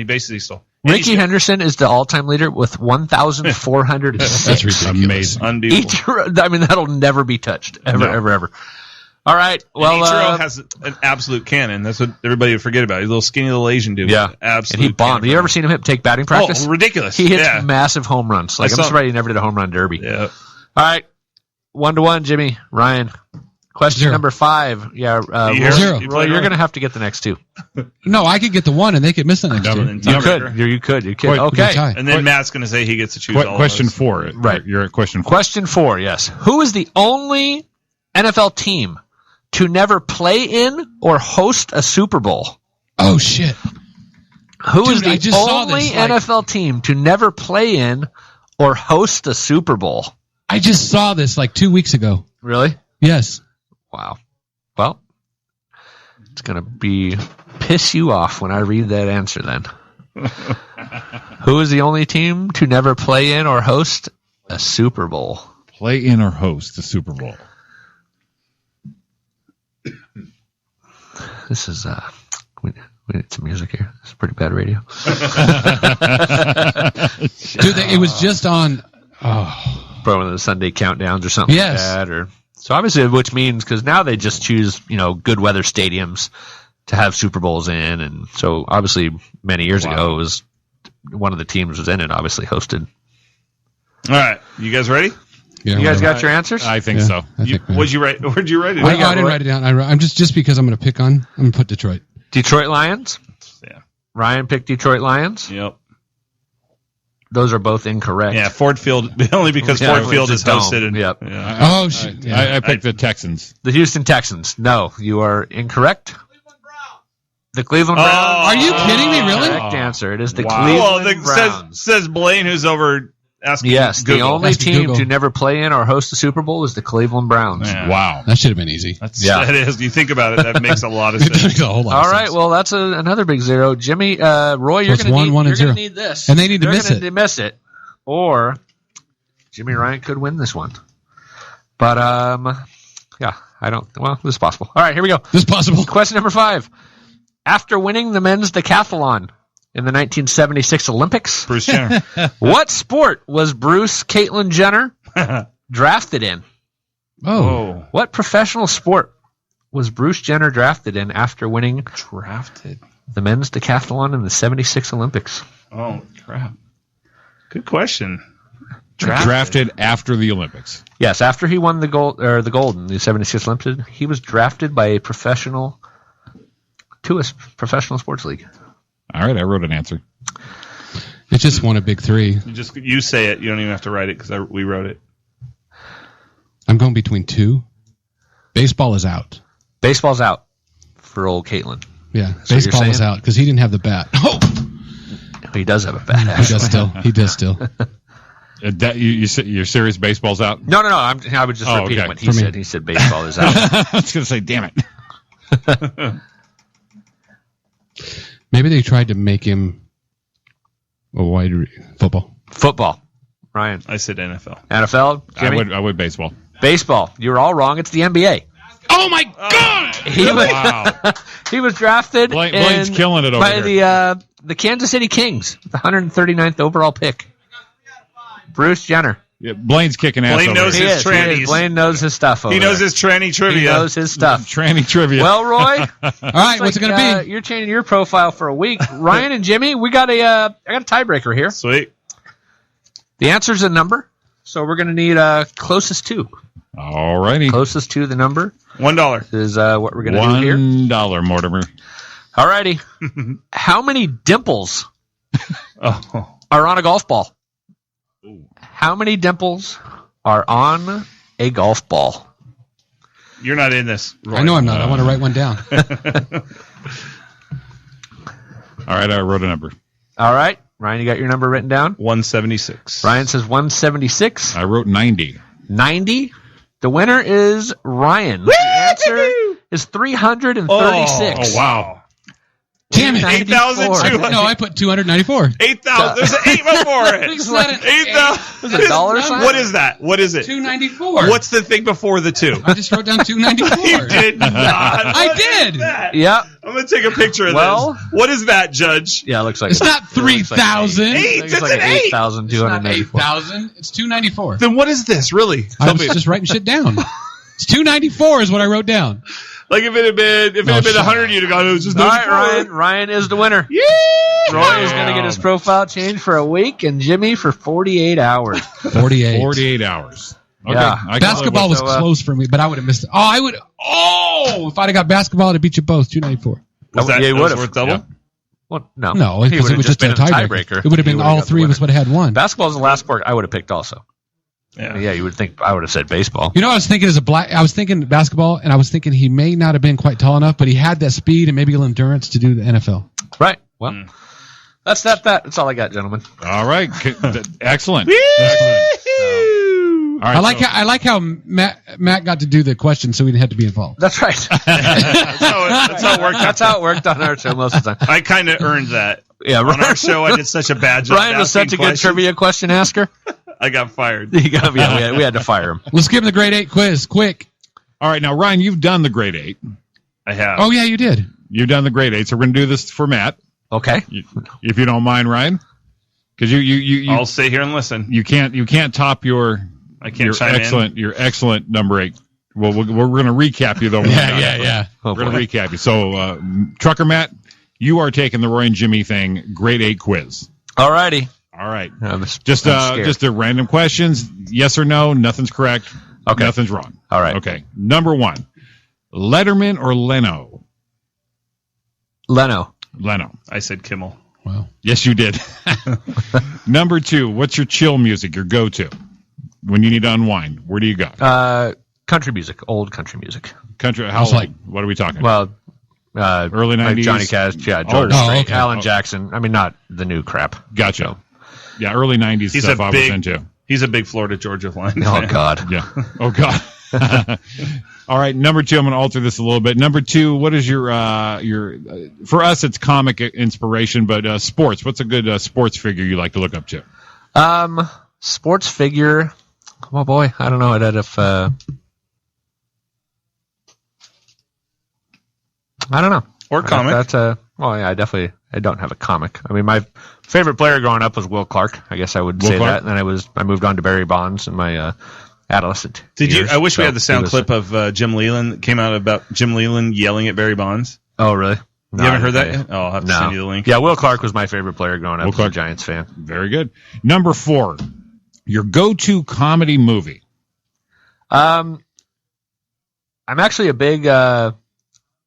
bases he stole. And Ricky he's- Henderson is the all-time leader with 1,406. That's ridiculous. Amazing. Unbelievable. Ichiro, I mean, that'll never be touched. Ever. All right. Well, Ichiro has an absolute cannon. That's what everybody would forget about. He's a little skinny little Asian dude. yeah. Absolute. And he bombed. cannon. You ever seen him take batting practice? Oh, ridiculous. He hits Yeah. massive home runs. Like, I I'm saw- surprised he never did a home run derby. Yeah. All right. 1-1, Jimmy. Ryan. Question Zero. number 5. Yeah. You Roy, hear? Zero. You Roy, played you're right. going to have to get the next two. No, I could get the one and they could miss the next Double two. and You tiebreaker. could. You could. Quite- Okay. tie. And then Matt's going to say he gets to choose all Question of those. 4. Right. You're at question 4. Question 4, yes. Who is the only NFL team to never play in or host a Super Bowl? Oh, shit. Who is Dude, I the just saw only this, like- NFL team to never play in or host a Super Bowl? I just saw this like 2 weeks ago. Really? Yes. Wow. Well, it's going to piss you off when I read that answer then. Who is the only team to never play in or host a Super Bowl? Play in or host the Super Bowl. This is, we need some music here. It's pretty bad radio. Dude, it was just on. Oh, Probably one of the Sunday countdowns or something Yes. like that. So obviously, which means, because now they just choose, good weather stadiums to have Super Bowls in. And so obviously, many years ago, it was one of the teams was in it, obviously hosted. All right. You guys ready? yeah, You guys whatever. got your answers? I think Yeah, so. I think we- Where'd you write it? I didn't write it down. I'm just because I'm going to pick on. I'm going to put Detroit. Detroit Lions? Yeah. Ryan picked Detroit Lions? Yep. Those are both incorrect. Yeah, Ford Field, only because Yeah, Ford Field it's is a dome. hosted. And, Yep. Yeah. Oh, shit. Yeah. I picked the Texans. The Houston Texans. No, you are incorrect. The Cleveland Oh, Browns. Are you kidding me? Really? Correct answer. It is the Wow. Well, Cleveland Browns. says Blaine, who's over asking. Yes, the Google. only Ask team Google. to never play in or host the Super Bowl is the Cleveland Browns. Yeah. Wow. That should have been easy. That is. You think about it, that makes a lot of It sense. makes a whole lot of All right, sense. well, that's another big zero. Jimmy, Roy, you're it's going 1-1 and to 0. need this. And they need to They're miss gonna it. miss it. Or Jimmy Ryan could win this one. But, yeah, this is possible. All right, here we go. This is possible. Question number 5. After winning the men's decathlon in the 1976 Olympics, Bruce Jenner. what sport was Bruce Caitlyn Jenner drafted in? Oh. What professional sport was Bruce Jenner drafted in after winning the men's decathlon in the 76 Olympics? Oh, crap. Good question. Drafted after the Olympics. Yes, after he won the gold in the 76 Olympics, he was drafted by a professional sports league. All right, I wrote an answer. It just won a big three. You say it. You don't even have to write it because we wrote it. I'm going between two. Baseball is out. Baseball's out for old Caitlin. Yeah, so baseball is out because he didn't have the bat. Oh, he does have a bat. Actually. He does still. You're serious? Baseball's out? No. I was just repeating what he said. He said baseball is out. I was going to say, damn it. Maybe they tried to make him a wide football. Football. Ryan. I said NFL. NFL? Jimmy? I would baseball. Baseball. You were all wrong. It's the NBA. Oh, my God! He was drafted Blaine's killing it over by here. the Kansas City Kings, the 139th overall pick. Bruce Jenner. Yeah, Blaine's kicking ass. Blaine knows his trannies. Blaine knows his stuff. He knows his tranny trivia. He knows his stuff. Tranny trivia. Well, Roy. All right, what's it going to be? You're changing your profile for a week. Ryan and Jimmy, I got a tiebreaker here. Sweet. The answer's a number, so we're going to need closest to. All righty. Closest to the number. $1 is what we're going to do here. $1, Mortimer. All righty. How many dimples are on a golf ball? How many dimples are on a golf ball? You're not in this, Roy. I know I'm not. I want to write one down. All right, I wrote a number. All right. Ryan, you got your number written down? 176. Ryan says 176. I wrote 90. 90. The winner is Ryan. Woo! The answer is 336. Oh, wow. Damn it. 8,200. No, I put 294. 8,000. There's an 8 before it. It's not an 8,000. There's a dollar sign? What is that? What is it? 294. What's the thing before the 2? I just wrote down 294. You did not. I did. Yep. I'm going to take a picture of this. What is that, Judge? Yeah, it looks like it's not 3,000. It's like an 8. 8,294. 8,000. It's 294. Then what is this, really? I was just writing shit down. It's 294 is what I wrote down. Like if it had been 100, you'd have gone. It was just all right, Ryan is the winner. Yeah. Roy is going to get his profile changed for a week, and Jimmy for 48 hours. 48 hours. Okay. Yeah. Basketball was close for me, but I would have missed it. If I'd have got basketball, I'd beat you both. 294. Was that worth double? Yeah. Well, no. No, because it was just a tiebreaker. It would have been all three of us would have had one. Basketball is the last sport I would have picked also. Yeah, you would think I would have said baseball. You know, I was thinking I was thinking basketball, and I was thinking he may not have been quite tall enough, but he had that speed and maybe a little endurance to do the NFL. Right. Well, that's that. That's all I got, gentlemen. All right. Excellent. All right, I like how Matt got to do the question, so we didn't have to be involved. That's right. That's how it worked. That's how it worked on our show most of the time. I kind of earned that. Yeah, on our show, I did such a bad job. Ryan was such a good trivia question asker. I got fired. We had to fire him. Let's give him the grade 8 quiz, quick. All right, now Ryan, you've done the grade 8. I have. Oh yeah, you did. You've done the grade 8, so we're going to do this for Matt. Okay. If you don't mind, Ryan, because you I'll stay here and listen. You can't top your. I can't chime in. Your excellent number 8. Well, we're going to recap you though. Yeah. We're going to recap you. So, Trucker Matt, you are taking the Roy and Jimmy thing, grade 8 quiz. All righty. All right. Just a random questions. Yes or no. Nothing's correct. Okay. Nothing's wrong. All right. Okay. Number 1, Letterman or Leno? Leno. I said Kimmel. Wow. Yes, you did. Number 2, what's your chill music, your go-to? When you need to unwind, where do you go? Country music, old country music. Country, how old? What are we talking? Well, early 90s? Like Johnny Cash, George Strait, Alan Jackson. I mean, not the new crap. Gotcha. So. Yeah, early 90s stuff I was into. He's a big Florida Georgia line. Oh, God. Yeah. Oh, God. All right, number 2, I'm going to alter this a little bit. Number 2, what is your for us, it's comic inspiration, but sports. What's a good sports figure you like to look up to? Sports figure. Oh, boy. I don't know. I'd have, I don't know. Or comic. I don't have a comic. I mean, my favorite player growing up was Will Clark. I guess I would say that. And then I moved on to Barry Bonds in my adolescent. Did you? years. I wish we So had the sound he was- clip of Jim Leland that came out about Jim Leland yelling at Barry Bonds. Oh, really? You haven't heard that yet? Oh, I'll have to No. send you the link. Yeah, Will Clark was my favorite player growing up. Will I was Clark. a Giants fan. Very good. Number 4, your go-to comedy movie. I'm actually a big. I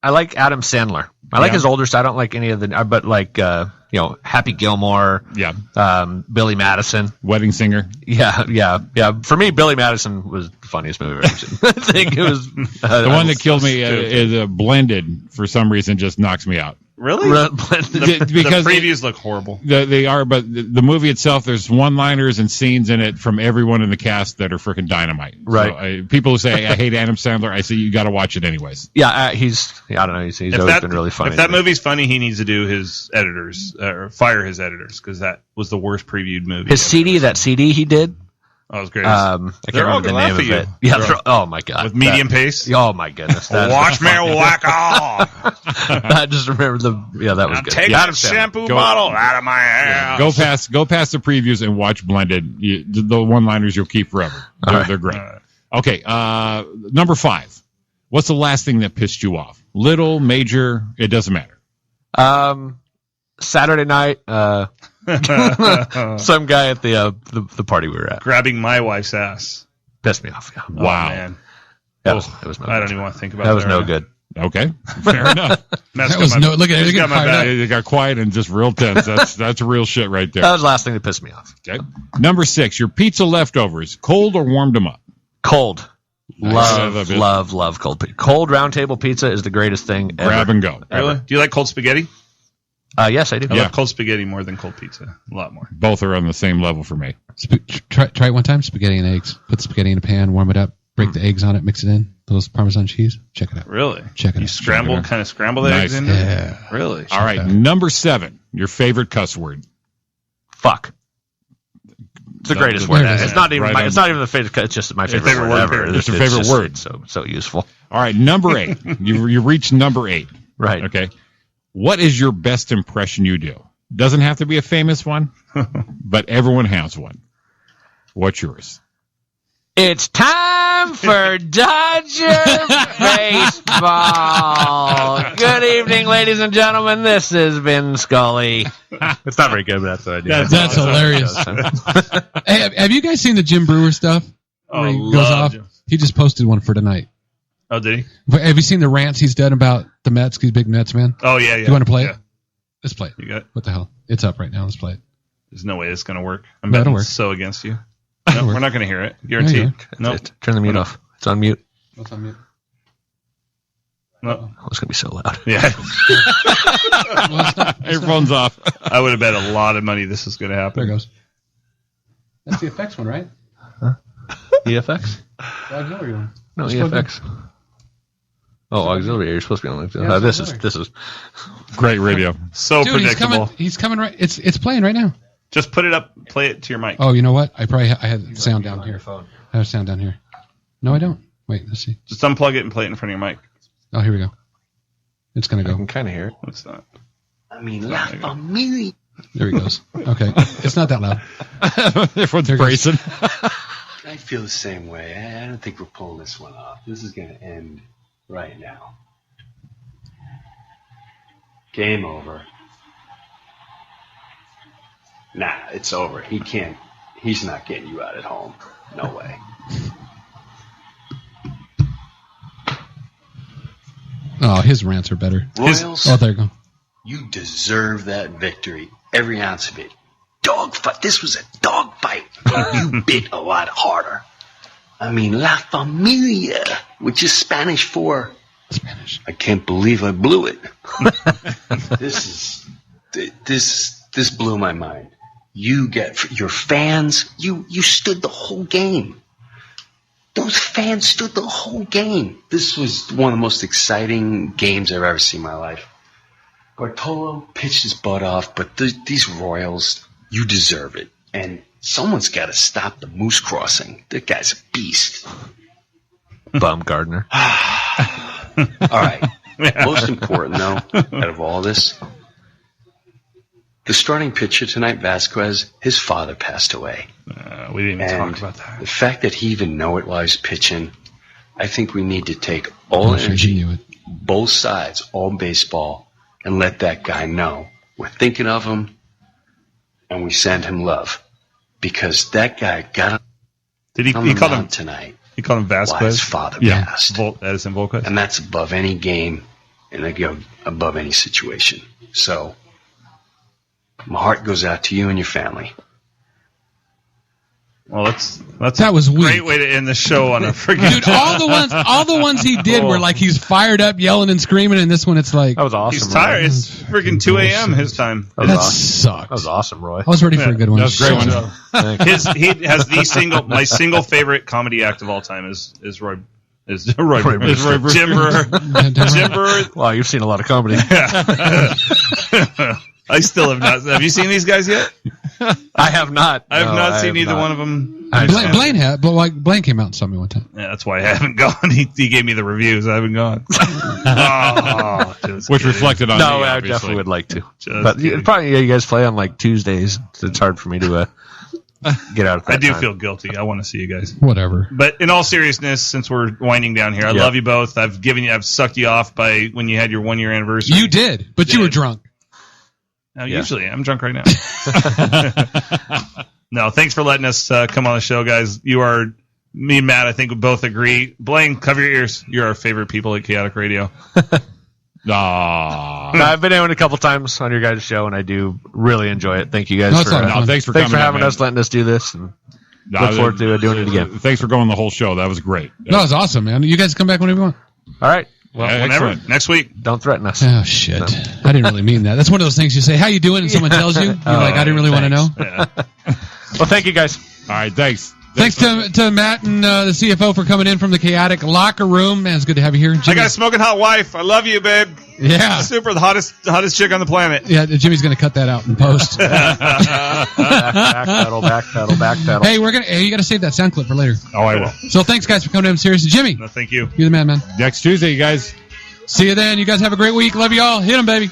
like Adam Sandler. I like his older stuff. I don't like any of the, but like Happy Gilmore. Yeah. Billy Madison. Wedding Singer. Yeah. For me, Billy Madison was the funniest movie I've ever seen. I think it was The one that killed me is Blended. For some reason, just knocks me out. Really? Because the previews look horrible. They are, but the movie itself, there's one-liners and scenes in it from everyone in the cast that are freaking dynamite. Right. So, people who say I hate Adam Sandler, I say you got to watch it anyways. Yeah, I don't know. He's always been really funny. If that movie's funny, he needs to do his editors or fire his editors because that was the worst previewed movie. His CD he did. Oh, it was great. I can't remember the name of it. Yeah. Oh my god. With medium pace. Oh my goodness. Watch me whack off. I just remember that was good. Take that shampoo bottle out of my hair. Go past the previews and watch Blended. The one-liners you'll keep forever. They're great. Okay, number 5. What's the last thing that pissed you off? Little, major, it doesn't matter. Saturday night, some guy at the party we were at grabbing my wife's ass. Pissed me off. Yeah. Wow. Oh, man. It was no I don't good. even want to think about That was that no right good. Okay, fair enough. Matt's That was got my- no. Look at it. he's got my back. They got quiet and just real tense. That's real shit right there. That was the last thing that pissed me off. Okay. Number 6, your pizza leftovers, cold or warmed them up? Cold. Nice. Love cold pizza. Cold round table pizza is the greatest thing ever. Grab and go. Really? Do you like cold spaghetti? Yes, I do. I love cold spaghetti more than cold pizza. A lot more. Both are on the same level for me. Try it one time. Spaghetti and eggs. Put the spaghetti in a pan. Warm it up. Break the eggs on it. Mix it in. Those Parmesan cheese. Check it out. Really? Check it You out. scramble the Nice. eggs in? Yeah. Really? All right. Number 7, your favorite cuss word. Fuck. It's the greatest there word. it is. It's not even. Right on. It's not even the favorite. It's just my favorite, favorite word word, ever. period. It's your favorite just word. So useful. All right. Number 8. You reached number 8. Right. Okay. What is your best impression you do? Doesn't have to be a famous one, but everyone has one. What's yours? It's time for Dodger baseball. Good evening, ladies and gentlemen. This has been Scully. It's not very good, but that's what I do. That's hilarious. Hey, have you guys seen the Jim Brewer stuff? Oh, Where he love goes off. Jim. He just posted one for tonight. Oh, did he? Have you seen the rants he's done about the Mets? He's a big Mets man. Oh, yeah. You want to play Yeah. it? Let's play it. You got it? What the hell? It's up right now. Let's play it. There's no way it's going to work. I'm No, it'll betting work. so against you. It'll No, work. we're not going to hear it. Guaranteed. Yeah, No. Turn the mute off. It's on mute. What's on mute? No. Oh, it's gonna be so loud. Yeah. Well, it's not. Your phone's off. I would have bet a lot of money this is going to happen. There it goes. That's the effects one, right? EFX? The auxiliary one. No, Just plug EFX. Oh, auxiliary. You're supposed to be on. Yeah, This auxiliary. is. Great radio. So Dude, predictable. he's coming right. It's playing right now. Just put it up, play it to your mic. Oh, you know what? I had sound down here. I have sound down here. No, I don't. Wait, let's see. Just unplug it and play it in front of your mic. Oh, here we go. It's gonna I go. can kind of hear it. It's not. I mean, La Familia. There he goes. Okay, it's not that loud. Everyone's bracing. I feel the same way. I don't think we're pulling this one off. This is going to end right now. Game over. Nah, it's over. He's not getting you out at home. No way. Oh, his rants are better. Royals, Oh, there you go. you deserve that victory. Every ounce of it. Dogfight. This was a dogfight. You bit a lot harder. I mean, La Familia, which is Spanish for Spanish. I can't believe I blew it. This blew my mind. You get your fans. You stood the whole game. Those fans stood the whole game. This was one of the most exciting games I've ever seen in my life. Bartolo pitched his butt off, but these Royals, you deserve it. And someone's got to stop the moose crossing. That guy's a beast. Baumgartner. All right. Most important, though, out of all this, The starting pitcher tonight, Vasquez, his father passed away. We didn't even talk about that. The fact that he even knew it while he was pitching, I think we need to take all energy, both sides, all baseball, and let that guy know we're thinking of him and we send him love. Because that guy got Did he call him tonight. He called him Vasquez? While his father passed. Edison Volquez. And that's above any game and above any situation. So my heart goes out to you and your family. Well, that was a weak. great way to end the show on a freaking dude. All the ones he did were like he's fired up, yelling and screaming, and this one it's like that was awesome. He's tired. It's freaking 2 a.m. his time. That sucked. That was awesome, Roy. I was ready for a good one. That was a great one. He has my single favorite comedy act of all time is Roy. Jim Brewer. Jim Brewer. Wow, you've seen a lot of comedy. I still have not. Have you seen these guys yet? I have not. I have not seen either one of them. Blaine had, but like Blaine came out and saw me one time. Yeah, that's why I haven't gone. He gave me the reviews. I haven't gone. Which reflected on me, I obviously. definitely would like to. But you guys play on like Tuesdays. So it's hard for me to get out of that. I do time. feel guilty. I want to see you guys. Whatever. But in all seriousness, since we're winding down here, I love you both. I've sucked you off by when you had your 1 year anniversary. You did, but you were drunk. No, usually I'm drunk right now. No, thanks for letting us come on the show, guys. Me and Matt, I think we both agree. Blaine, cover your ears. You're our favorite people at Chaotic Radio. No, I've been in a couple times on your guys' show, and I do really enjoy it. Thank you guys thanks for coming. Thanks for having us, letting us do this, and look forward to doing it again. Thanks for going the whole show. That was great. No, it was awesome, man. You guys come back whenever you want. All right. Well, whenever. Next week. Don't threaten us. Oh, shit. No. I didn't really mean that. That's one of those things you say, how you doing? And someone tells you. You're like, I didn't really want to know. Yeah. Well, thank you, guys. All right, thanks. Thanks to Matt and the CFO for coming in from the Chaotic Locker Room. Man, it's good to have you here. Jimmy. I got a smoking hot wife. I love you, babe. Yeah. Super, the hottest chick on the planet. Yeah, Jimmy's going to cut that out in post. Backpedal. Hey, you got to save that sound clip for later. Oh, I will. So thanks, guys, for coming in. Seriously, Jimmy. No, thank you. You're the man. Next Tuesday, you guys. See you then. You guys have a great week. Love you all. Hit them, baby.